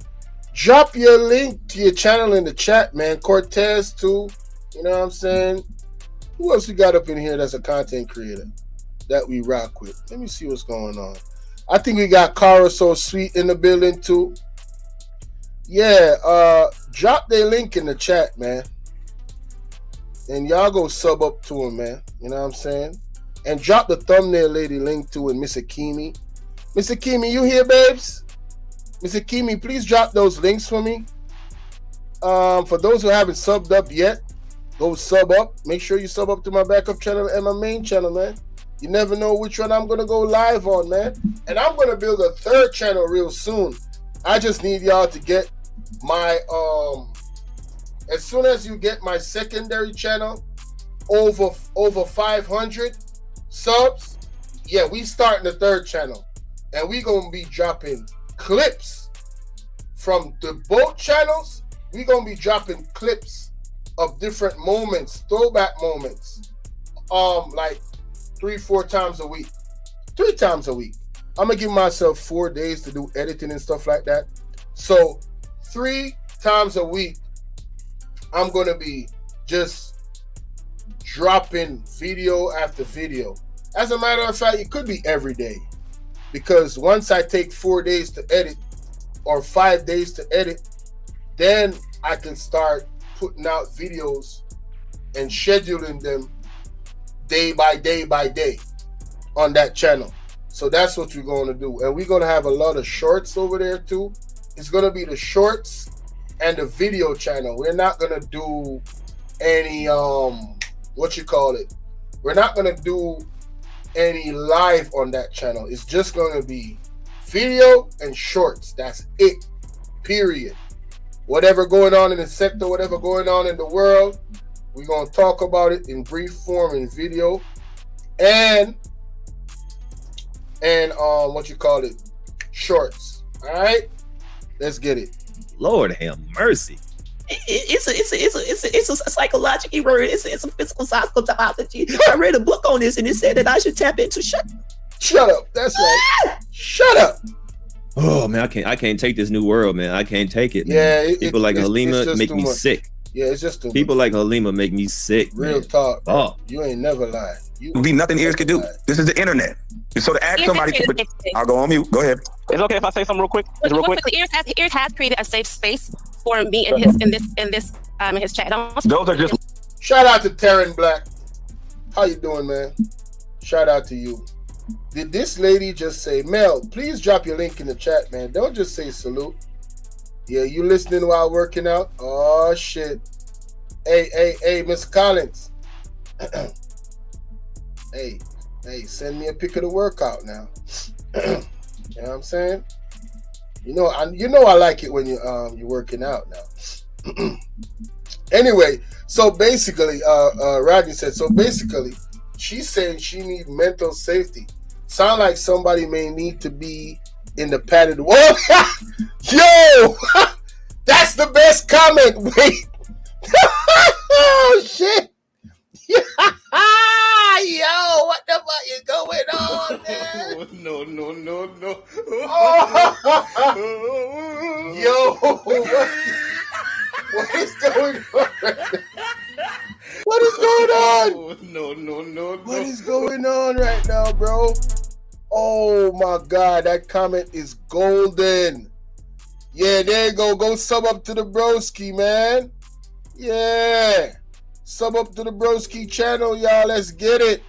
[SPEAKER 1] drop your link to your channel in the chat, man. Cortez, too. You know what I'm saying? Who else we got up in here that's a content creator that we rock with? Let me see what's going on. I think we got Cara So Sweet in the building, too. Yeah, drop their link in the chat, man. And y'all go sub up to him, man. You know what I'm saying? And drop the thumbnail lady link to it, Miss Akimi. Miss Akimi, you here, babes? Miss Akimi, please drop those links for me. For those who haven't subbed up yet, go sub up. Make sure you sub up to my backup channel and my main channel, man. You never know which one I'm going to go live on, man. And I'm going to build a third channel real soon. I just need y'all to get my, as soon as you get my secondary channel over 500 subs, yeah, we starting the third channel. And we going to be dropping clips from the both channels. We going to be dropping clips of different moments, throwback moments, like 3-4 times a week, 3 times a week. I'm gonna give myself 4 days to do editing and stuff like that. So 3 times a week, I'm gonna be just dropping video after video. As a matter of fact, it could be every day, because once I take 4 days to edit or 5 days to edit, then I can start putting out videos and scheduling them day by day by day on that channel. So that's what we're going to do. And we're going to have a lot of shorts over there too. It's going to be the shorts and the video channel. We're not going to do any we're not going to do any live on that channel. It's just going to be video and shorts. That's it, period. Whatever going on in the sector, whatever going on in the world, We're gonna talk about it in brief form in video, and what you call it, shorts. All right, let's get it.
[SPEAKER 4] Lord have mercy.
[SPEAKER 16] It's a psychological word. It's a physical psychology. I read a book on this and it said that I should tap into
[SPEAKER 1] shut up. That's right. Shut up.
[SPEAKER 4] Oh man, I can't take this new world, man. I can't take it. Man.
[SPEAKER 1] Yeah,
[SPEAKER 4] people like Halima make me sick.
[SPEAKER 1] Yeah, it's just too
[SPEAKER 4] people
[SPEAKER 1] much.
[SPEAKER 4] like Halima make me sick.
[SPEAKER 1] Real
[SPEAKER 4] man.
[SPEAKER 1] talk.
[SPEAKER 4] Oh,
[SPEAKER 1] you ain't never lied.
[SPEAKER 11] Be nothing ears could do. This is the internet. So to ask somebody, I'll go on mute. Go ahead.
[SPEAKER 5] It's okay if I say something real quick. Real quickly, Tearz has created a safe space for me in his chat.
[SPEAKER 11] Those are just.
[SPEAKER 1] Shout out to Taryn Black. How you doing, man? Shout out to you. Did this lady just say, Mel, please drop your link in the chat, man. Don't just say salute. Yeah, you listening while working out? Oh, shit. Hey, Miss Collins. hey, send me a pic of the workout now. You know what I'm saying? You know I like it when you're working out now. Anyway, so basically, Rodney said, so basically, she's saying she needs mental safety. Sound like somebody may need to be in the padded wall. Yo, that's the best comment. Wait. Oh shit. Yo, what the fuck is going on, man?
[SPEAKER 3] No.
[SPEAKER 1] Oh. Yo, what is going on right now? What is going on?
[SPEAKER 3] No.
[SPEAKER 1] What is going on right now, bro? Oh my God, that comment is golden. Yeah, there you go. Go sub up to the broski, man. Yeah. Sub up to the broski channel, y'all. Let's get it.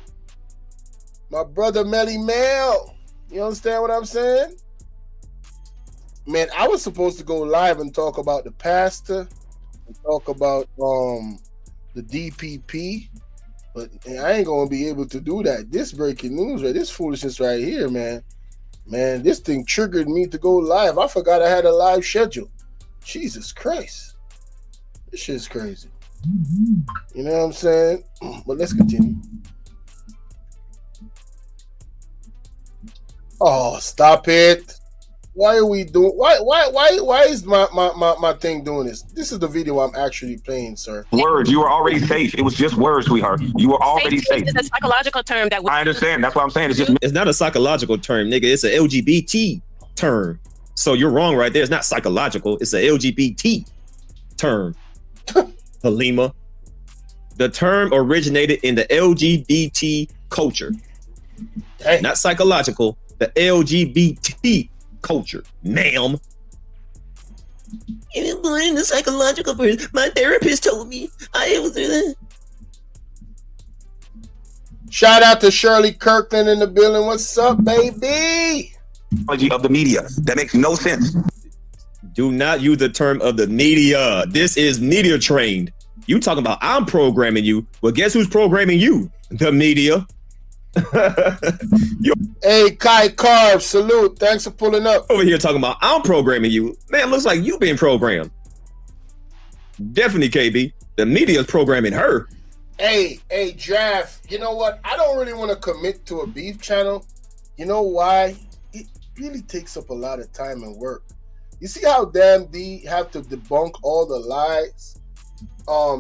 [SPEAKER 1] My brother Melly Mel. You understand what I'm saying? Man, I was supposed to go live and talk about the pastor and talk about the DPP, but I ain't gonna be able to do that. This breaking news, right? This foolishness right here, man. Man, this thing triggered me to go live. I forgot I had a live schedule. Jesus Christ. This shit's crazy. You know what I'm saying? But let's continue. Oh, stop it. Why are we doing why is my thing doing this? This is the video I'm actually playing, sir.
[SPEAKER 11] Words, you were already safe. It was just words, sweetheart. You were already safe.
[SPEAKER 5] It's a psychological term that
[SPEAKER 11] I understand. That's what I'm saying.
[SPEAKER 4] It's not a psychological term, nigga. It's an LGBT term. So you're wrong right there. It's not psychological. It's an LGBT term. Halima. The term originated in the LGBT culture.
[SPEAKER 1] Dang.
[SPEAKER 4] Not psychological. The LGBT culture, ma'am.
[SPEAKER 16] Even born in the psychological person. My therapist told me I was doing that.
[SPEAKER 1] Shout out to Shirley Kirkland in the building. What's up, baby?
[SPEAKER 11] Of the media. That makes no sense.
[SPEAKER 4] Do not use the term of the media. This is media trained. You talking about I'm programming you. Well, guess who's programming you? The media.
[SPEAKER 1] Hey, Kai Carb, salute. Thanks for pulling up.
[SPEAKER 4] Over here talking about I'm programming you. Man, looks like you being programmed. Definitely, KB. The media is programming her.
[SPEAKER 1] Hey, Draft, you know what? I don't really want to commit to a beef channel. You know why? It really takes up a lot of time and work. You see how damn D have to debunk all the lies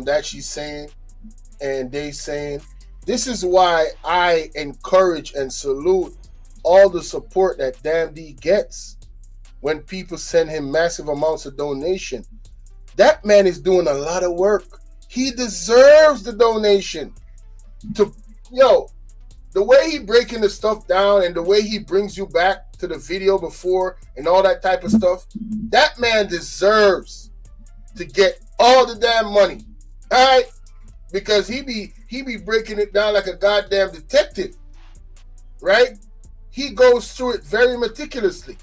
[SPEAKER 1] that she's saying and they saying. This is why I encourage and salute all the support that Damn D gets when people send him massive amounts of donation. That man is doing a lot of work. He deserves the donation. The way he breaking the stuff down and the way he brings you back to the video before and all that type of stuff, that man deserves to get all the damn money. All right? Because he be breaking it down like a goddamn detective, right? He goes through it very meticulously,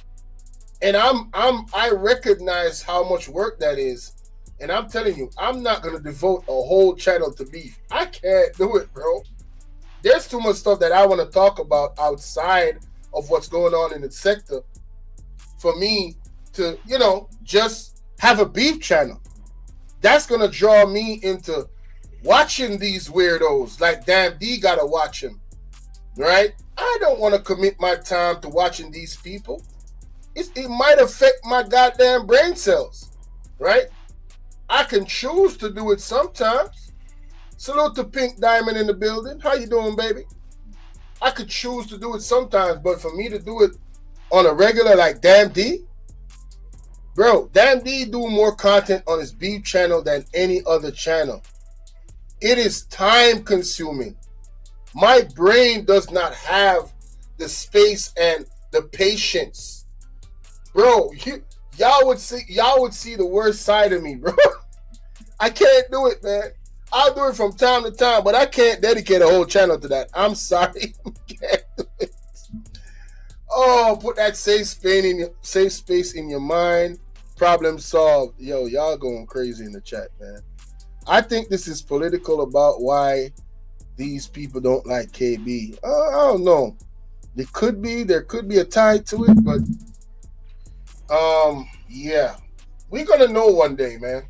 [SPEAKER 1] and I recognize how much work that is, and I'm telling you, I'm not gonna devote a whole channel to beef. I can't do it, bro. There's too much stuff that I want to talk about outside of what's going on in the sector for me to, just have a beef channel. That's gonna draw me into watching these weirdos. Like Damn D gotta watch him, right? I don't want to commit my time to watching these people. It might affect my goddamn brain cells, right? I can choose to do it sometimes. Salute to Pink Diamond in the building. How you doing, baby? I could choose to do it sometimes, but for me to do it on a regular like Damn D, bro, Damn D do more content on his beef channel than any other channel. It is time consuming. My brain does not have the space and the patience. Bro, y'all would see the worst side of me, bro. I can't do it, man. I'll do it from time to time, but I can't dedicate a whole channel to that. I'm sorry. I can't do it. Oh, put that safe space in your mind. Problem solved. Yo, y'all going crazy in the chat, man. I think this is political about why these people don't like KB. I don't know. There could be a tie to it, but yeah. We're gonna know one day, man.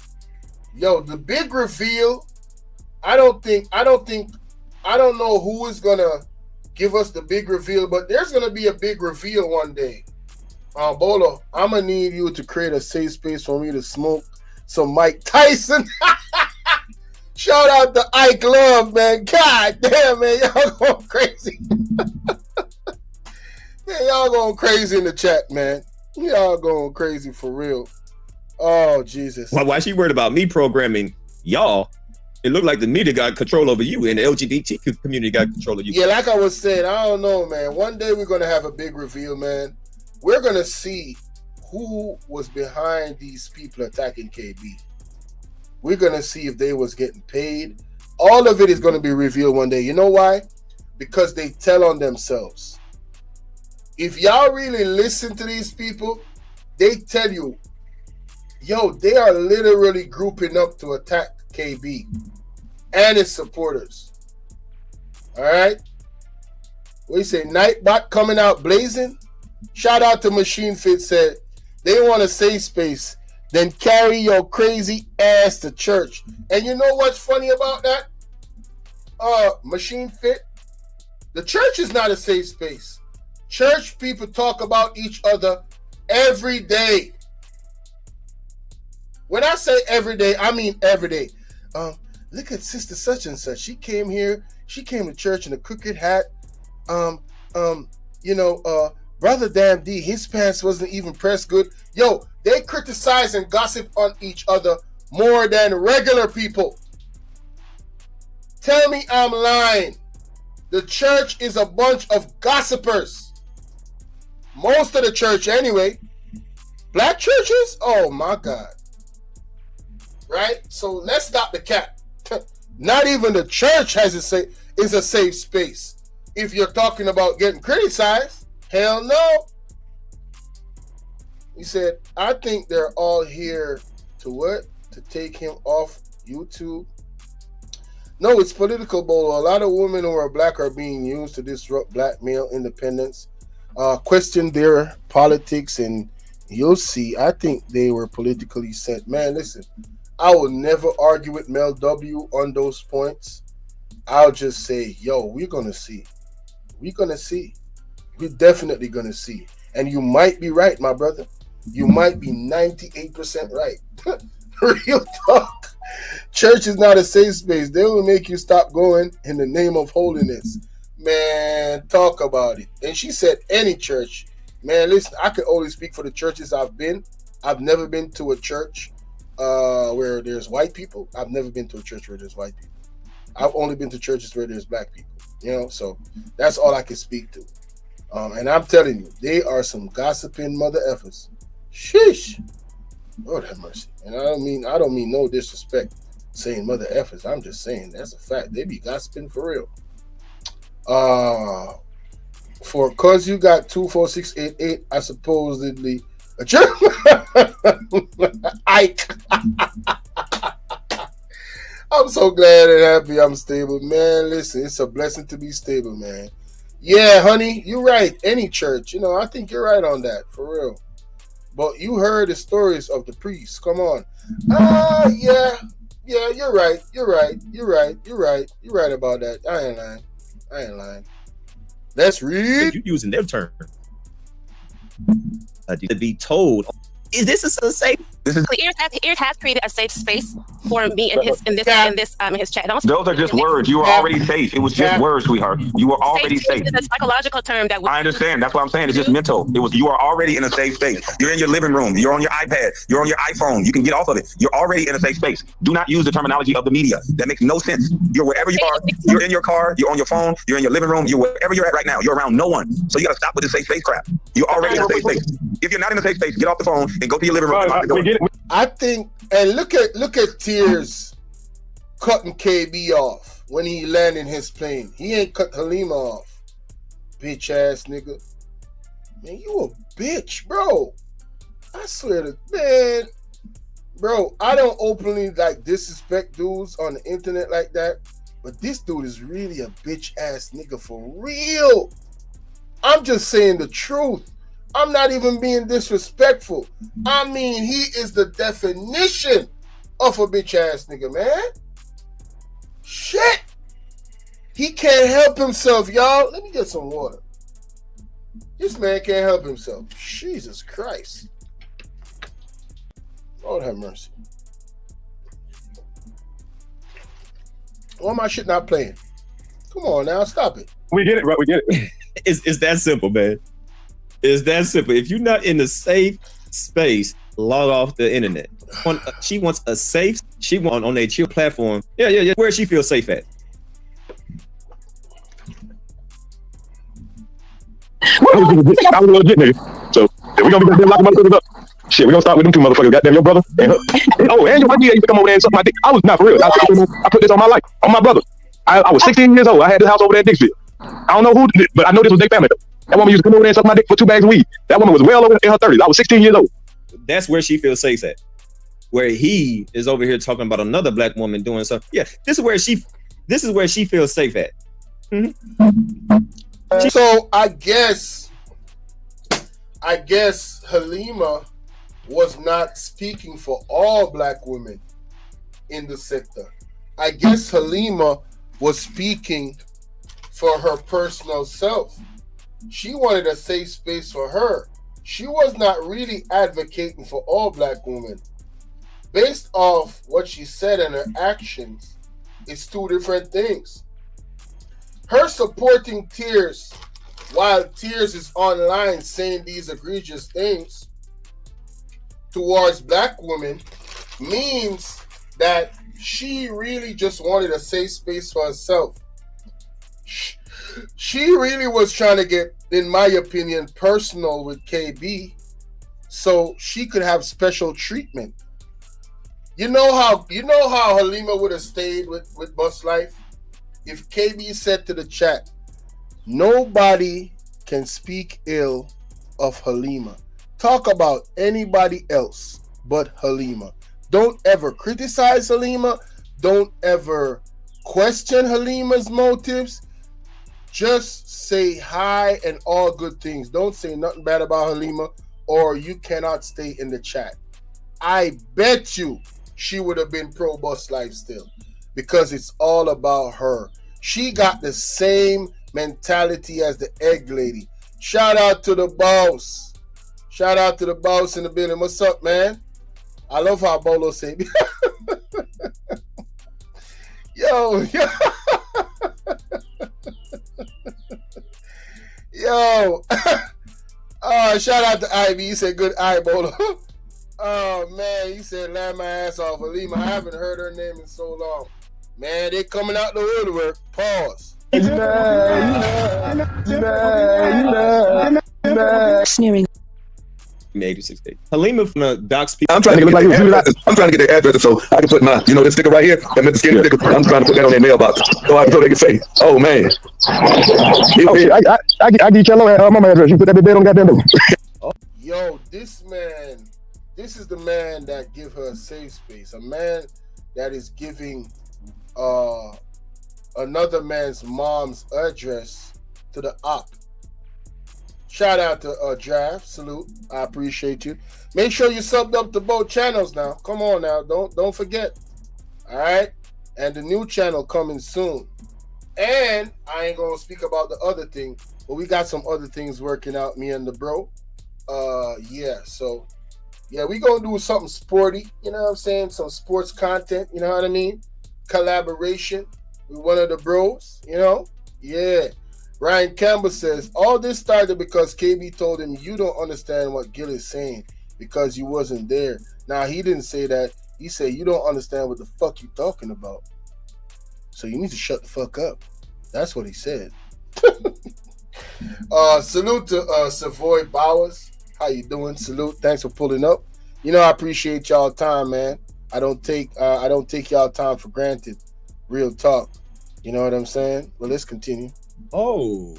[SPEAKER 1] Yo, the big reveal, I don't know who is gonna give us the big reveal, but there's gonna be a big reveal one day. Bolo, I'm gonna need you to create a safe space for me to smoke some Mike Tyson. Shout out to Ike Love, man. God damn, man, y'all going crazy. Man, y'all going crazy in the chat, man. Y'all going crazy for real. Oh, Jesus.
[SPEAKER 4] Why she worried about me programming y'all? It looked like the media got control over you and the LGBT community got control of you.
[SPEAKER 1] Yeah, like I was saying, I don't know, man. One day we're going to have a big reveal, man. We're going to see who was behind these people attacking KB. We're going to see if they was getting paid. All of it is going to be revealed one day. You know why? Because they tell on themselves. If y'all really listen to these people, they tell you, yo, they are literally grouping up to attack KB and his supporters. All right? What do you say? Nightbot coming out blazing? Shout out to Machine Fit said, they want a safe space. Then carry your crazy ass to church. And you know what's funny about that? Machine Fit? The church is not a safe space. Church people talk about each other every day. When I say every day, I mean every day. Look at Sister such and such. She came here. She came to church in a crooked hat. Brother Damn D, his pants wasn't even pressed good. Yo, they criticize and gossip on each other more than regular people. Tell me I'm lying. The church is a bunch of gossipers. Most of the church anyway. Black churches? Oh my God. Right? So let's stop the cap. Not even the church is a safe space. If you're talking about getting criticized, hell no. He said, I think they're all here to what? To take him off YouTube. No, it's political, Bolo. A lot of women who are black are being used to disrupt black male independence. Question their politics, and you'll see. I think they were politically sent. Man, listen, I will never argue with Mel W on those points. I'll just say, yo, we're going to see. We're going to see. We're definitely going to see. And you might be right, my brother. You might be 98% right. Real talk. Church is not a safe space. They will make you stop going in the name of holiness. Man, talk about it. And she said any church. Man, listen, I can only speak for the churches I've been. I've never been to a church where there's white people. I've never been to a church where there's white people. I've only been to churches where there's black people. So that's all I can speak to. And I'm telling you, they are some gossiping mother effers. Sheesh. Lord have mercy. And I don't mean no disrespect saying mother effers. I'm just saying that's a fact. They be gossiping for real. For cause you got 24688, I supposedly a church. Ike. I'm so glad and happy I'm stable, man. Listen, it's a blessing to be stable, man. Yeah, honey, you're right. Any church, I think you're right on that, for real. But you heard the stories of the priests. Come on. Yeah. Yeah, you're right. You're right. You're right. You're right. You're right about that. I ain't lying. Let's read.
[SPEAKER 4] You using their term. To be told.
[SPEAKER 16] Is this a safe?
[SPEAKER 5] Tearz has created a safe space for me in his in his chat.
[SPEAKER 11] Those are just words. You were already safe. It was just words, sweetheart. You were already safe.
[SPEAKER 5] It's a psychological term that
[SPEAKER 11] I understand. That's what I'm saying. It's just mental. You are already in a safe space. You're in your living room. You're on your iPad. You're on your iPhone. You can get off of it. You're already in a safe space. Do not use the terminology of the media. That makes no sense. You're wherever you are. You're in your car. You're on your phone. You're in your living room. You're wherever you're at right now. You're around no one. So you got to stop with this safe space crap. You're already in a safe space. If you're not in a safe space, get off the phone and go to your living room.
[SPEAKER 1] I think, and look at Tearz cutting KB off when he landed his plane. He ain't cut Halima off. Bitch ass nigga. Man, you a bitch, bro. I swear to man, bro. I don't openly like disrespect dudes on the internet like that, but this dude is really a bitch ass nigga for real. I'm just saying the truth. I'm not even being disrespectful. I mean, he is the definition of a bitch ass nigga, man. Shit. He can't help himself, y'all. Let me get some water. This man can't help himself. Jesus Christ. Lord have mercy. Why my shit not playing? Come on now, stop it.
[SPEAKER 7] We get it, bro. We get it.
[SPEAKER 4] It's that simple, man. It's that simple. If you're not in a safe space, log off the internet. She wants a safe. She wants on a chill platform. Yeah. Where she feels safe at.
[SPEAKER 7] I was a legit nigga. So we're gonna be locking motherfuckers up. Shit, we're gonna start with them two motherfuckers. Goddamn, your brother and her. Oh, and your wife used to come over there and suck my dick. I was not for real. I put this on my life, on my brother. I was 16 years old. I had this house over there at Dixville. I don't know who did it, but I know this was their family. That woman used to come over there and suck my dick for 2 bags of weed. That woman was well over in her 30s. I was 16 years old.
[SPEAKER 4] That's where she feels safe at. Where he is over here talking about another black woman doing something. Yeah, this is where she feels safe at. Mm-hmm.
[SPEAKER 1] So I guess Halima was not speaking for all black women in the sector. I guess Halima was speaking for her personal self. She wanted a safe space for her. She was not really advocating for all black women. Based off what she said and her actions, it's two different things. Her supporting Tearz while Tearz is online saying these egregious things towards black women means that she really just wanted a safe space for herself. She really was trying to get, in my opinion, personal with KB so she could have special treatment. You know how Halima would have stayed with Bus Life? If KB said to the chat, nobody can speak ill of Halima. Talk about anybody else but Halima. Don't ever criticize Halima. Don't ever question Halima's motives. Just say hi and all good things. Don't say nothing bad about Halima or you cannot stay in the chat. I bet you she would have been pro Bus Life still because it's all about her. She got the same mentality as the egg lady. Shout out to the boss. Shout out to the boss in the building. What's up, man? I love how Bolo say yo. Shout out to Ivy. He said good eye, Bolo. Oh man, he said laugh my ass off. Halima, I haven't heard her name in so long. Man, they coming out the woodwork. Pause.
[SPEAKER 14] Sneering.
[SPEAKER 4] 86 days. Halima from the docs people.
[SPEAKER 7] I'm trying to get like I'm trying to get their address so I can put my, this sticker right here. That meant the skin sticker. I'm trying to put that on their mailbox so they can say, "Oh man, I get your my address. You put that bed on goddamn door."
[SPEAKER 1] Yo, this is the man that give her a safe space. A man that is giving another man's mom's address to the op. Shout out to Draft. Salute. I appreciate you. Make sure you subbed up to both channels now. Come on now. Don't forget. All right, and the new channel coming soon. And I ain't gonna speak about the other thing, but we got some other things working out. Me and the bro. Yeah. So yeah, we gonna do something sporty. You know what I'm saying? Some sports content. You know what I mean? Collaboration with one of the bros. You know? Yeah. Ryan Campbell says all this started because KB told him you don't understand what Gil is saying because you wasn't there. Now he didn't say that. He said you don't understand what the fuck you talking about. So you need to shut the fuck up. That's what he said. Salute to Savoy Bowers. How you doing? Salute. Thanks for pulling up. You know I appreciate y'all time, man. I don't take y'all time for granted. Real talk. You know what I'm saying? Well, let's continue.
[SPEAKER 4] Oh,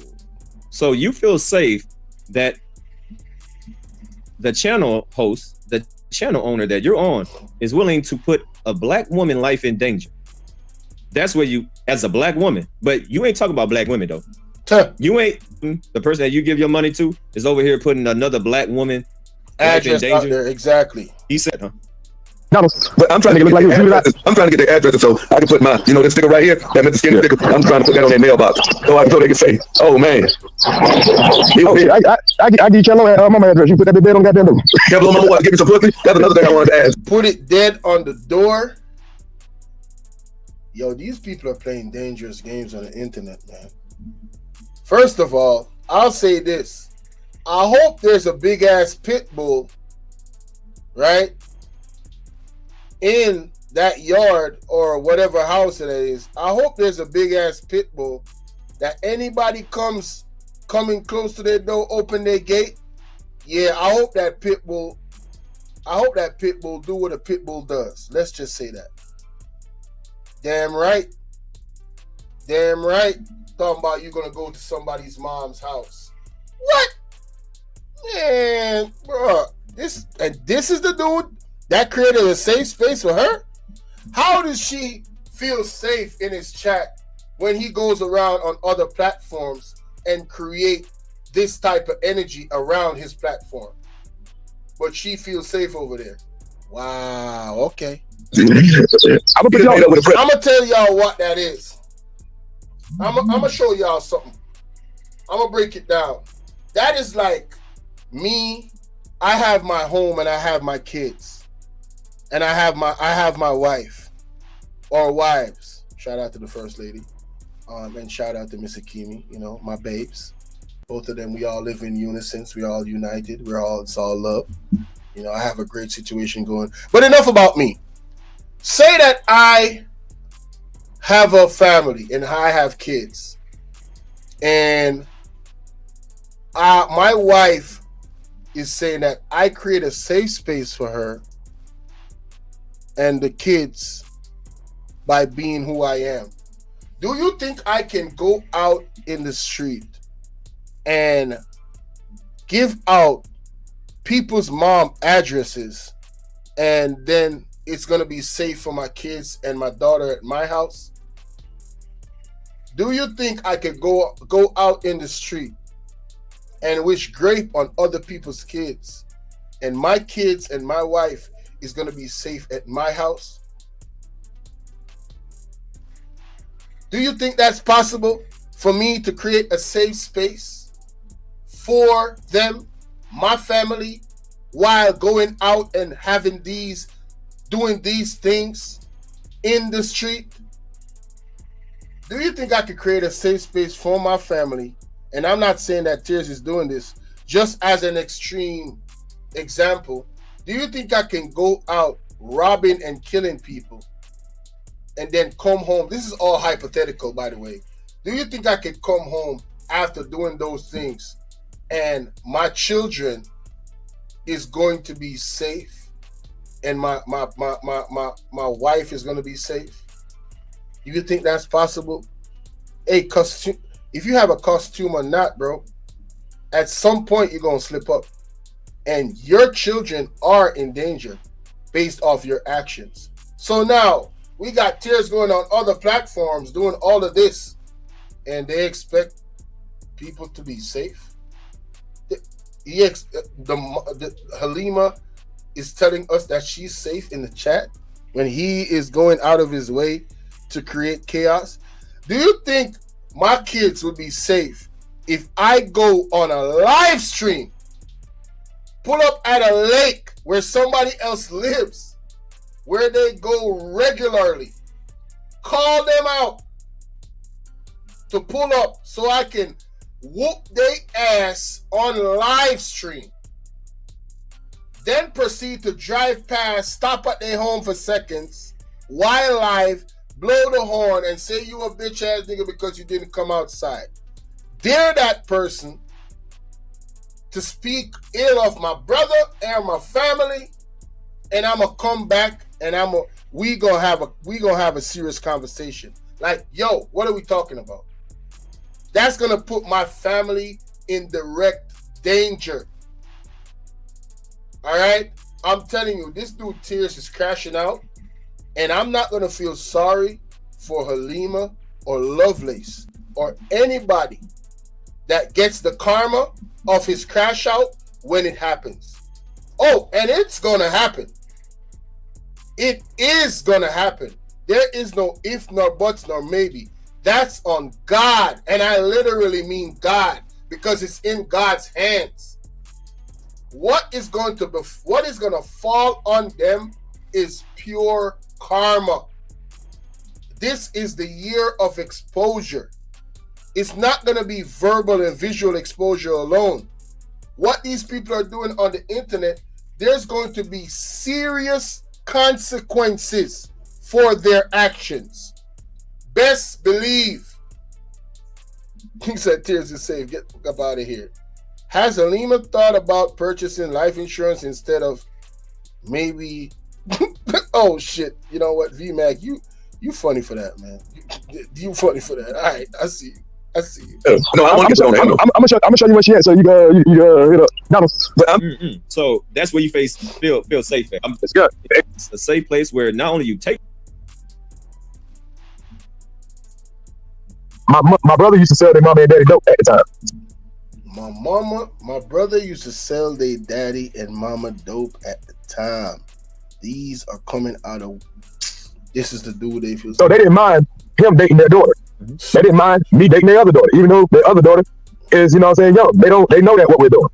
[SPEAKER 4] so you feel safe that the channel host, the channel owner that you're on, is willing to put a black woman life in danger? That's where you, as a black woman, but you ain't talking about black women though. You ain't, the person that you give your money to is over here putting another black woman life in
[SPEAKER 1] Address out
[SPEAKER 4] danger.
[SPEAKER 1] there, exactly.
[SPEAKER 4] He said, huh?
[SPEAKER 7] But I'm trying to get look like I'm trying to get their address so I can put my, this sticker right here, that Mr. Skinny sticker. I'm trying to put that on their mailbox so they can say, "Oh man, I give you Kello mama address. You put that dead on goddamn door. Kello mama want to give me some pussy. That's another thing I wanted to ask.
[SPEAKER 1] Put it dead on the door. Yo, these people are playing dangerous games on the internet, man. First of all, I'll say this: I hope there's a big ass pit bull, right, in that yard or whatever house it is. I hope there's a big ass pit bull that anybody coming close to their door, open their gate. Yeah, I hope that pit bull do what a pit bull does. Let's just say that. Damn right. Talking about you gonna go to somebody's mom's house. What? Man, bro. This is the dude that created a safe space for her? How does she feel safe in his chat when he goes around on other platforms and create this type of energy around his platform? But she feels safe over there. Wow, okay. I'm gonna tell y'all what that is. I'm gonna show y'all something. I'm gonna break it down. That is like me. I have my home and I have my kids, and I have my wife or wives. Shout out to the first lady, and shout out to Miss Akimi. My babes. Both of them. We all live in unison. We all united. It's all love. I have a great situation going. But enough about me. Say that I have a family and I have kids, and my wife is saying that I create a safe space for her and the kids by being who I am. Do you think I can go out in the street and give out people's mom addresses and then it's going to be safe for my kids and my daughter at my house? Do you think I could go out in the street and wish grape on other people's kids and my kids and my wife is going to be safe at my house? Do you think that's possible for me to create a safe space for them, my family, while going out and doing these things in the street? Do you think I could create a safe space for my family? And I'm not saying that Tearz is doing this, just as an extreme example. Do you think I can go out robbing and killing people and then come home? This is all hypothetical, by the way. Do you think I could come home after doing those things and my children is going to be safe and my wife is going to be safe? Do you think that's possible? Hey, if you have a costume or not, bro, at some point you're going to slip up. And your children are in danger based off your actions. So now we got Tearz going on other platforms doing all of this, and they expect people to be safe. The Halima is telling us that she's safe in the chat. when he is going out of his way to create chaos? Do you think my kids would be safe if I go on a live stream, pull up at a lake where somebody else lives, where they go regularly, call them out to pull up so I can whoop their ass on live stream, then proceed to drive past, stop at their home for seconds, while live, blow the horn and say you a bitch ass nigga because you didn't come outside? Dare that person to speak ill of my brother and my family, and I'ma come back and we gonna have a serious conversation. Like, yo, what are we talking about? That's gonna put my family in direct danger. All right, I'm telling you, this dude Tearz is crashing out, and I'm not gonna feel sorry for Halima or Lovelace or anybody that gets the karma of his crash out when it happens. Oh, and it's gonna happen. It is gonna happen. There is no if nor buts nor maybe. That's on God, and I literally mean God, because it's in God's hands. What is going to fall on them is pure karma. This is the year of exposure. It's not going to be verbal and visual exposure alone. What these people are doing on the internet, there's going to be serious consequences for their actions. Best believe. He said Tearz is safe. Get up out of here. Has Halima thought about purchasing life insurance instead of maybe oh shit. You know what, VMAC, you funny for that, man. You funny for that. All right, I see you.
[SPEAKER 7] No, I'm gonna show you what she had. So you hit up.
[SPEAKER 4] But so that's where you feel safe at. It's good. It's a safe place where not only you take.
[SPEAKER 7] My brother used to sell their mama and daddy dope at the time.
[SPEAKER 1] My brother used to sell their daddy and mama dope at the time. These are coming out of. This is the dude they feel.
[SPEAKER 7] So they didn't mind him dating their daughter. They didn't mind me dating their other daughter, even though their other daughter is, you know what I'm saying, young. They know that what we're doing.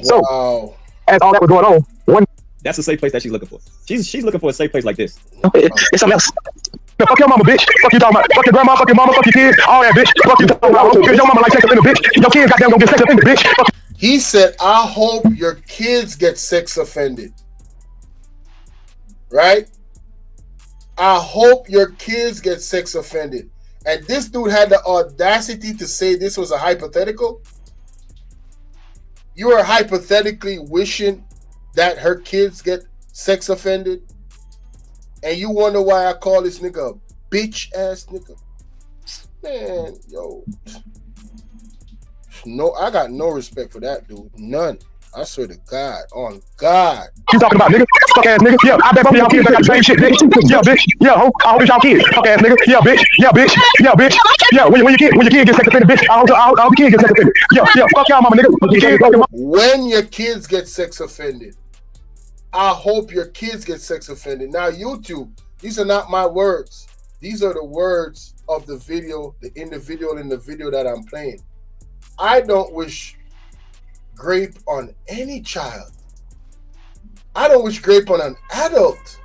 [SPEAKER 7] So as all that was going on,
[SPEAKER 4] that's a safe place that she's looking for. She's looking for a safe place like this.
[SPEAKER 7] It's something else. No, fuck your mama, bitch. Fuck you talking about. Fuck your grandma, fuck your mama, fuck your kids, all that, bitch. Fuck you talking about. Your mama like sex offender, bitch. Your kids goddamn gonna get sex offended, bitch. Fuck.
[SPEAKER 1] He said, I hope your kids get sex offended. Right? I hope your kids get sex offended. And this dude had the audacity to say this was a hypothetical. You are hypothetically wishing that her kids get sex offended. And you wonder why I call this nigga a bitch ass nigga. Man, yo. No, I got no respect for that dude. None. I swear to God, on God.
[SPEAKER 7] You talking about, nigga? Fuck ass nigga. Yeah, I bet both of y'all kids got the same shit, bitch. Yeah, bitch. Yeah, ho. I hope it's y'all kids. Fuck ass nigga. Yeah, bitch. Yeah, bitch. Yeah, bitch. Yeah, when your kid gets sex offended, bitch. I hope the kid gets sex offended. Yeah, fuck y'all mama, nigga.
[SPEAKER 1] When your kids get sex offended, I hope your kids get sex offended. Now, YouTube, these are not my words. These are the words of the video, the individual in the video that I'm playing. I don't wish grape on any child. I don't wish grape on an adult,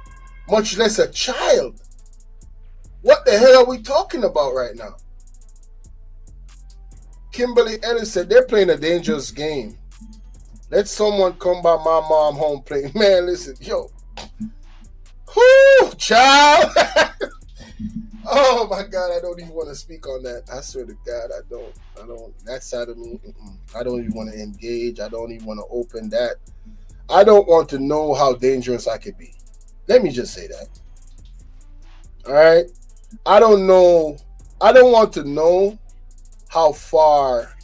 [SPEAKER 1] much less a child. What the hell are we talking about right now? Kimberly Ellis said they're playing a dangerous game. Let someone come by my mom home playing. Man, listen, yo. Whoo, child. Oh my God, I don't even want to speak on that. I swear to God, I don't. That side of me, I don't even want to engage. I don't even want to open that. I don't want to know how dangerous I could be. Let me just say that. All right? I don't know. I don't want to know how far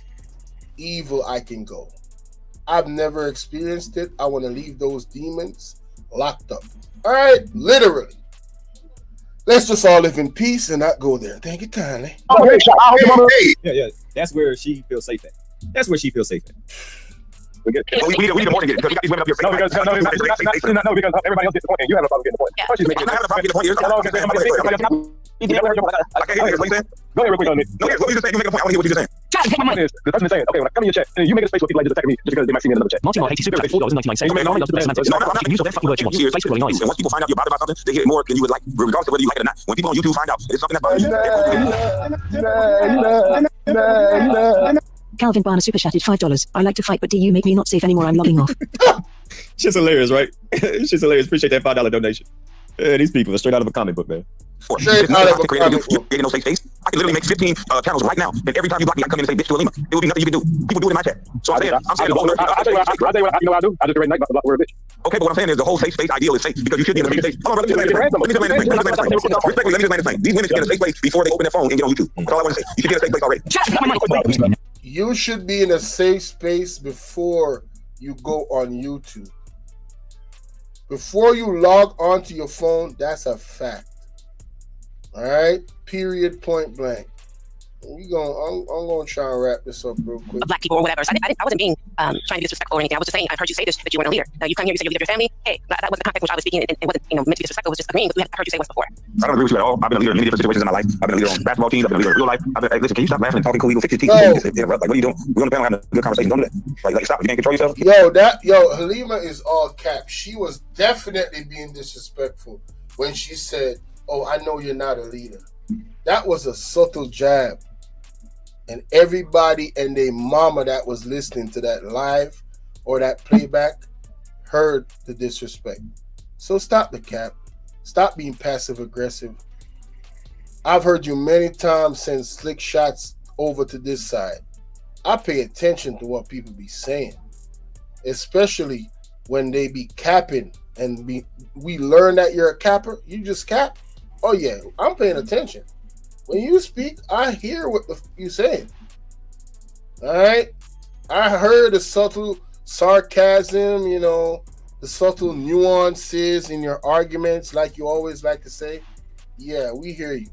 [SPEAKER 1] evil I can go. I've never experienced it. I want to leave those demons locked up. All right? Literally. Let's just all live in peace and not go there. Thank you kindly.
[SPEAKER 4] Yeah. That's where she feels safe at.
[SPEAKER 7] We need more than get it because we got these women up here. No, because everybody else gets the point, and you have no problem getting the point.
[SPEAKER 5] Yeah.
[SPEAKER 7] She's making
[SPEAKER 11] I'm not having a problem getting the point.
[SPEAKER 7] I can't hear what you saying. Go ahead, real quick on it.
[SPEAKER 11] No, what you just saying? You make a point. I want to hear what you just saying.
[SPEAKER 7] The person is saying, okay, when I come in your chat, and you make a space where people like just attacking me just because they might see me in another chat.
[SPEAKER 6] Marty Mar 80 super chat $4.99. Use of their fucking word channels. Facebook really nice.
[SPEAKER 11] And once people find out you're bothered about something, they get it more than you would like, regardless of whether you like it or not. When people on YouTube find out it's something that bothers you,
[SPEAKER 14] Calvin Barner super chatted $5. I like to fight, but do you make me not safe anymore? I'm logging off.
[SPEAKER 4] Shit's hilarious, right? Shit's hilarious. Appreciate that $5 donation. These people are straight out of a comic book, man.
[SPEAKER 11] Straight out of a comic book. No safe space. I can literally make 15 channels right now, and every time you block me, I come in and say bitch to Halima. It would be nothing you can do. People do it in my chat. So I'm saying
[SPEAKER 7] I'll tell you what I do. I just right the word bitch.
[SPEAKER 11] Okay, but what I'm saying is the whole safe space ideal is safe because you should be in a safe space. Hold on, let me just land this plane. These women should be in a safe place before they open their phone and get on YouTube. That's all I want to say. You should be in a safe place already.
[SPEAKER 1] You should be in a safe space before you go on YouTube. Before you log onto your phone, that's a fact. All right? Period, point blank. I'm going to try and wrap this up real quick.
[SPEAKER 5] Black people or whatever. So I wasn't being trying to be disrespectful or anything. I was just saying, I've heard you say this, that you weren't a leader. You come here, you say you lead your family. Hey, that was the context in which I was speaking. It wasn't meant to be disrespectful. It was just agreeing, but I heard you say once before.
[SPEAKER 11] I don't agree with you at all. I've been a leader in many different situations in my life. I've been a leader on basketball teams. I've been a leader in real life. Hey, listen, can you stop laughing and talking cool? You go fix your teeth. Like, what are you doing? We're on the panel having a good conversation. Don't do that. Like, stop. You can't control yourself.
[SPEAKER 1] Halima is all cap. She was definitely being disrespectful when she said, "Oh, I know you're not a leader." That was a subtle jab. And everybody and their mama that was listening to that live or that playback heard the disrespect. So stop the cap. Stop being passive aggressive. I've heard you many times send slick shots over to this side. I pay attention to what people be saying, especially when they be capping and we learn that you're a capper. You just cap. Oh yeah, I'm paying attention. When you speak, I hear what you're saying. All right? I heard the subtle sarcasm, the subtle nuances in your arguments, like you always like to say. Yeah, we hear you.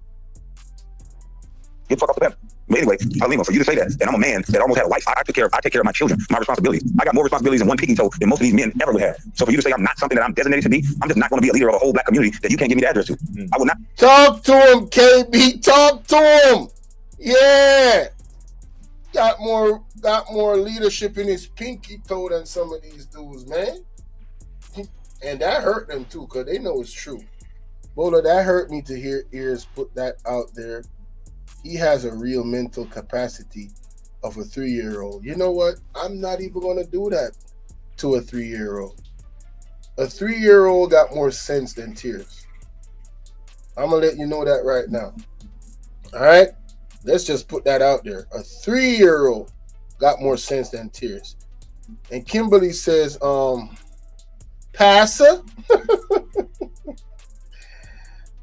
[SPEAKER 11] Get the fuck off the panel. But anyway, Halima, for you to say that, and I'm a man that almost had a wife, I take care of my children, my responsibilities. I got more responsibilities in one pinky toe than most of these men ever would have. So for you to say I'm not something that I'm designated to be, I'm just not going to be a leader of a whole black community that you can't give me the address to. I will not.
[SPEAKER 1] Talk to him, KB. Talk to him. Yeah. Got more leadership in his pinky toe than some of these dudes, man. And that hurt them too, because they know it's true. Bolo, that hurt me to hear Ears put that out there. He has a real mental capacity of a 3-year-old. You know what? I'm not even going to do that to a 3-year-old. A 3-year-old got more sense than Tearz. I'm going to let you know that right now. All right? Let's just put that out there. A 3-year-old got more sense than Tearz. And Kimberly says, Passer?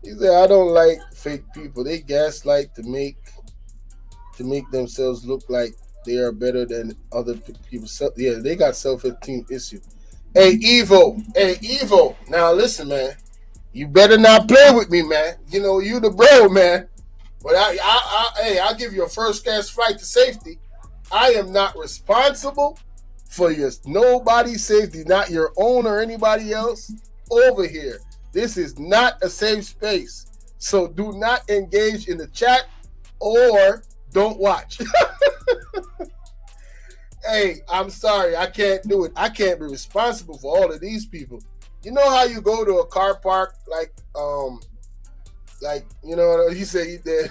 [SPEAKER 1] He said, I don't like fake people. They gaslight to make themselves look like they are better than other people. Yeah, they got self-esteem issue. Hey, Evo. Now listen, man. You better not play with me, man. You the bro, man. But I'll give you a first-class flight to safety. I am not responsible for nobody's safety, not your own or anybody else over here. This is not a safe space. So do not engage in the chat or don't watch. Hey, I'm sorry. I can't do it. I can't be responsible for all of these people. You know how you go to a car park, he said he did.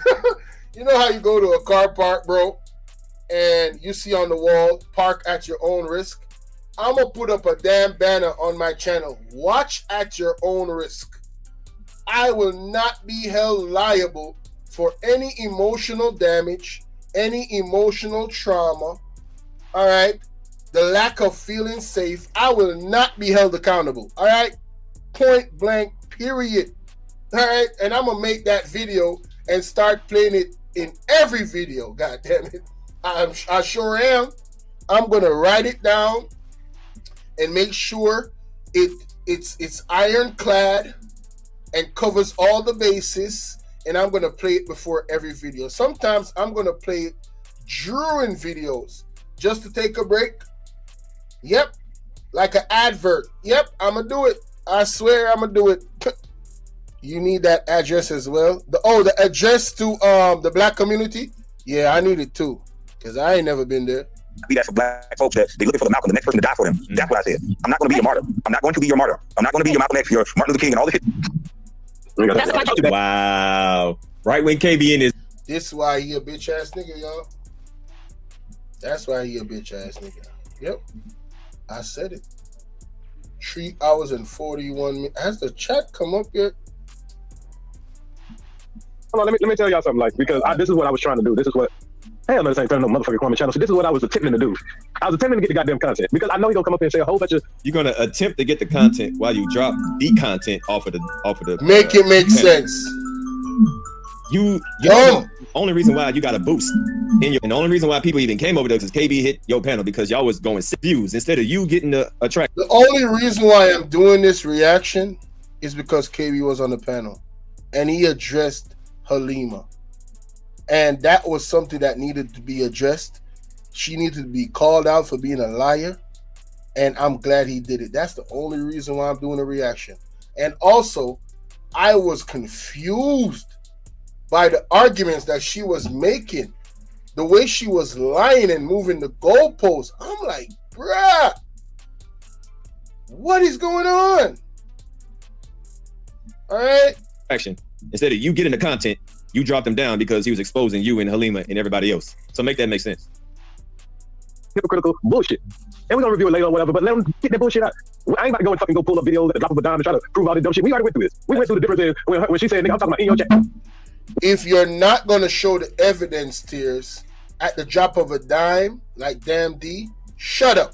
[SPEAKER 1] You know how you go to a car park, bro, and you see on the wall, park at your own risk? I'm going to put up a damn banner on my channel. Watch at your own risk. I will not be held liable for any emotional damage, any emotional trauma, all right? The lack of feeling safe. I will not be held accountable, all right? Point blank, period. All right? And I'm going to make that video and start playing it in every video, God damn it. I sure am. I'm going to write it down and make sure it's ironclad and covers all the bases, and I'm going to play it before every video. Sometimes I'm going to play it during videos just to take a break Yep. Like an advert. Yep, I'm going to do it. I swear I'm going to do it. You need that address as well? The address to the black community? Yeah, I need it too. Because I ain't never been there.
[SPEAKER 11] Be that for black folks that they looking for the Malcolm, the next person to die for them. That's what I said. I'm not going to be your martyr. I'm not going to be your martyr. I'm not going to be your Malcolm X, your Martin Luther King, and all this shit.
[SPEAKER 4] Wow. Right when KB in his.
[SPEAKER 1] This is why he a bitch ass nigga, y'all. That's why he a bitch ass nigga. Yep. I said it. 3 hours and 41 minutes. Has the chat come up yet?
[SPEAKER 7] Hold on, let me tell y'all something, like, because this is what I was trying to do. This is what, hell no, this ain't turning no motherfucking Kwame channel. So this is what I was attempting to do. I was attempting to get the goddamn content because I know he's gonna come up here and say a whole bunch of.
[SPEAKER 4] You're gonna attempt to get the content while you drop the content off of the.
[SPEAKER 1] Make it make sense.
[SPEAKER 4] You know, the only reason why you got a boost in your, and the only reason why people even came over there is KB hit your panel because y'all was going 6 views instead of you getting the attract.
[SPEAKER 1] The only reason why I'm doing this reaction is because KB was on the panel and he addressed Halima, and that was something that needed to be addressed. She needed to be called out for being a liar, and I'm glad he did it. That's the only reason why I'm doing a reaction. And also, I was confused by the arguments that she was making, the way she was lying and moving the goalposts. I'm like, bruh, what is going on? All right.
[SPEAKER 4] Action. Instead of you getting the content, you dropped him down because he was exposing you and Halima and everybody else. So make that make sense.
[SPEAKER 7] Hypocritical bullshit. And we're gonna review it later or whatever, but let them get that bullshit out. I ain't about to go and fucking go pull up videos at the drop of a dime and try to prove all this dumb shit. We already went through this. We went through the difference when she said, nigga, I'm talking about in your chat.
[SPEAKER 1] If you're not gonna show the evidence, Tearz, at the drop of a dime, like Damn D, shut up.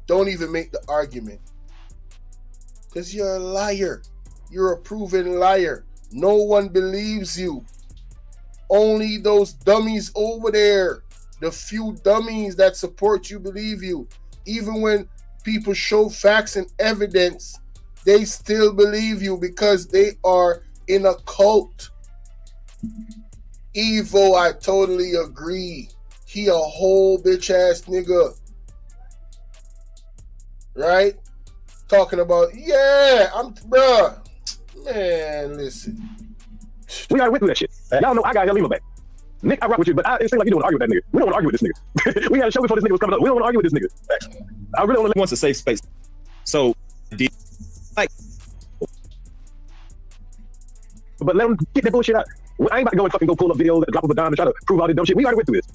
[SPEAKER 1] Don't even make the argument. Because you're a liar. You're a proven liar. No one believes you. Only those dummies over there, the few dummies that support you, believe you. Even when people show facts and evidence, they still believe you because they are in a cult. Evo, I totally agree. He a whole bitch ass nigga. Right? Talking about, yeah, bruh. Man, listen.
[SPEAKER 7] We already went through that shit. And y'all know I got Halima back. Nick, I rock with you, but it seems like you don't want to argue with that nigga. We don't want to argue with this nigga. We had a show before this nigga was coming up. We don't want to argue with this nigga. I really want to.
[SPEAKER 4] Wants a safe space. So,
[SPEAKER 7] but let them get that bullshit out. I ain't about to go and fucking go pull up videos at the drop of a dime and try to prove all this dumb shit. We already went through this.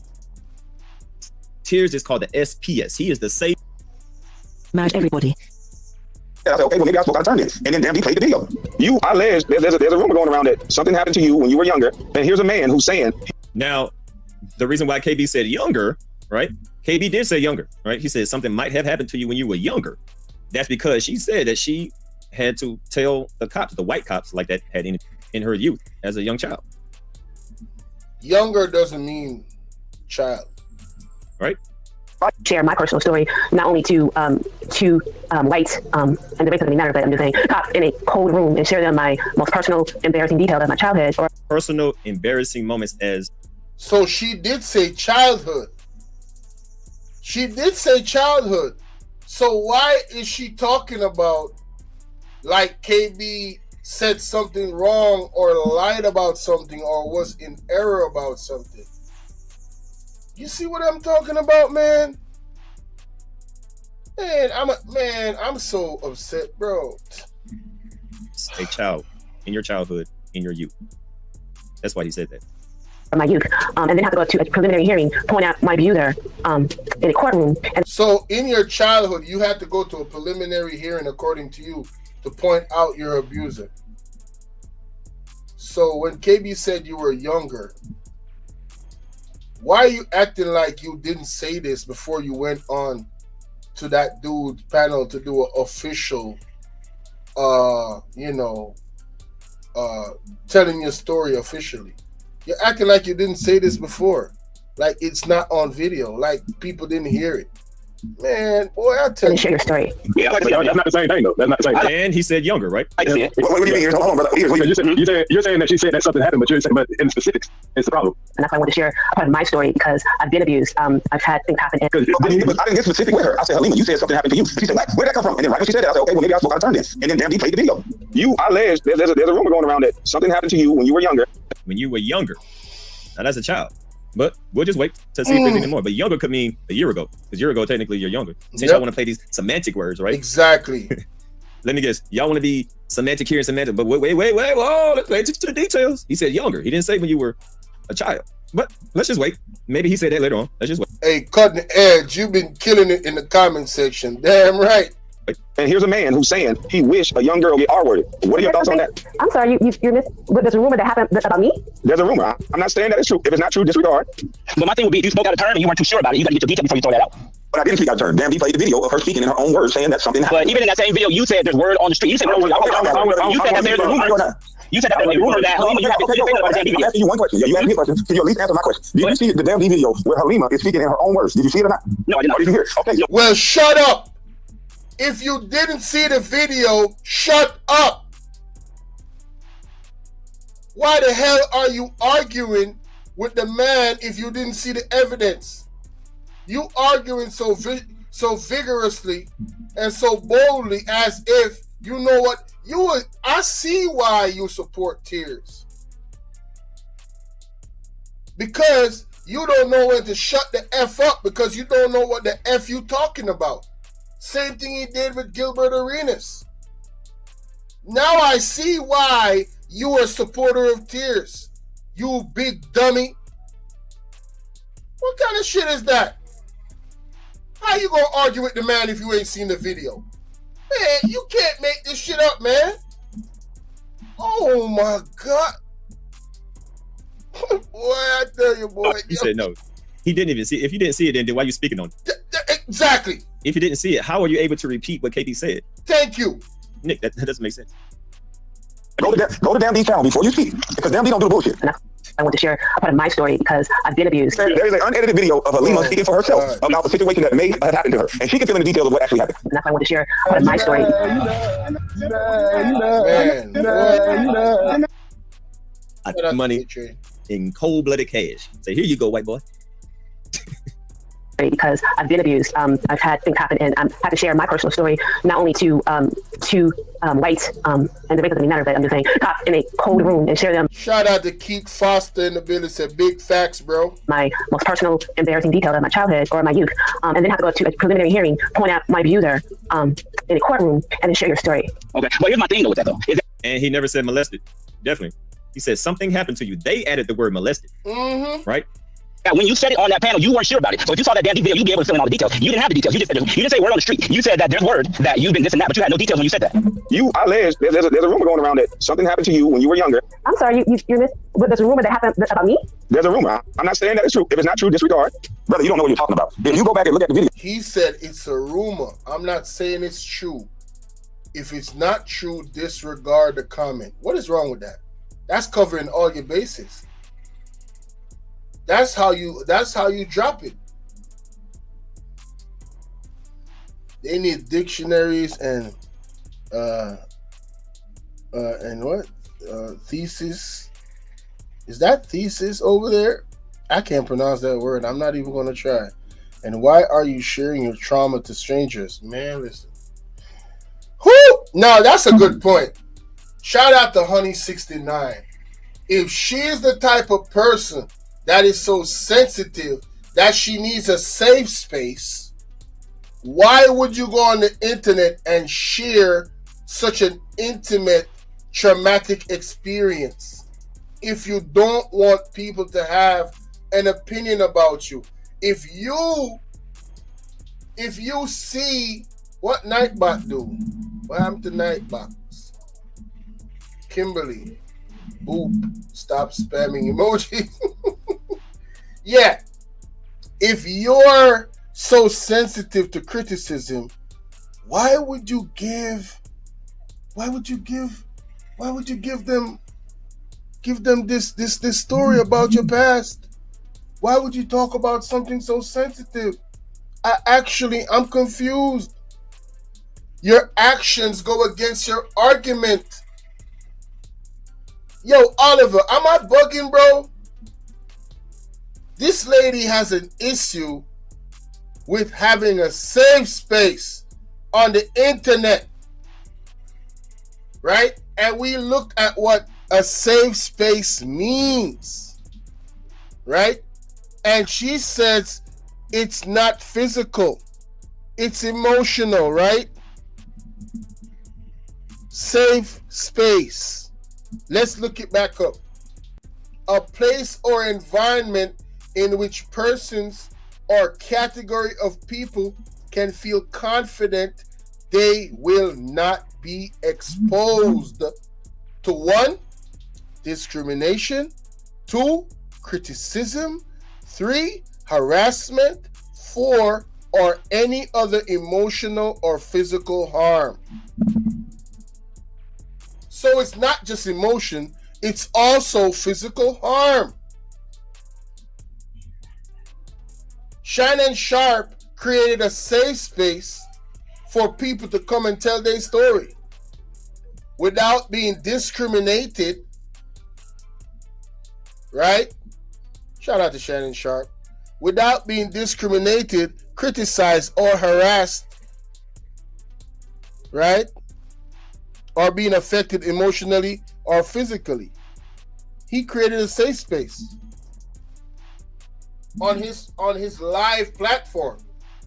[SPEAKER 4] Tearz is called the SPS. He is the safe.
[SPEAKER 14] Mad everybody.
[SPEAKER 11] Yeah, I said, okay, well, maybe I spoke out of turn then. And then damn, he played the video. You, I alleged, there's a rumor going around that something happened to you when you were younger. And here's a man who's saying.
[SPEAKER 4] Now, the reason why KB said younger, right? KB did say younger, right? He said something might have happened to you when you were younger. That's because she said that she had to tell the cops, the white cops, like that had in her youth as a young child.
[SPEAKER 1] Younger doesn't mean child.
[SPEAKER 4] Right?
[SPEAKER 5] Share my personal story, not only to whites, and the race doesn't matter, but I'm just saying, cops in a cold room and share them my most personal, embarrassing details of my childhood. Or
[SPEAKER 4] personal, embarrassing moments as.
[SPEAKER 1] So she did say childhood. She did say childhood. So why is she talking about like KB said something wrong or lied about something or was in error about something? You see what I'm talking about, man? Man, I'm so upset, bro.
[SPEAKER 4] A child in your childhood, in your youth. That's why he said that.
[SPEAKER 5] My youth, and then have to go to a preliminary hearing, point out my abuser in a courtroom. And
[SPEAKER 1] so in your childhood, you had to go to a preliminary hearing, according to you, to point out your abuser. So when KB said you were younger, why are you acting like you didn't say this before you went on to that dude's panel to do an official, telling your story officially? You're acting like you didn't say this before. Like it's not on video. Like people didn't hear it. Man, boy, I tell you.
[SPEAKER 5] Share your story.
[SPEAKER 7] Yeah, like, that's not the same thing though. That's not the same thing.
[SPEAKER 4] And he said younger, right?
[SPEAKER 11] What do you mean? Hold on, brother.
[SPEAKER 7] You're saying that she said that something happened, but you're saying, but in specifics, it's the problem.
[SPEAKER 5] And that's why I want to share part of my story because I've been abused. I've had things happen.
[SPEAKER 11] I didn't get specific with her. I said, Halima, you said something happened to you. She said, like, where'd that come from? And then right when she said that, I said, okay, well, maybe I spoke out of turn then. And then damn, he played the video.
[SPEAKER 7] You alleged there's a rumor going around that something happened to you when you were younger.
[SPEAKER 4] When you were younger. Now that's a child. But we'll just wait to see if there's any more. But younger could mean a year ago. Because a year ago, technically, you're younger. Since y'all want to play these semantic words, right?
[SPEAKER 1] Exactly.
[SPEAKER 4] Let me guess. Y'all want to be semantic here and semantic. But wait. Whoa, let's pay attention to the details. He said younger. He didn't say when you were a child. But let's just wait. Maybe he said that later on. Let's just wait.
[SPEAKER 1] Hey, cutting the edge. You've been killing it in the comment section. Damn right.
[SPEAKER 7] And here's a man who's saying he wished a young girl get R-worded. What are your thoughts on that?
[SPEAKER 5] I'm sorry, you missed. But there's a rumor that happened about me.
[SPEAKER 7] There's a rumor. I'm not saying that it's true. If it's not true, disregard.
[SPEAKER 11] But my thing would be, if you spoke out of turn and you weren't too sure about it, you got to get your details before you throw that out. But I didn't speak out of turn. Damn, he played the video of her speaking in her own words, saying that something happened. But even in that same video, you said there's word on the street. You said there's a rumor. You said that there's a rumor that Halima, you have to say about the video. I'm asking you one question. Yeah, you asked me a question. Can you at least answer my question? Did you see the damn video where Halima is speaking in her own words? Did you see it or not? No, I did not. Did you hear it? Okay.
[SPEAKER 1] Well, shut up. If you didn't see the video, shut up. Why the hell are you arguing with the man if you didn't see the evidence? You arguing so vigorously and so boldly as if you know what you would. I see why you support Tearz. Because you don't know when to shut the F up because you don't know what the F you talking about. Same thing he did with Gilbert Arenas. Now I see why you are a supporter of Tearz. You big dummy. What kind of shit is that? How you gonna argue with the man if you ain't seen the video? Man, you can't make this shit up, man. Oh my God. Boy, I tell you, boy.
[SPEAKER 4] He said no. He didn't even see it. If you didn't see it, then why are you speaking on it?
[SPEAKER 1] Exactly.
[SPEAKER 4] If you didn't see it, how are you able to repeat what KP said?
[SPEAKER 1] Thank you.
[SPEAKER 4] Nick, that doesn't make sense.
[SPEAKER 11] Go to Damn D's channel before you speak, because Damn D don't do the bullshit.
[SPEAKER 5] I want to share a part of my story because I've been abused.
[SPEAKER 11] There is an unedited video of Halima speaking for herself about the situation that may have happened to her, and she can fill in the details of what actually happened.
[SPEAKER 5] And that's why I want to share a part of my story.
[SPEAKER 4] I took money in cold-blooded cash. So here you go, white boy.
[SPEAKER 5] Because I've been abused, I've had things happen, and I had to share my personal story not only to white and the race doesn't matter, but I'm just saying cops in a cold room and share them.
[SPEAKER 1] Shout out to Keith Foster in the building. Said big facts, bro.
[SPEAKER 5] My most personal, embarrassing detail of my childhood or my youth, and then have to go to a preliminary hearing, point out my abuser in a courtroom, and then share your story.
[SPEAKER 11] Okay, but here's my thing though with that though.
[SPEAKER 4] And he never said molested. Definitely, he said something happened to you. They added the word molested, right?
[SPEAKER 11] When you said it on that panel, you weren't sure about it. So if you saw that damn video, you'd be able to fill in all the details. You didn't have the details. You didn't say word on the street. You said that there's word that you've been this and that, but you had no details when you said that.
[SPEAKER 7] You alleged there's a rumor going around that something happened to you when you were younger.
[SPEAKER 5] I'm sorry, you missed. But there's a rumor that happened about me.
[SPEAKER 7] There's a rumor. I'm not saying that it's true. If it's not true, disregard. Brother, you don't know what you're talking about. If you go back and look at the video.
[SPEAKER 1] He said it's a rumor. I'm not saying it's true. If it's not true, disregard the comment. What is wrong with that? That's covering all your bases. That's how you drop it. They need dictionaries and what? Thesis. Is that thesis over there? I can't pronounce that word. I'm not even gonna try. And why are you sharing your trauma to strangers? Man, listen. Whoo! No, that's a good point. Shout out to Honey69. If she's the type of person that is so sensitive that she needs a safe space, why would you go on the internet and share such an intimate, traumatic experience if you don't want people to have an opinion about you? If you see what Nightbot do, what happened to Nightbot? Kimberly, boop, stop spamming emojis. Yeah, if you're so sensitive to criticism, why would you give them this story about your past? Why would you talk about something so sensitive? I'm confused. Your actions go against your argument. Yo, Oliver, am I bugging, bro? This lady has an issue with having a safe space on the internet, right? And we looked at what a safe space means, right? And she says it's not physical, it's emotional, right? Safe space. Let's look it back up. A place or environment in which persons or category of people can feel confident they will not be exposed to 1, discrimination, 2, criticism, 3, harassment, 4, or any other emotional or physical harm. So it's not just emotion, it's also physical harm. Shannon Sharp created a safe space for people to come and tell their story without being discriminated, right? Shout out to Shannon Sharp. Without being discriminated, criticized, or harassed, right? Or being affected emotionally or physically. He created a safe space on his live platform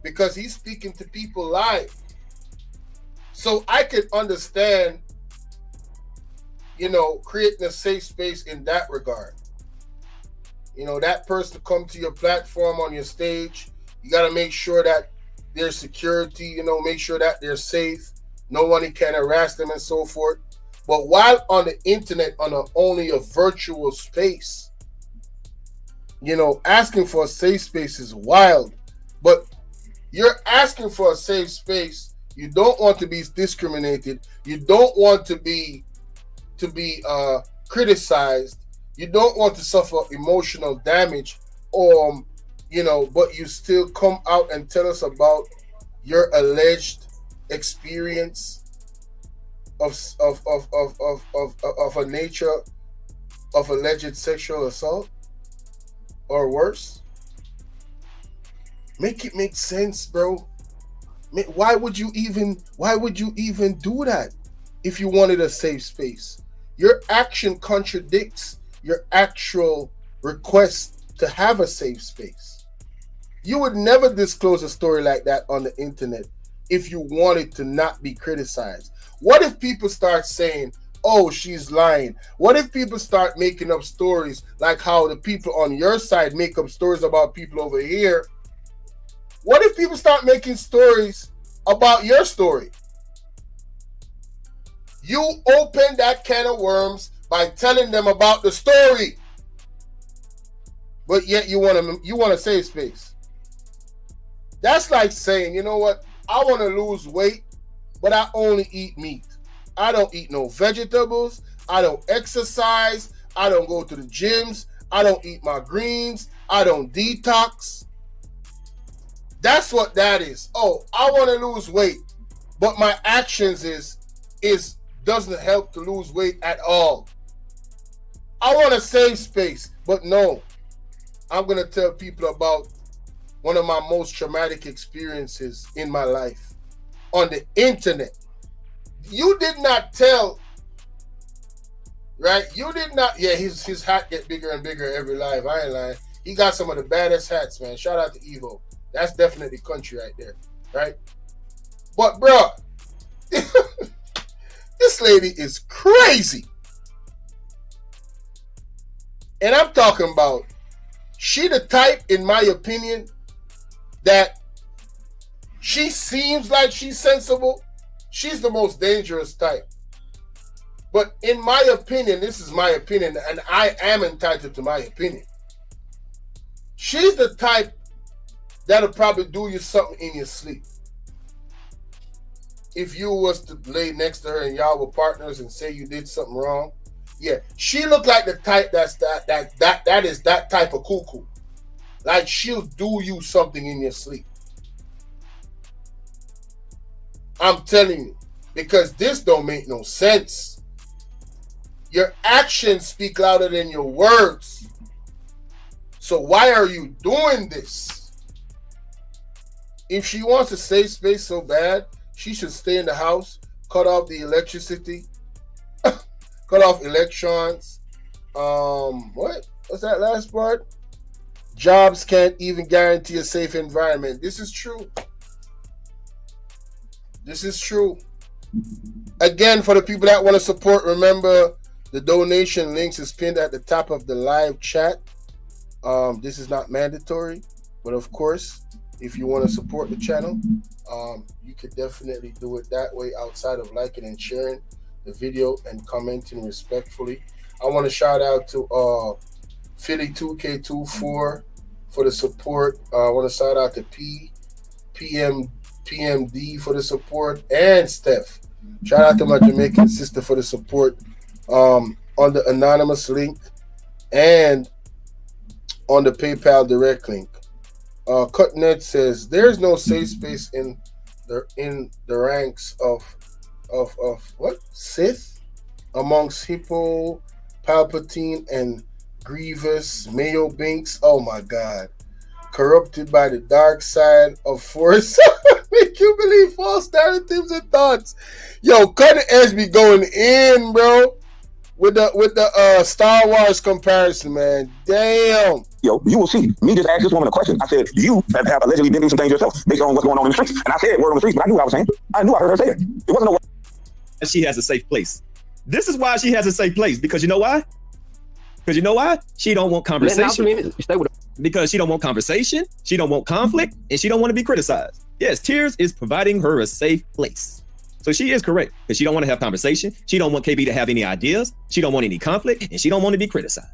[SPEAKER 1] because he's speaking to people live. So I could understand, creating a safe space in that regard. That person to come to your platform on your stage, you got to make sure that there's security, make sure that they're safe. No one can harass them and so forth. But while on the internet, on only a virtual space, asking for a safe space is wild. But you're asking for a safe space. You don't want to be discriminated. You don't want to be criticized. You don't want to suffer emotional damage, but you still come out and tell us about your alleged experience of a nature of alleged sexual assault or worse. Make it make sense, bro. Why would you even do that if you wanted a safe space? Your action contradicts your actual request to have a safe space. You would never disclose a story like that on the internet if you wanted to not be criticized. What if people start saying, oh, she's lying? What if people start making up stories like how the people on your side make up stories about people over here? What if people start making stories about your story? You open that can of worms by telling them about the story, but yet you want a safe space. That's like saying, you know what? I want to lose weight, but I only eat meat. I don't eat no vegetables. I don't exercise. I don't go to the gyms. I don't eat my greens. I don't detox. That's what that is. Oh, I want to lose weight, but my actions doesn't help to lose weight at all. I want a safe space, but no. I'm going to tell people about one of my most traumatic experiences in my life on the internet. You did not tell, right? You did not. Yeah, his hat get bigger and bigger every live. I ain't lying. He got some of the baddest hats, man. Shout out to Evo. That's definitely country right there, right? But bro, this lady is crazy. And I'm talking about, she the type, in my opinion, that she seems like she's sensible. She's the most dangerous type. But in my opinion, this is my opinion, and I am entitled to my opinion. She's the type that'll probably do you something in your sleep. If you was to lay next to her and y'all were partners and say you did something wrong, yeah, she looked like the type that is that type of cuckoo. Like she'll do you something in your sleep. I'm telling you, because this don't make no sense. Your actions speak louder than your words. So why are you doing this? If she wants a safe space so bad, she should stay in the house, cut off the electricity, cut off electrons. What's that last part? Jobs can't even guarantee a safe environment. This is true. This is true. Again, for the people that want to support, remember the donation links is pinned at the top of the live chat. This is not mandatory, but of course, if you want to support the channel, you could definitely do it that way outside of liking and sharing the video and commenting respectfully. I want to shout out to Philly 2K24 for the support. I want to shout out to PMD for the support, and Steph. Shout out to my Jamaican sister for the support on the anonymous link and on the PayPal direct link. Cutnet says there's no safe space in the ranks of what? Sith amongst Hippo, Palpatine, and Grievous, Mayo Binks. Oh my God. Corrupted by the dark side of Force. Make you believe false narratives and thoughts. Yo, Cutting Edge be going in, bro. With the Star Wars comparison, man. Damn.
[SPEAKER 11] Yo, you will see. Me just asked this woman a question. I said, you have allegedly been through some things yourself based on what's going on in the streets. And I said word on the streets, but I knew what I was saying. I knew I heard her say it. It wasn't no.
[SPEAKER 4] She has a safe place. This is why she has a safe place. Because you know why? Because you know why? She don't want conversation. Because she don't want conversation. She don't want conflict, and she don't want to be criticized. Yes, Tearz is providing her a safe place. So she is correct, because she don't want to have conversation. She don't want KB to have any ideas. She don't want any conflict, and she don't want to be criticized.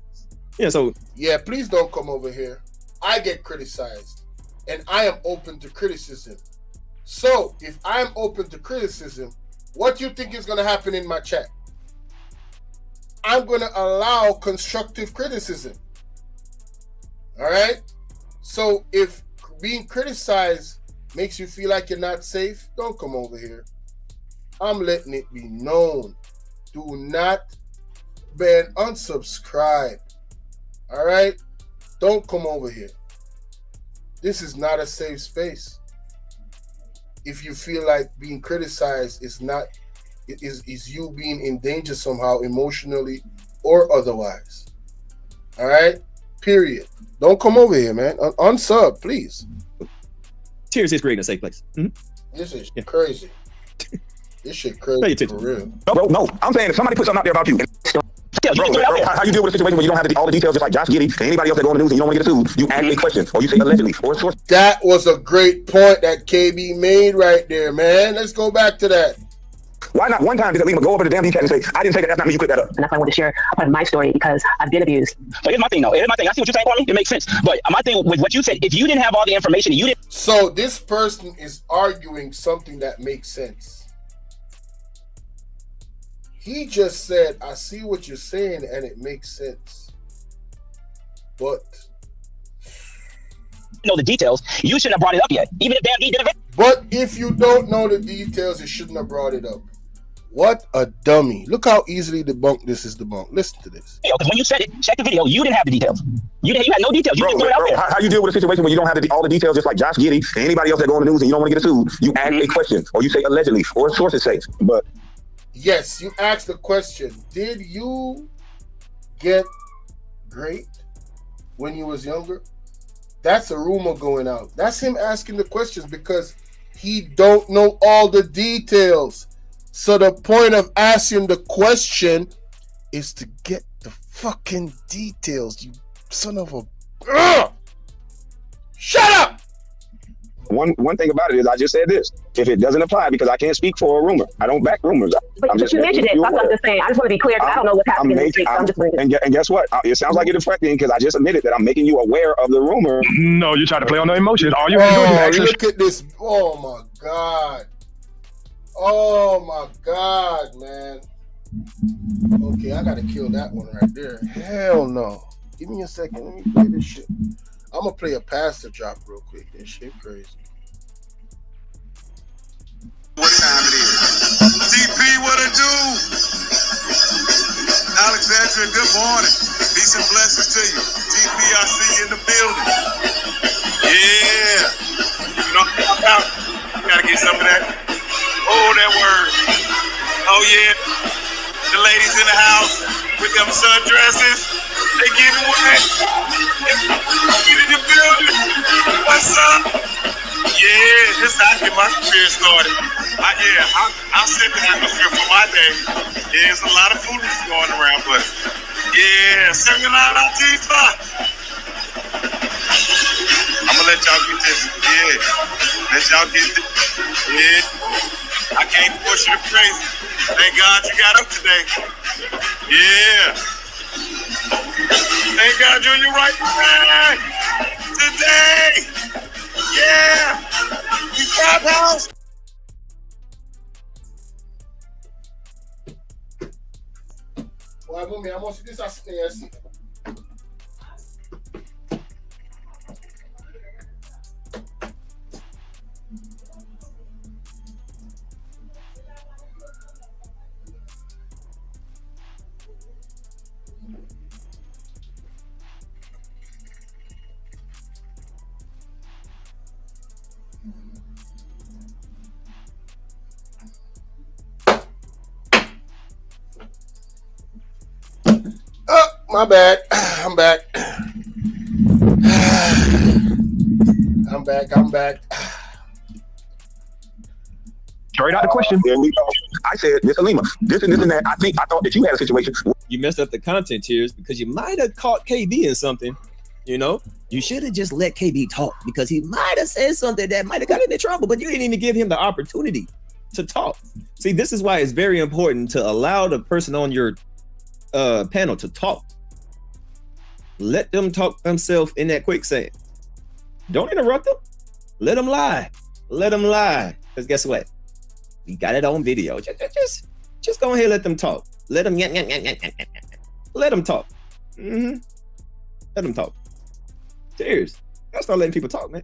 [SPEAKER 4] Yeah, so
[SPEAKER 1] yeah, please don't come over here. I get criticized, and I am open to criticism. So if I'm open to criticism, what do you think is going to happen in my chat? I'm going to allow constructive criticism. All right? So if being criticized makes you feel like you're not safe, don't come over here. I'm letting it be known. Do not, man, unsubscribe. All right? Don't come over here. This is not a safe space. If you feel like being criticized is you being in danger somehow, emotionally or otherwise. All right? Period. Don't come over here, man. Unsub, please.
[SPEAKER 4] Tearz is creating a safe place.
[SPEAKER 1] This is crazy. This shit crazy for real.
[SPEAKER 11] Bro, no. I'm saying if somebody puts something out there about you. Bro, how you deal with a situation where you don't have all the details, just like Josh Giddey and anybody else that go on the news and you don't want to get sued, you ask a question or you say allegedly or source.
[SPEAKER 1] That was a great point that KB made right there, man. Let's go back to that.
[SPEAKER 11] Why not one time did Halima go over to the damn chat and say, I didn't say that, that's not me, you click that up.
[SPEAKER 5] And that's why I want to share a part of my story, because I've been abused.
[SPEAKER 16] So here's my thing, though. Here's my thing. I see what you're saying, Kwame. It makes sense. But my thing with what you said, if you didn't have all the information, you didn't.
[SPEAKER 1] So this person is arguing something that makes sense. He just said, I see what you're saying and it makes sense. But
[SPEAKER 16] know the details, you shouldn't have brought it up yet. Even if damn D did it.
[SPEAKER 1] But if you don't know the details, you shouldn't have brought it up. What a dummy. Look how easily debunked this is debunked. Listen to this.
[SPEAKER 16] Because when you said it, check the video, you didn't have the details. You had no details. You just threw it out there.
[SPEAKER 11] How you deal with a situation where you don't have all the details, just like Josh Giddey and anybody else that go on the news and you don't want to get sued? You ask a question or you say allegedly or sources say. But
[SPEAKER 1] yes, you asked the question. Did you get raped when you was younger? That's a rumor going out. That's him asking the questions because he don't know all the details. So the point of asking the question is to get the fucking details, you son of a... Ugh! Shut up!
[SPEAKER 11] One thing about it is I just said this. If it doesn't apply, because I can't speak for a rumor. I don't back rumors.
[SPEAKER 5] But you mentioned it. That's what I'm just saying. I just want to be clear because I don't know what's happening in the street. I'm just
[SPEAKER 11] and guess what? It sounds like it's affecting because I just admitted that I'm making you aware of the rumor.
[SPEAKER 7] No, you try to play on the emotions. All you have to do is actually...
[SPEAKER 1] Look at this. Oh, my God. Oh, my God, man. Okay, I got to kill that one right there. Hell no. Give me a second. Let me play this shit. I'm going to play a pastor drop real quick. This shit crazy.
[SPEAKER 17] One time GP, what it do? Alexandria, good morning. Peace and blessings to you. GP, I see you in the building. Yeah. You know, you gotta get some of that. Oh, that word. Oh, yeah. The ladies in the house with them sundresses, they getting wet. Get in the building. What's up? Yeah, this is how I get my career started. I'll set the atmosphere for my day. Yeah, there's a lot of foolishness going around, but yeah, 79 Antifa. I'm gonna let y'all get this. Yeah, let y'all get this. Yeah, I can't push you to crazy. Thank God you got up today. Yeah. Thank God you're in your right mind today. Yeah. You Trap House.
[SPEAKER 1] Boy, mommy, I'm gonna see this as assim. Oh, my bad. I'm back. I'm back.
[SPEAKER 7] Carried out the question.
[SPEAKER 11] I said, Miss Halima, this and that. I thought that you had a situation.
[SPEAKER 4] You messed up the content, Tearz, because you might have caught KB in something. You know, you should have just let KB talk because he might have said something that might have got him in trouble, but you didn't even give him the opportunity to talk. See, this is why it's very important to allow the person on your panel to talk. Let them talk themselves in that quicksand. Don't interrupt them. Let them lie. Let them lie. Because guess what? We got it on video. Just go ahead and let them talk. Let them let them talk. Let them talk. Tearz. Gotta start letting people talk, man.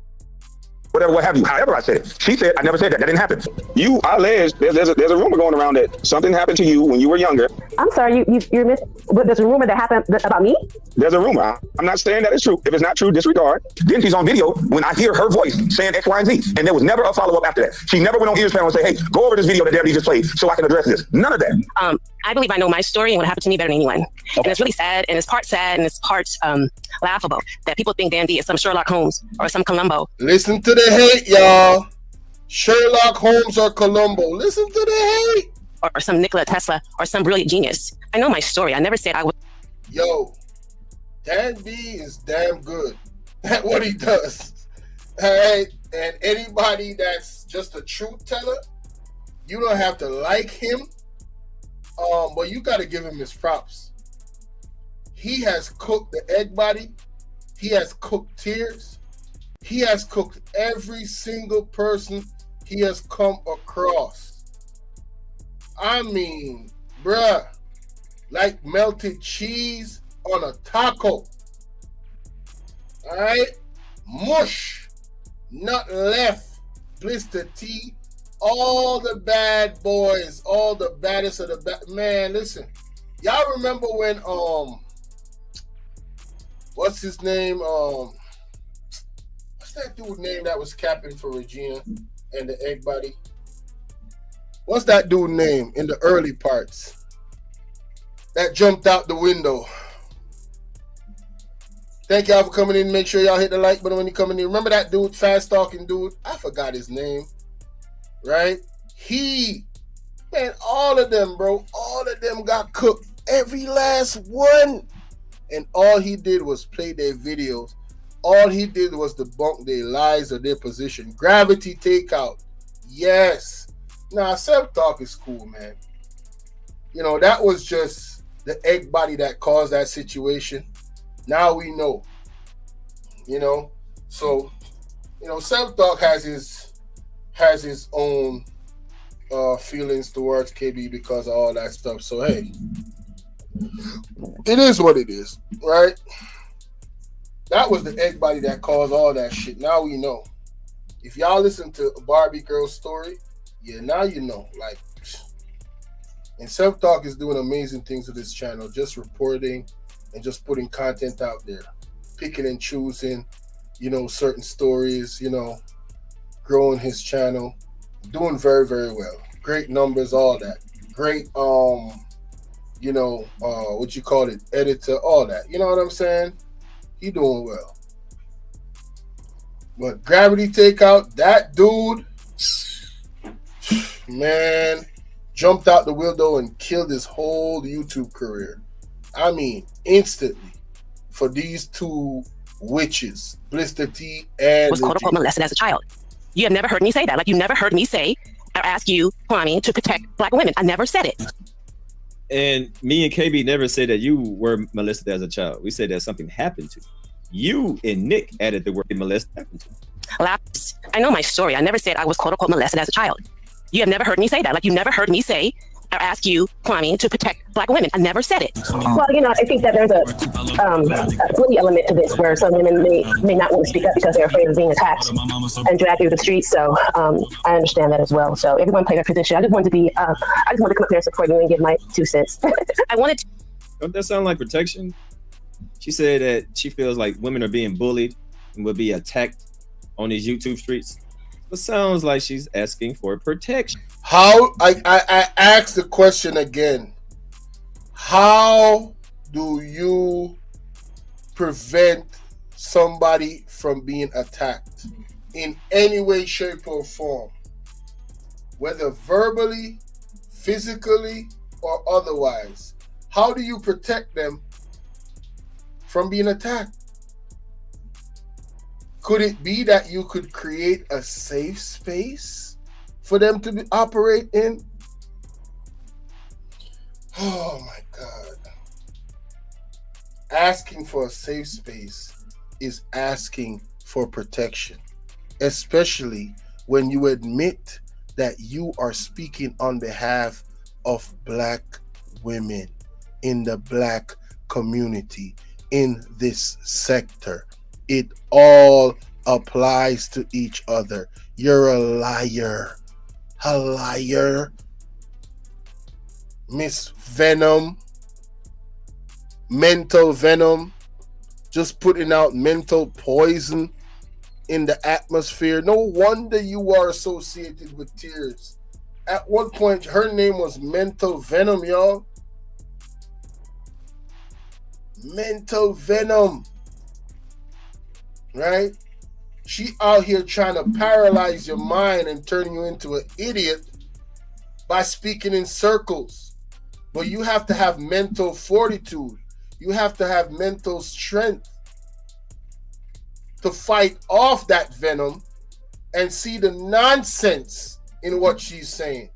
[SPEAKER 11] Whatever, what have you. However, I said it. She said, I never said that. That didn't happen. You alleged there's a rumor going around that something happened to you when you were younger.
[SPEAKER 5] I'm sorry, you're missing. But there's a rumor that happened about me.
[SPEAKER 11] There's a rumor. I'm not saying that it's true. If it's not true, disregard. Then she's on video when I hear her voice saying X, Y, and Z. And there was never a follow-up after that. She never went on Ears panel and say, hey, go over this video that Debbie just played so I can address this. None of that.
[SPEAKER 5] I believe I know my story and what happened to me better than anyone. Okay. And it's really sad, and it's part sad, and it's part laughable that people think Dan D is some Sherlock Holmes or some Columbo.
[SPEAKER 1] Listen to the hate, y'all. Sherlock Holmes or Columbo. Listen to the hate.
[SPEAKER 5] Or some Nikola Tesla or some brilliant genius. I know my story. I never said I would.
[SPEAKER 1] Yo, Dan B is damn good at what he does. All right? And anybody that's just a truth teller, you don't have to like him. But you got to give him his props. He has cooked the egg body. He has cooked Tearz. He has cooked every single person he has come across. I mean, bruh, like melted cheese on a taco. All right? Mush, nut left, blister tea. All the bad boys, all the baddest of the bad. Man, listen. Y'all remember when, what's his name? What's that dude name that was capping for Regina and the egg body? What's that dude name in the early parts? That jumped out the window. Thank y'all for coming in. Make sure y'all hit the like button when you come in. Remember that dude, fast talking dude? I forgot his name. Right? Man, all of them, bro. All of them got cooked. Every last one. And all he did was play their videos. All he did was debunk their lies or their position. Gravity takeout. Yes. Nah, self-talk is cool, man. You know, that was just the egg body that caused that situation. Now we know. You know? So, you know, self-talk has his own feelings towards KB because of all that stuff. So, hey, it is what it is, right? That was the egg body that caused all that shit. Now we know. If y'all listen to Barbie Girl's story, yeah, now you know. Like, And Self Talk is doing amazing things with this channel, just reporting and just putting content out there, picking and choosing, certain stories, growing his channel, doing very, very well. Great numbers, all that. Great, editor, all that. You know what I'm saying? He doing well. But Gravity Takeout, that dude, man, jumped out the window and killed his whole YouTube career. I mean, instantly, for these two witches, Blister T and
[SPEAKER 5] was quote-unquote molested as a child. You have never heard me say that. Like, you never heard me say or ask you, Kwame, to protect Black women. I never said it.
[SPEAKER 4] And me and KB never said that you were molested as a child. We said that something happened to you. You and Nick added the word molested happened to you.
[SPEAKER 5] I know my story. I never said I was quote-unquote molested as a child. You have never heard me say that. Like, you never heard me say or ask you, Kwame, to protect Black women. I never said it.
[SPEAKER 18] Well, I think that there's a bully element to this where some women may not want to speak up because they're afraid of being attacked and dragged through the streets. So I understand that as well. So everyone played their position. I just wanted to come up here and support you and give my 2 cents.
[SPEAKER 5] I wanted to.
[SPEAKER 4] Don't that sound like protection? She said that she feels like women are being bullied and will be attacked on these YouTube streets. It sounds like she's asking for protection.
[SPEAKER 1] How I ask the question again. How do you prevent somebody from being attacked in any way, shape, or form? Whether verbally, physically, or otherwise. How do you protect them from being attacked? Could it be that you could create a safe space for them to operate in? Oh my God. Asking for a safe space is asking for protection, especially when you admit that you are speaking on behalf of Black women in the Black community, in this sector. It all applies to each other. You're a liar. A liar. Miss Venom. Mental venom. Just putting out mental poison in the atmosphere. No wonder you are associated with Tearz. At one point, her name was Mental Venom, y'all. Mental venom. Right? She out here trying to paralyze your mind and turn you into an idiot by speaking in circles. But you have to have mental fortitude. You have to have mental strength to fight off that venom and see the nonsense in what she's saying.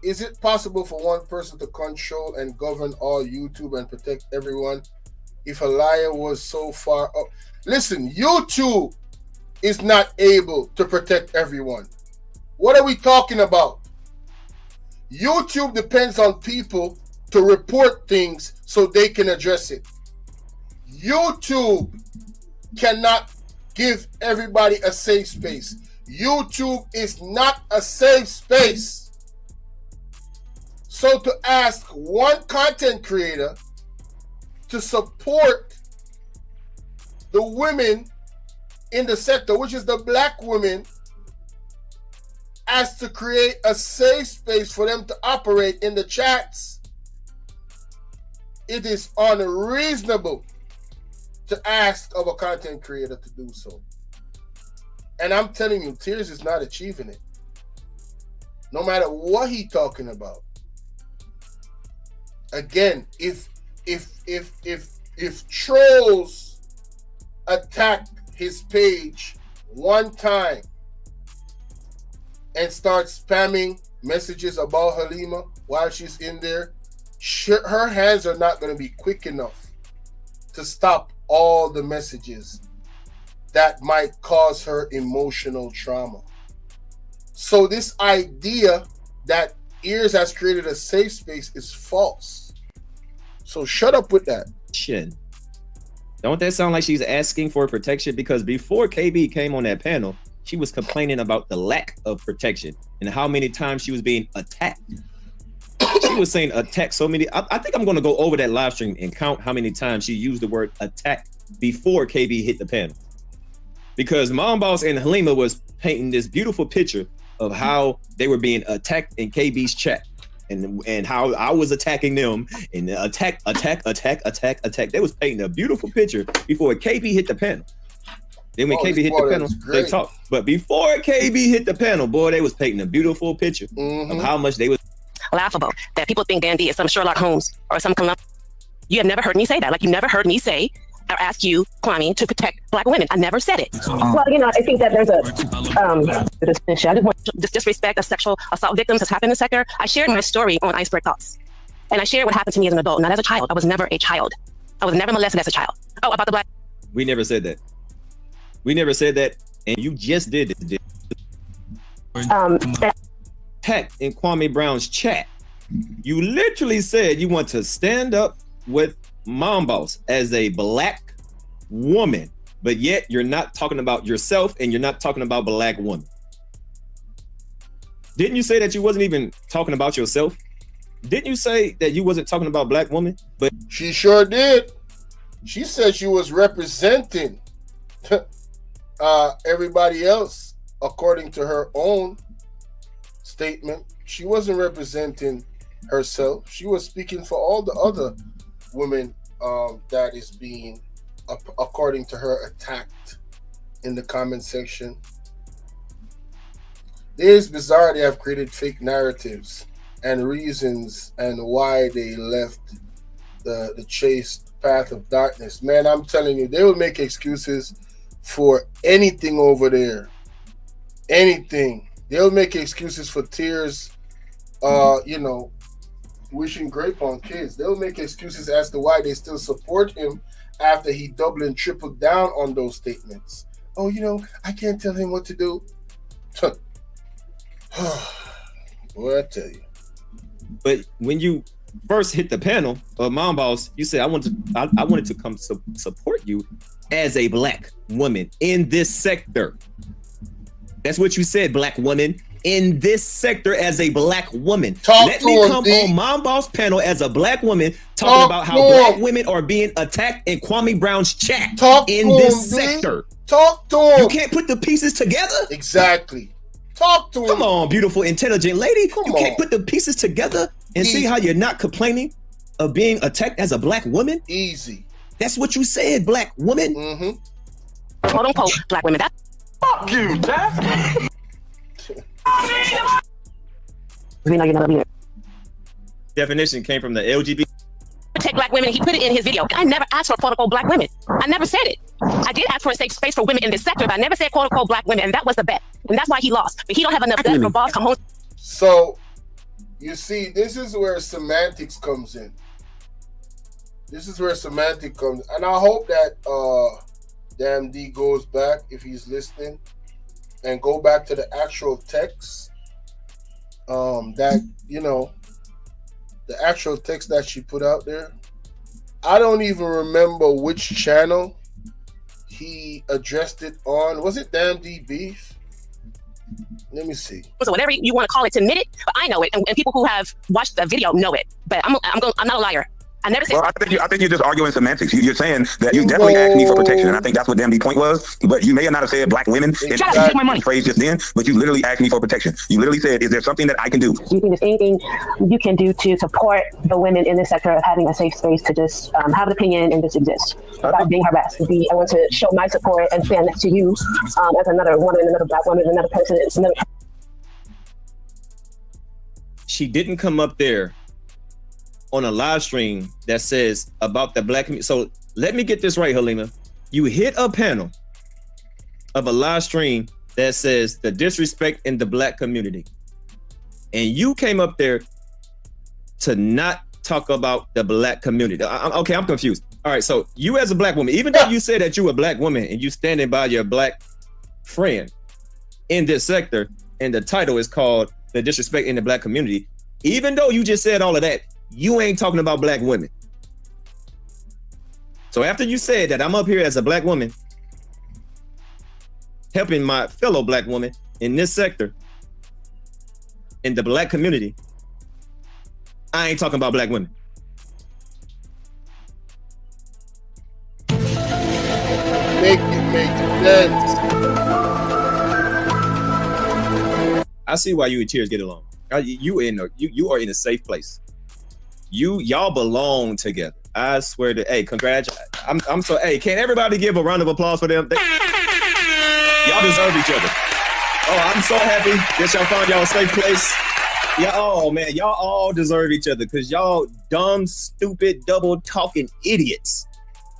[SPEAKER 1] Is it possible for one person to control and govern all YouTube and protect everyone? If Haliar was so far up. Listen, YouTube is not able to protect everyone. What are we talking about? YouTube depends on people to report things so they can address it. YouTube cannot give everybody a safe space. YouTube is not a safe space. So to ask one content creator to support the women in the sector, which is the Black women, as to create a safe space for them to operate in the chats, it is unreasonable to ask of a content creator to do so. And I'm telling you, Tearz is not achieving it. No matter what he's talking about. Again, if trolls attack his page one time and start spamming messages about Halima while she's in there, her hands are not going to be quick enough to stop all the messages that might cause her emotional trauma. So this idea that Tearz has created a safe space is false. So shut up with that.
[SPEAKER 4] Shit. Don't that sound like she's asking for protection? Because before KB came on that panel, she was complaining about the lack of protection and how many times she was being attacked. She was saying attack so many. I think I'm going to go over that live stream and count how many times she used the word attack before KB hit the panel. Because Mom Boss and Halima was painting this beautiful picture of how they were being attacked in KB's chat. And how I was attacking them and attack. They was painting a beautiful picture before KB hit the panel. Then when KB hit the panel, they talked. But before KB hit the panel, boy, they was painting a beautiful picture of how much they was
[SPEAKER 5] laughable that people think Dan D is some Sherlock Holmes or some Columbo. You have never heard me say that. Like, you never heard me say or ask you, Kwame, to protect Black women. I never said it.
[SPEAKER 18] Well, you know, I think that there's I just want
[SPEAKER 5] this disrespect of sexual assault victims has happened in the sector. I shared my story on Iceberg Thoughts, and I shared what happened to me as an adult, not as a child. I was never a child. I was never molested as a child. Oh, about the Black.
[SPEAKER 4] We never said that. We never said that, and you just did it. Heck, in Kwame Brown's chat, you literally said you want to stand up with Mom Boss as a Black woman, but yet you're not talking about yourself and you're not talking about Black women. Didn't you say that you wasn't even talking about yourself? Didn't you say that you wasn't talking about Black women? But
[SPEAKER 1] she sure did. She said she was representing everybody else according to her own statement. She wasn't representing herself. She was speaking for all the other women that is being, according to her, attacked in the comment section. It is bizarre they have created fake narratives and reasons and why they left the chased path of darkness. Man, I'm telling you, they will make excuses for anything over there. Anything. They'll make excuses for Tearz, wishing grape on kids. They'll make excuses as to why they still support him after he doubled and tripled down on those statements. Oh, I can't tell him what to do. Boy, I tell you.
[SPEAKER 4] But when you first hit the panel of Mom Boss, you said I wanted to come support you as a Black woman in this sector. That's what you said, Black woman. In this sector as a Black woman. Let me come on Mom Boss panel as a Black woman talking about how Black women are being attacked in Kwame Brown's chat in this sector.
[SPEAKER 1] Talk to him.
[SPEAKER 4] You can't put the pieces together?
[SPEAKER 1] Exactly. Talk to him.
[SPEAKER 4] Come on, beautiful, intelligent lady. You can't put the pieces together and see how you're not complaining of being attacked as a Black woman?
[SPEAKER 1] Easy.
[SPEAKER 4] That's what you said, Black woman.
[SPEAKER 5] Quote unquote Black women.
[SPEAKER 15] Fuck you, Dad.
[SPEAKER 4] Definition came from the LGBT.
[SPEAKER 5] Protect Black women. He put it in his video. I never asked for quote unquote Black women. I never said it. I did ask for a safe space for women in this sector, but I never said quote unquote Black women, and that was the bet. And that's why he lost. But he don't have enough bet for boss come home.
[SPEAKER 1] So, you see, this is where semantics comes in. This is where semantic comes, and I hope that Damn D goes back if he's listening and go back to the actual text. The actual text that she put out there. I don't even remember which channel he addressed it on. Was it Damn D Beef? Let me see.
[SPEAKER 5] So whatever you want to call it to admit it, but I know it, and people who have watched the video know it. But I'm not a liar. I never said.
[SPEAKER 11] Well, I think you're just arguing semantics. You're saying that you definitely asked me for protection, and I think that's what the point was. But you may have not have said Black women in the phrase just then, but you literally asked me for protection. You literally said, "Is there something that I can do?"
[SPEAKER 18] Do you think there's anything you can do to support the women in this sector of having a safe space to just have an opinion and just exist without being harassed? I want to show my support and stand next to you as another woman, another Black woman, another person.
[SPEAKER 4] She didn't come up there on a live stream that says about the Black community. So let me get this right, Halima. You hit a panel of a live stream that says the disrespect in the Black community. And you came up there to not talk about the Black community. Okay, I'm confused. All right, so you as a Black woman, even though you say that you a Black woman and you standing by your Black friend in this sector, and the title is called The Disrespect in the Black Community, even though you just said all of that, you ain't talking about Black women. So after you said that I'm up here as a Black woman, helping my fellow Black woman in this sector, in the Black community, I ain't talking about black women.
[SPEAKER 1] Make sense.
[SPEAKER 4] I see why you and Tearz get along. You are in a safe place. Y'all belong together. I swear to. Hey, I'm so. Hey, can everybody give a round of applause for them? Y'all deserve each other. Oh, I'm so happy that y'all found y'all a safe place. Y'all all deserve each other because y'all dumb, stupid, double talking idiots.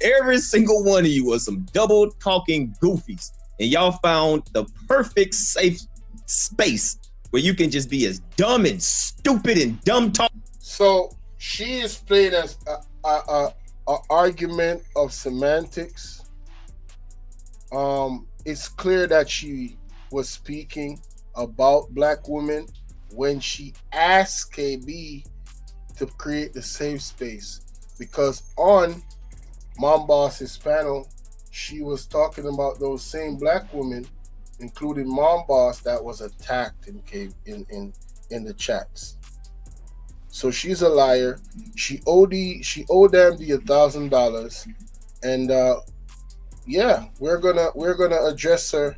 [SPEAKER 4] Every single one of you was some double talking goofies, and y'all found the perfect safe space where you can just be as dumb and stupid and dumb talk.
[SPEAKER 1] So she is playing as a argument of semantics. It's clear that she was speaking about black women when she asked KB to create the safe space, because on Mom Boss's panel, she was talking about those same black women, including Mom Boss, that was attacked in the chats. So she's a liar. She owed them the $1,000, and yeah, we're gonna address her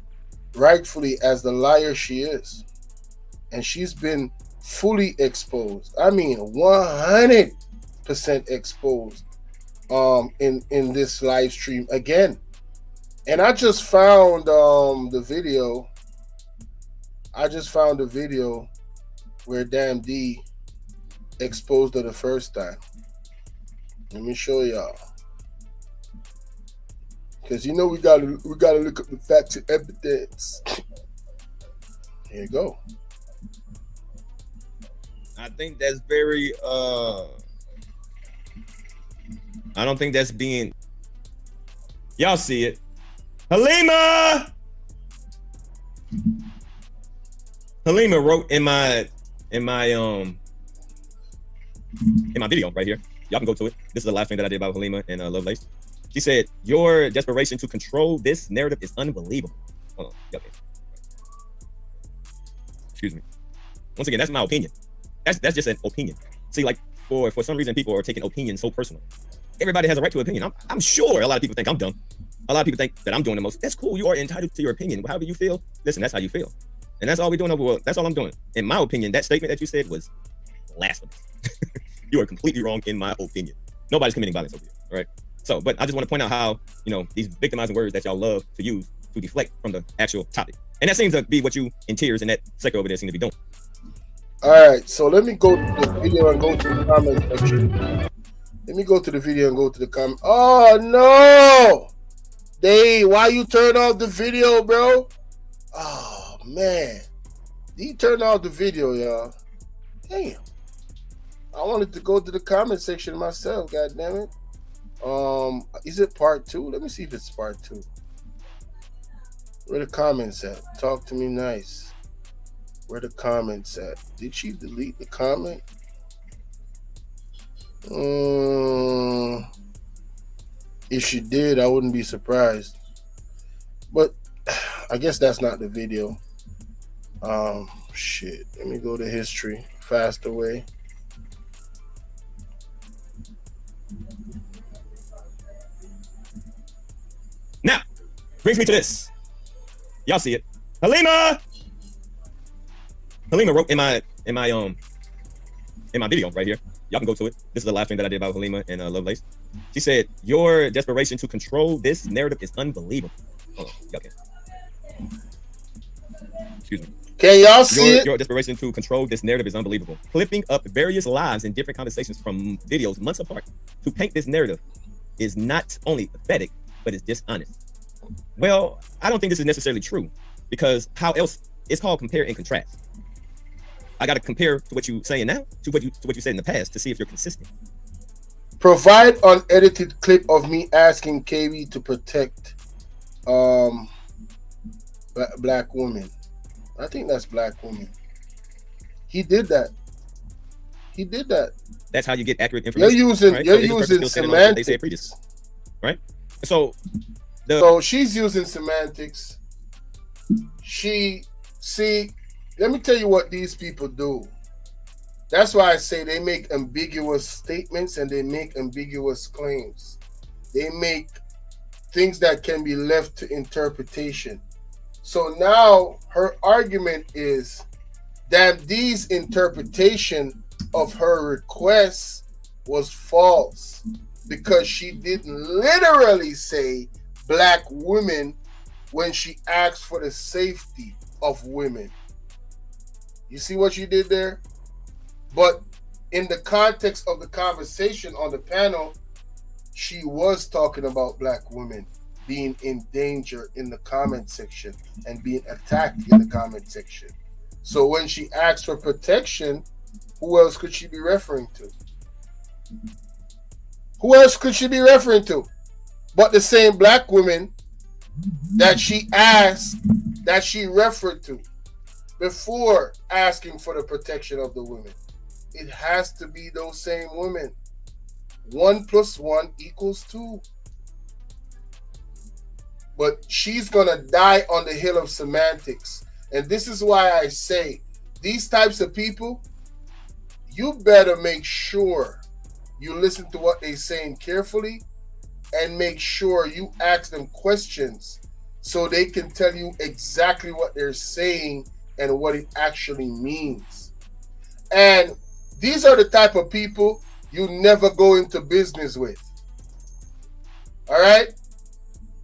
[SPEAKER 1] rightfully as the liar she is, and she's been fully exposed. I mean, 100% exposed. In this live stream again, and I just found the video. I just found the video where Damn D exposed her the first time. Let me show y'all, because you know we gotta look up the facts and evidence. Here you go.
[SPEAKER 4] I think that's very I don't think that's being. Y'all see it. Halima wrote in my video right here. Y'all can go to it. This is the last thing that I did about Halima and Lovelace. She said, "Your desperation to control this narrative is unbelievable." Hold on. Okay. Excuse me. Once again, that's my opinion. That's just an opinion. See, like for some reason, people are taking opinions so personal. Everybody has a right to an opinion. I'm sure a lot of people think I'm dumb. A lot of people think that I'm doing the most. That's cool. You are entitled to your opinion. However you feel, listen, that's how you feel. And that's all we're doing that's all I'm doing. In my opinion, that statement that you said was blasphemous. You are completely wrong in my opinion. Nobody's committing violence over here, all right? So, but I just want to point out how, these victimizing words that y'all love to use to deflect from the actual topic. And that seems to be what you and Tearz and that sector over there seem to be doing.
[SPEAKER 1] All right, so let me go to the video and go to the comment section. Let me go to the video and go to the comment. Oh no, Dave, why you turn off the video, bro? Oh man, you turn off the video, y'all. Damn, I wanted to go to the comment section myself. God damn it. Is it part 2? Let me see if it's part 2. Where the comments at? Talk to me nice. Where the comments at? Did she delete the comment? If she did, I wouldn't be surprised. But I guess that's not the video. Shit. Let me go to history. Fast away.
[SPEAKER 4] Now, brings me to this. Y'all see it. Halima wrote in my video right here. Y'all can go to it. This is the last thing that I did about Halima and Lovelace. She said, "Your desperation to control this narrative is unbelievable." Hold on, y'all can. Excuse me.
[SPEAKER 1] Can y'all see it?
[SPEAKER 4] Your desperation to control this narrative is unbelievable. Clipping up various lives and different conversations from videos months apart to paint this narrative is not only pathetic, but it's dishonest. Well, I don't think this is necessarily true, because how else? It's called compare and contrast. I got to compare to what you're saying now to what you said in the past to see if you're consistent.
[SPEAKER 1] Provide unedited clip of me asking KB to protect black women. I think that's black woman. He did that.
[SPEAKER 4] That's how you get accurate information.
[SPEAKER 1] You're using semantics. They said previous,
[SPEAKER 4] right? So
[SPEAKER 1] she's using semantics. Let me tell you what these people do. That's why I say they make ambiguous statements and they make ambiguous claims. They make things that can be left to interpretation. So now her argument is that D's interpretation of her request was false because she didn't literally say black women when she asked for the safety of women. You see what she did there? But in the context of the conversation on the panel, she was talking about black women being in danger in the comment section and being attacked in the comment section. So when she asked for protection, who else could she be referring to? Who else could she be referring to? But the same black women that she asked, that she referred to before asking for the protection of the women. It has to be those same women. 1 + 1 = 2. But she's going to die on the hill of semantics. And this is why I say these types of people, you better make sure you listen to what they're saying carefully and make sure you ask them questions so they can tell you exactly what they're saying and what it actually means. And these are the type of people you never go into business with. All right?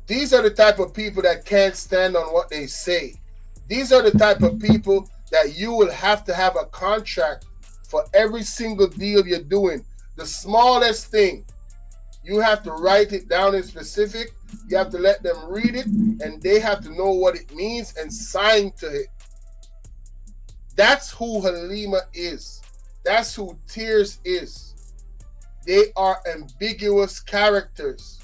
[SPEAKER 1] These are the type of people that can't stand on what they say. These are the type of people that you will have to have a contract for every single deal you're doing. The smallest thing, you have to write it down in specific. You have to let them read it, and they have to know what it means and sign to it. That's who Halima is. That's who Tearz is. They are ambiguous characters.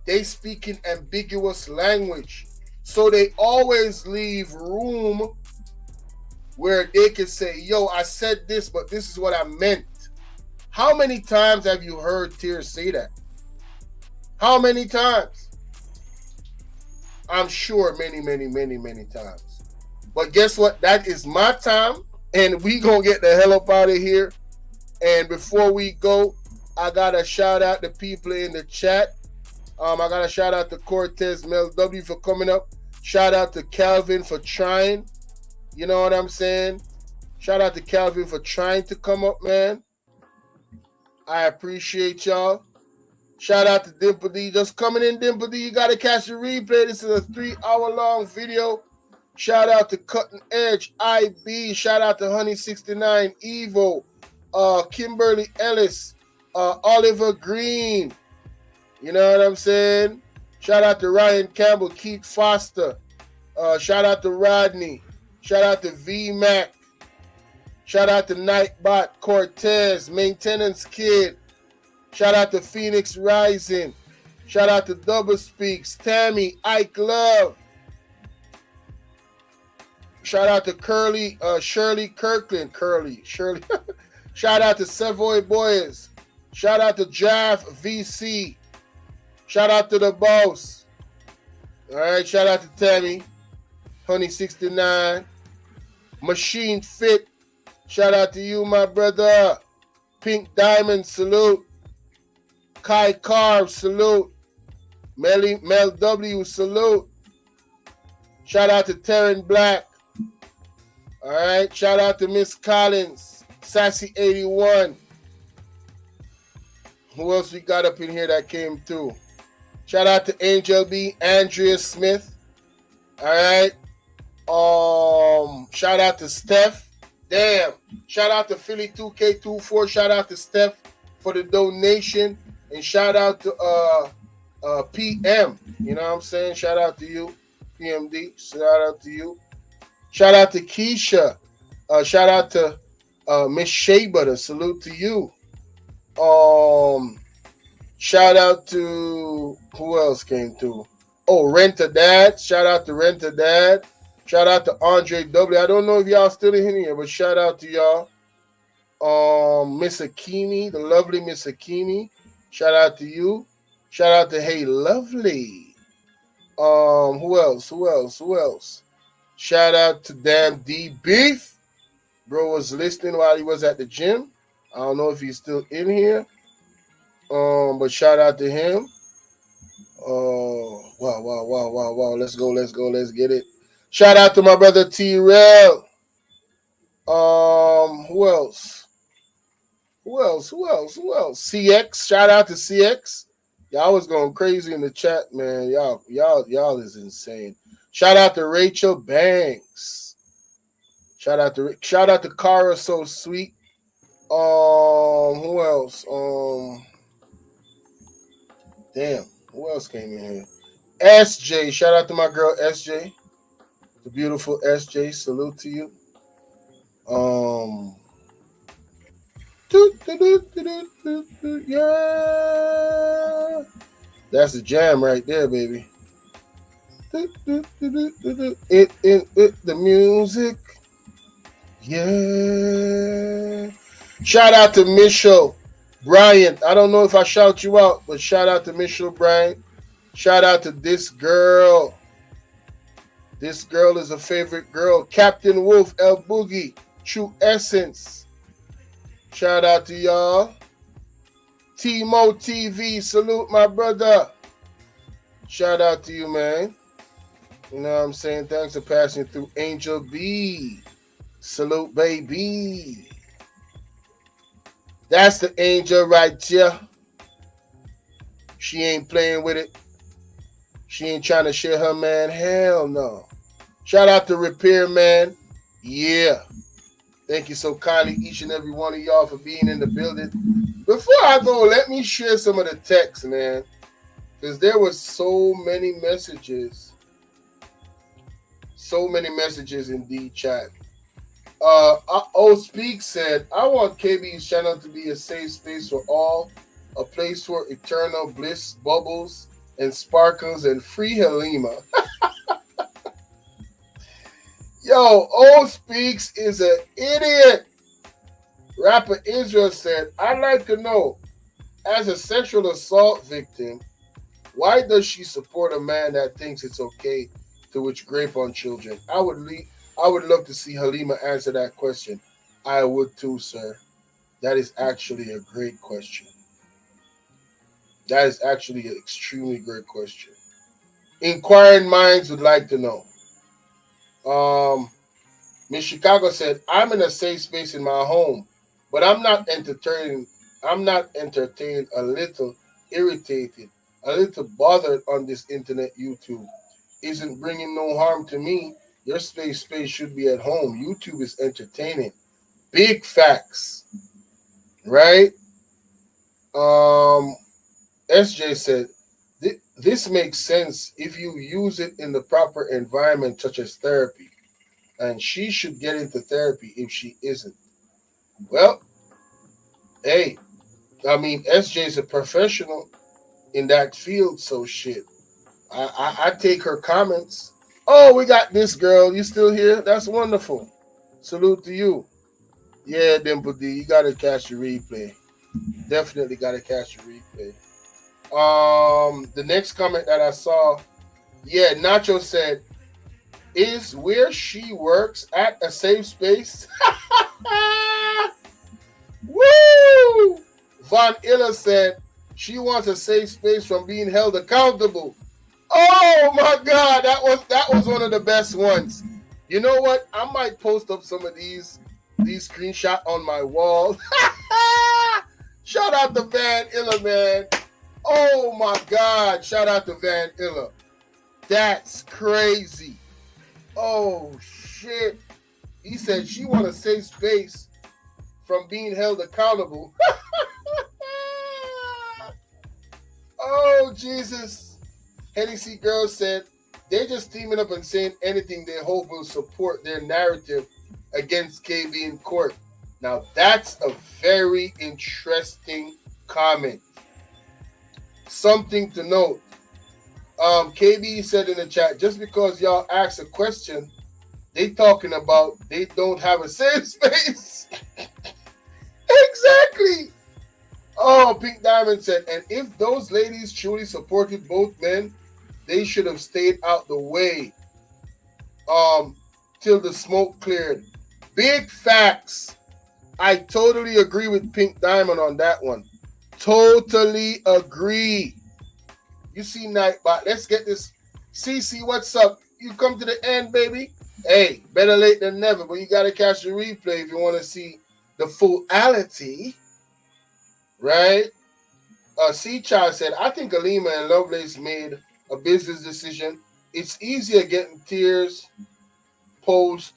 [SPEAKER 1] They speak in ambiguous language. So they always leave room where they can say, yo, I said this, but this is what I meant. How many times have you heard Tearz say that? How many times? I'm sure many, many, many, many times. But guess what? That is my time, and we gonna get the hell up out of here. And before we go, I gotta shout out the people in the chat. I gotta shout out to Cortez Mel W for coming up. Shout out to Calvin for trying. You know what I'm saying? Shout out to Calvin for trying to come up, man. I appreciate y'all. Shout out to Dimple D. Just coming in, Dimple D. You gotta catch the replay. This is a 3-hour-long video. Shout out to Cutting Edge, IB. Shout out to Honey69, Evo, Kimberly Ellis, Oliver Green. You know what I'm saying? Shout out to Ryan Campbell, Keith Foster. Shout out to Rodney. Shout out to VMAC. Shout out to Nightbot, Cortez, Maintenance Kid. Shout out to Phoenix Rising. Shout out to Double Speaks, Tammy, Ike Love. Shout out to Shirley Kirkland. Shirley. Shout out to Savoy Boys. Shout out to Jaff VC. Shout out to the boss. All right, shout out to Tammy, Honey69, Machine Fit. Shout out to you, my brother. Pink Diamond, salute. Kai Carve, salute. Mel W, salute. Shout out to Terran Black. All right, shout out to Miss Collins, Sassy81. Who else we got up in here that came through? Shout out to Angel B, Andrea Smith. All right. Shout out to Steph. Damn. Shout out to Philly 2K24. Shout out to Steph for the donation. And shout out to PM. You know what I'm saying? Shout out to you, PMD. Shout out to you. Shout out to Keisha. Shout out to Miss Shea Butter. Salute to you. Shout out to who else came through? Oh, Rent-A Dad. Shout out to Rent-A Dad. Shout out to Andre W. I don't know if y'all still in here, but shout out to y'all. Miss Akimi, the lovely Miss Akimi. Shout out to you. Shout out to Hey Lovely. Who else? Shout out to Damn D Beef. Bro was listening while he was at the gym. I don't know if he's still in here. But shout out to him. Wow. Let's get it. Shout out to my brother Tearz. Who else? CX. Shout out to CX. Y'all was going crazy in the chat, man. Y'all is insane. Shout out to Rachel Banks. Shout out to Cara, so sweet. Who else? Damn, who else came in here? SJ. Shout out to my girl SJ. The beautiful SJ. Salute to you. Yeah. That's the jam right there, baby. The music. Yeah. Shout out to Michelle Bryant. I don't know if I shout you out, but shout out to Michelle Bryant. Shout out to this girl. This girl is a favorite girl. Captain Wolf, El Boogie, True Essence. Shout out to y'all. Timo TV, salute my brother. Shout out to you, man. You know what I'm saying? Thanks for passing through. Angel B. Salute, baby. That's the angel right here. She ain't playing with it. She ain't trying to share her man. Hell no. Shout out to Repair Man. Yeah. Thank you so kindly, each and every one of y'all, for being in the building. Before I go, let me share some of the text, man. Because there was so many messages. So many messages in the chat. Speak said, I want KB's channel to be a safe space for all, a place for eternal bliss, bubbles, and sparkles, and free Halima. Yo, Speaks is an idiot. Rapper Israel said, I'd like to know, as a sexual assault victim, why does she support a man that thinks it's okay to witch grape on children? I would love to see Halima answer that question. I would too, sir. That is actually a great question. That is actually an extremely great question. Inquiring minds would like to know. Miss Chicago said, I'm in a safe space in my home, but I'm not entertained, a little irritated, a little bothered on this internet YouTube. Isn't bringing no harm to me. Your space should be at home. YouTube is entertaining. Big facts. Right? SJ said, this makes sense if you use it in the proper environment, such as therapy. And she should get into therapy if she isn't. Well, hey, I mean, SJ is a professional in that field, so shit. I take her comments. Oh, we got this girl. You still here? That's wonderful. Salute to you. Yeah, Dimple D, you got to catch the replay. Definitely got to catch the replay. The next comment that I saw, yeah, Nacho said, is where she works at a safe space? Woo! Von Illa said she wants a safe space from being held accountable. Oh my God, that was one of the best ones. You know what? I might post up some of these screenshots on my wall. Shout out to Van Illa, man. Oh my God, shout out to Van Illa. That's crazy. Oh shit. He said she want a safe space from being held accountable. Oh Jesus. Hennessy Girl said they're just teaming up and saying anything they hope will support their narrative against KB in court. Now that's a very interesting comment. Something to note. KB said in the chat, just because y'all ask a question, they talking about they don't have a safe space. Exactly. Oh, Pink Diamond said, and if those ladies truly supported both men, they should have stayed out the way till the smoke cleared. Big facts. I totally agree with Pink Diamond on that one. Totally agree. You see Nightbot. Let's get this. CC, what's up? You come to the end, baby. Hey, better late than never, but you got to catch the replay if you want to see the fullity, right? C-Child said, I think Halima and Lovelace made a business decision. It's easier getting Tearz post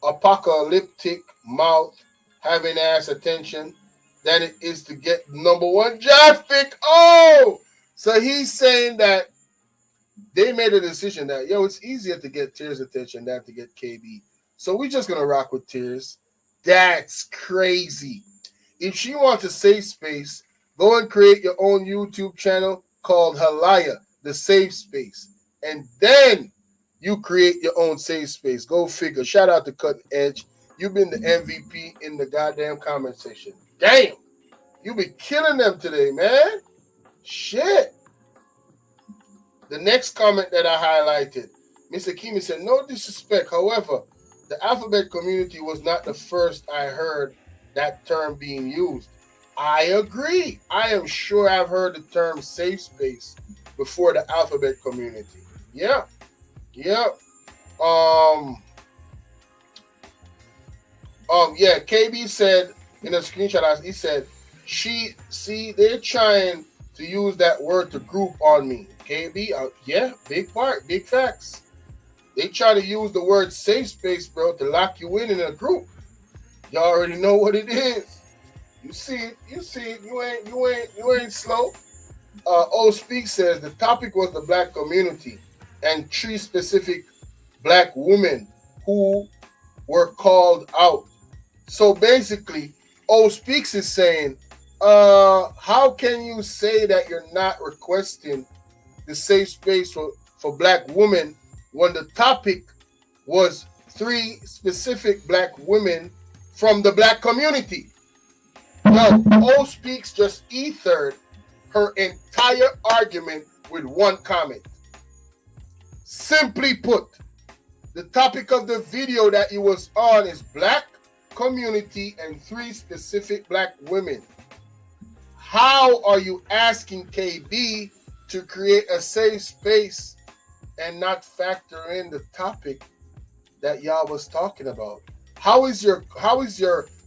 [SPEAKER 1] apocalyptic mouth having ass attention than it is to get number one draft pick. Oh, so he's saying that they made a decision that, it's easier to get Tearz attention than to get KB. So we're just going to rock with Tearz. That's crazy. If she wants a safe space, go and create your own YouTube channel called Haliar, the safe space. And then you create your own safe space. Go figure. Shout out to Cutting Edge. You've been the MVP in the goddamn comment section. Damn. You be killing them today, man. Shit. The next comment that I highlighted, Mr. Kimi said, no disrespect. However, the alphabet community was not the first I heard that term being used. I agree. I am sure I've heard the term safe space before the alphabet community. Yeah. KB said in a screenshot, he said, they're trying to use that word to group on me. KB, big part, big facts. They try to use the word safe space, bro, to lock you in a group. You already know what it is. You see it. You ain't slow. Speak says the topic was the black community and 3 specific black women who were called out. So basically, Speaks is saying, how can you say that you're not requesting the safe space for black women when the topic was 3 specific black women from the black community? No, Speaks just ethered her entire argument with one comment. Simply put, the topic of the video that he was on is black community and 3 specific black women. How are you asking KB to create a safe space and not factor in the topic that y'all was talking about? How is your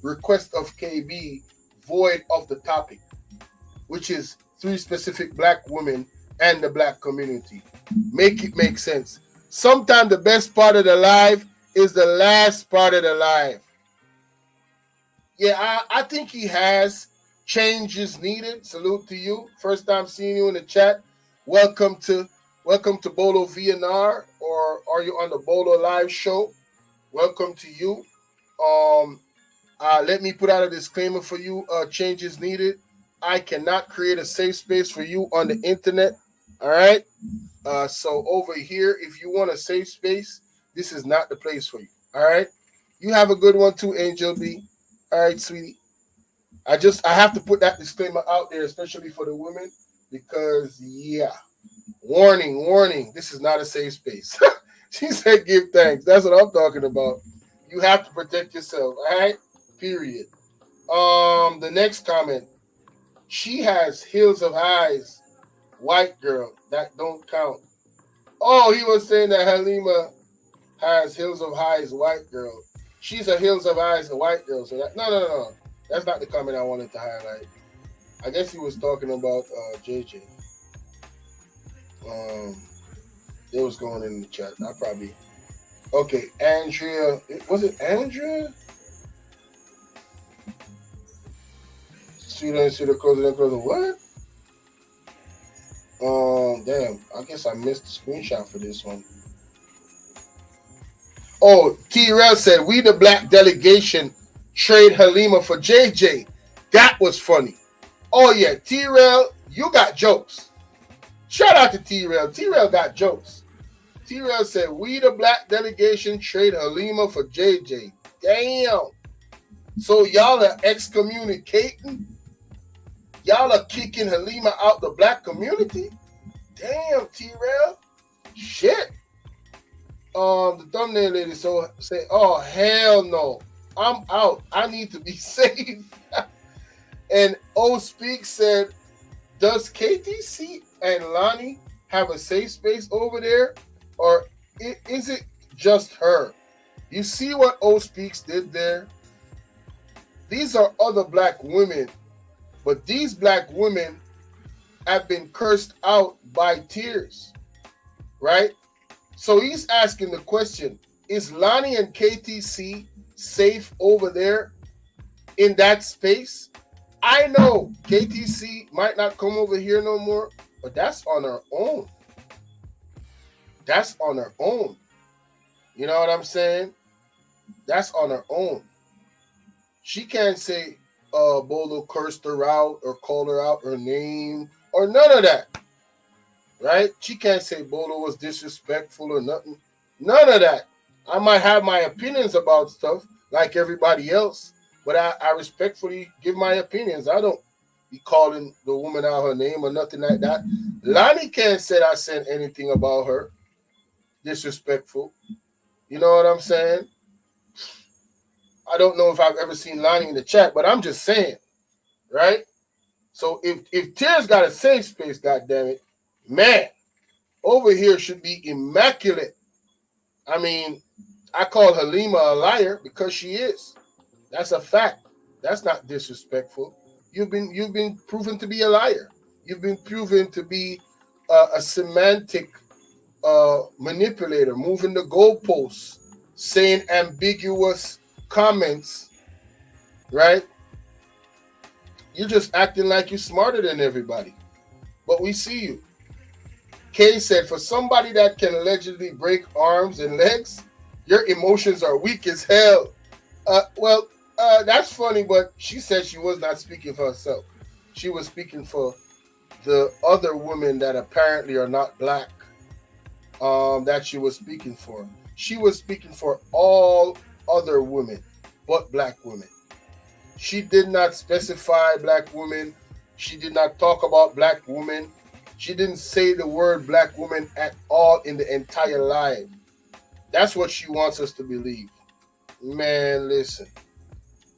[SPEAKER 1] request of KB void of the topic, which is 3 specific black women and the black community? Make it make sense. Sometimes the best part of the live is the last part of the live. Yeah, I think he has changes needed. Salute to you. First time seeing you in the chat. Welcome to Bolo VNR, or are you on the Bolo live show? Welcome to you. Let me put out a disclaimer for you. Changes needed. I cannot create a safe space for you on the internet. All right. So over here, if you want a safe space, this is not the place for you. All right. You have a good one too, Angel B. All right, sweetie. I have to put that disclaimer out there, especially for the women, because warning, this is not a safe space. She said give thanks. That's what I'm talking about. You have to protect yourself, all right? Period. The next comment. She has Hills of Eyes, white girl. That don't count. Oh, he was saying that Halima has Hills of Eyes, white girl. She's a Hills of Eyes, a white girl. So that no. That's not the comment I wanted to highlight. I guess he was talking about JJ. It was going in the chat. Okay, Andrea. Was it Andrea? See the closer. What? Damn. I guess I missed the screenshot for this one. Oh, Tearz said, we the black delegation trade Halima for JJ. That was funny. Oh, yeah. Tearz, you got jokes. Shout out to Tearz. Tearz got jokes. Tearz said, we the black delegation trade Halima for JJ. Damn. So y'all are excommunicating? Y'all are kicking Halima out the black community? Damn, Tearz. Shit. the thumbnail lady so say, "Oh hell no, I'm out. I need to be safe." And O Speak said, "Does KTC and Lonnie have a safe space over there, or is it just her?" You see what O Speaks did there? These are other black women, but these black women have been cursed out by Tearz, right? So he's asking the question, is Lonnie and KTC safe over there in that space? I know KTC might not come over here no more, but that's on her own. That's on her own. You know what I'm saying? That's on her own. She can't say Bolo cursed her out or called her out her name or none of that. Right? She can't say Bolo was disrespectful or nothing. None of that. I might have my opinions about stuff like everybody else, but I respectfully give my opinions. I don't be calling the woman out her name or nothing like that. Lonnie can't say I said anything about her disrespectful. You know what I'm saying? I don't know if I've ever seen Lonnie in the chat, but I'm just saying, right? So if Tearz got a safe space, goddammit, man, over here should be immaculate. I mean, I call Halima a liar because she is. That's a fact. That's not disrespectful. You've been proven to be a liar. You've been proven to be a semantic manipulator, moving the goalposts, saying ambiguous comments, right? You're just acting like you're smarter than everybody. But we see you. Kay said, for somebody that can allegedly break arms and legs, your emotions are weak as hell. That's funny, but she said she was not speaking for herself. She was speaking for the other women that apparently are not black, that she was speaking for. She was speaking for all other women but black women. She did not specify black women. She did not talk about black women. She didn't say the word black woman at all in the entire live. That's what she wants us to believe. Man, listen.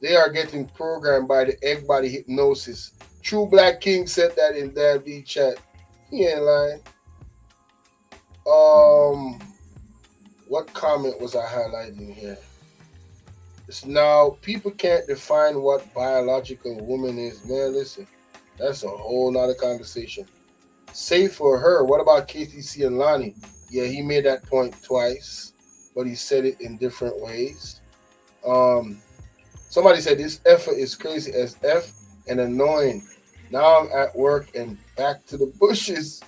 [SPEAKER 1] They are getting programmed by the egg body hypnosis. True Black King said that in that V chat. He ain't lying. What comment was I highlighting here? It's now people can't define what biological woman is. Man, listen. That's a whole nother conversation. Safe for her. What about KTC and Lonnie? Yeah, he made that point twice, but he said it in different ways. Somebody said this effort is crazy as F and annoying. Now I'm at work and back to the bushes.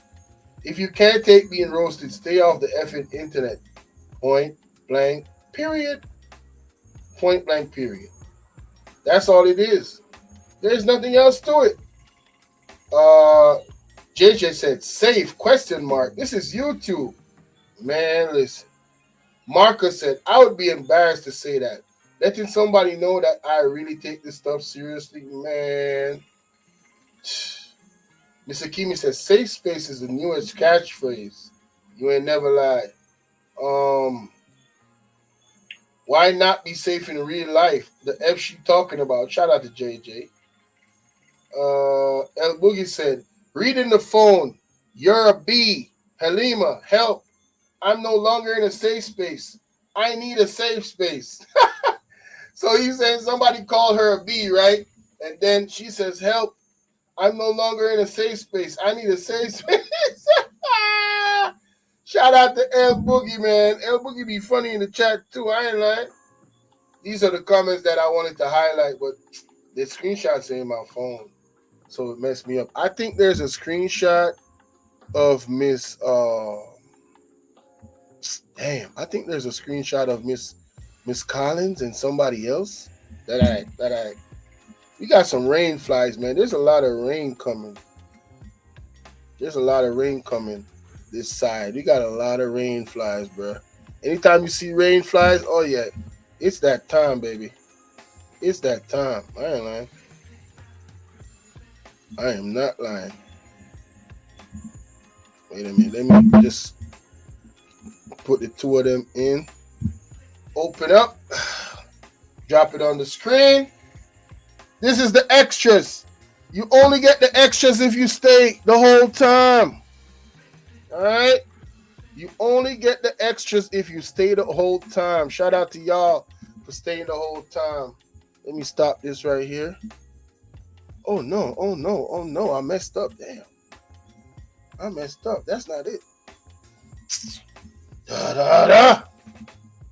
[SPEAKER 1] If you can't take being roasted, stay off the effing internet. Point blank, period. Point blank, period. That's all it is. There's nothing else to it. JJ said, safe, question mark. This is YouTube. Man, listen. Marcus said, I would be embarrassed to say that. Letting somebody know that I really take this stuff seriously, man. Mr. Kimi says, safe space is the newest catchphrase. You ain't never lied. Why not be safe in real life? The F she talking about. Shout out to JJ. El Boogie said, reading the phone. You're a B. Halima, help. I'm no longer in a safe space. I need a safe space. So he's saying somebody called her a B, right? And then she says, help. I'm no longer in a safe space. I need a safe space. Shout out to El Boogie, man. El Boogie be funny in the chat, too. I ain't lying. These are the comments that I wanted to highlight, but the screenshots are in my phone, so it messed me up. I think there's a screenshot of Miss... I think there's a screenshot of Miss Collins and somebody else we got some rain flies, man. There's a lot of rain coming. There's a lot of rain coming this side. We got a lot of rain flies, bro. Anytime you see rain flies, oh yeah, it's that time, baby. It's that time. I ain't lying. I am not lying. Wait a minute. Let me just put the two of them in. Open up. Drop it on the screen. This is the extras. You only get the extras if you stay the whole time. All right? You only get the extras if you stay the whole time. Shout out to y'all for staying the whole time. Let me stop this right here. Oh, no. Oh, no. Oh, no. I messed up. Damn. I messed up. That's not it. Da-da-da.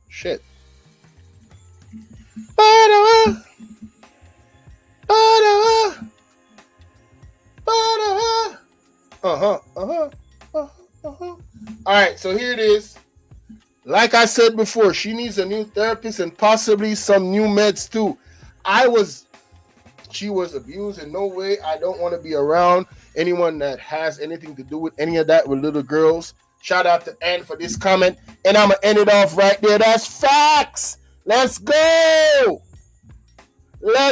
[SPEAKER 1] Shit. Ba-da-da. Ba-da-da. Ba-da-da. Uh-huh. Uh-huh. Uh-huh. Uh-huh. All right, so here it is. Like I said before, she needs a new therapist and possibly some new meds too. She was abused in no way. I don't want to be around anyone that has anything to do with any of that with little girls. Shout out to Ann for this comment. And I'm going to end it off right there. That's facts. Let's go. Let's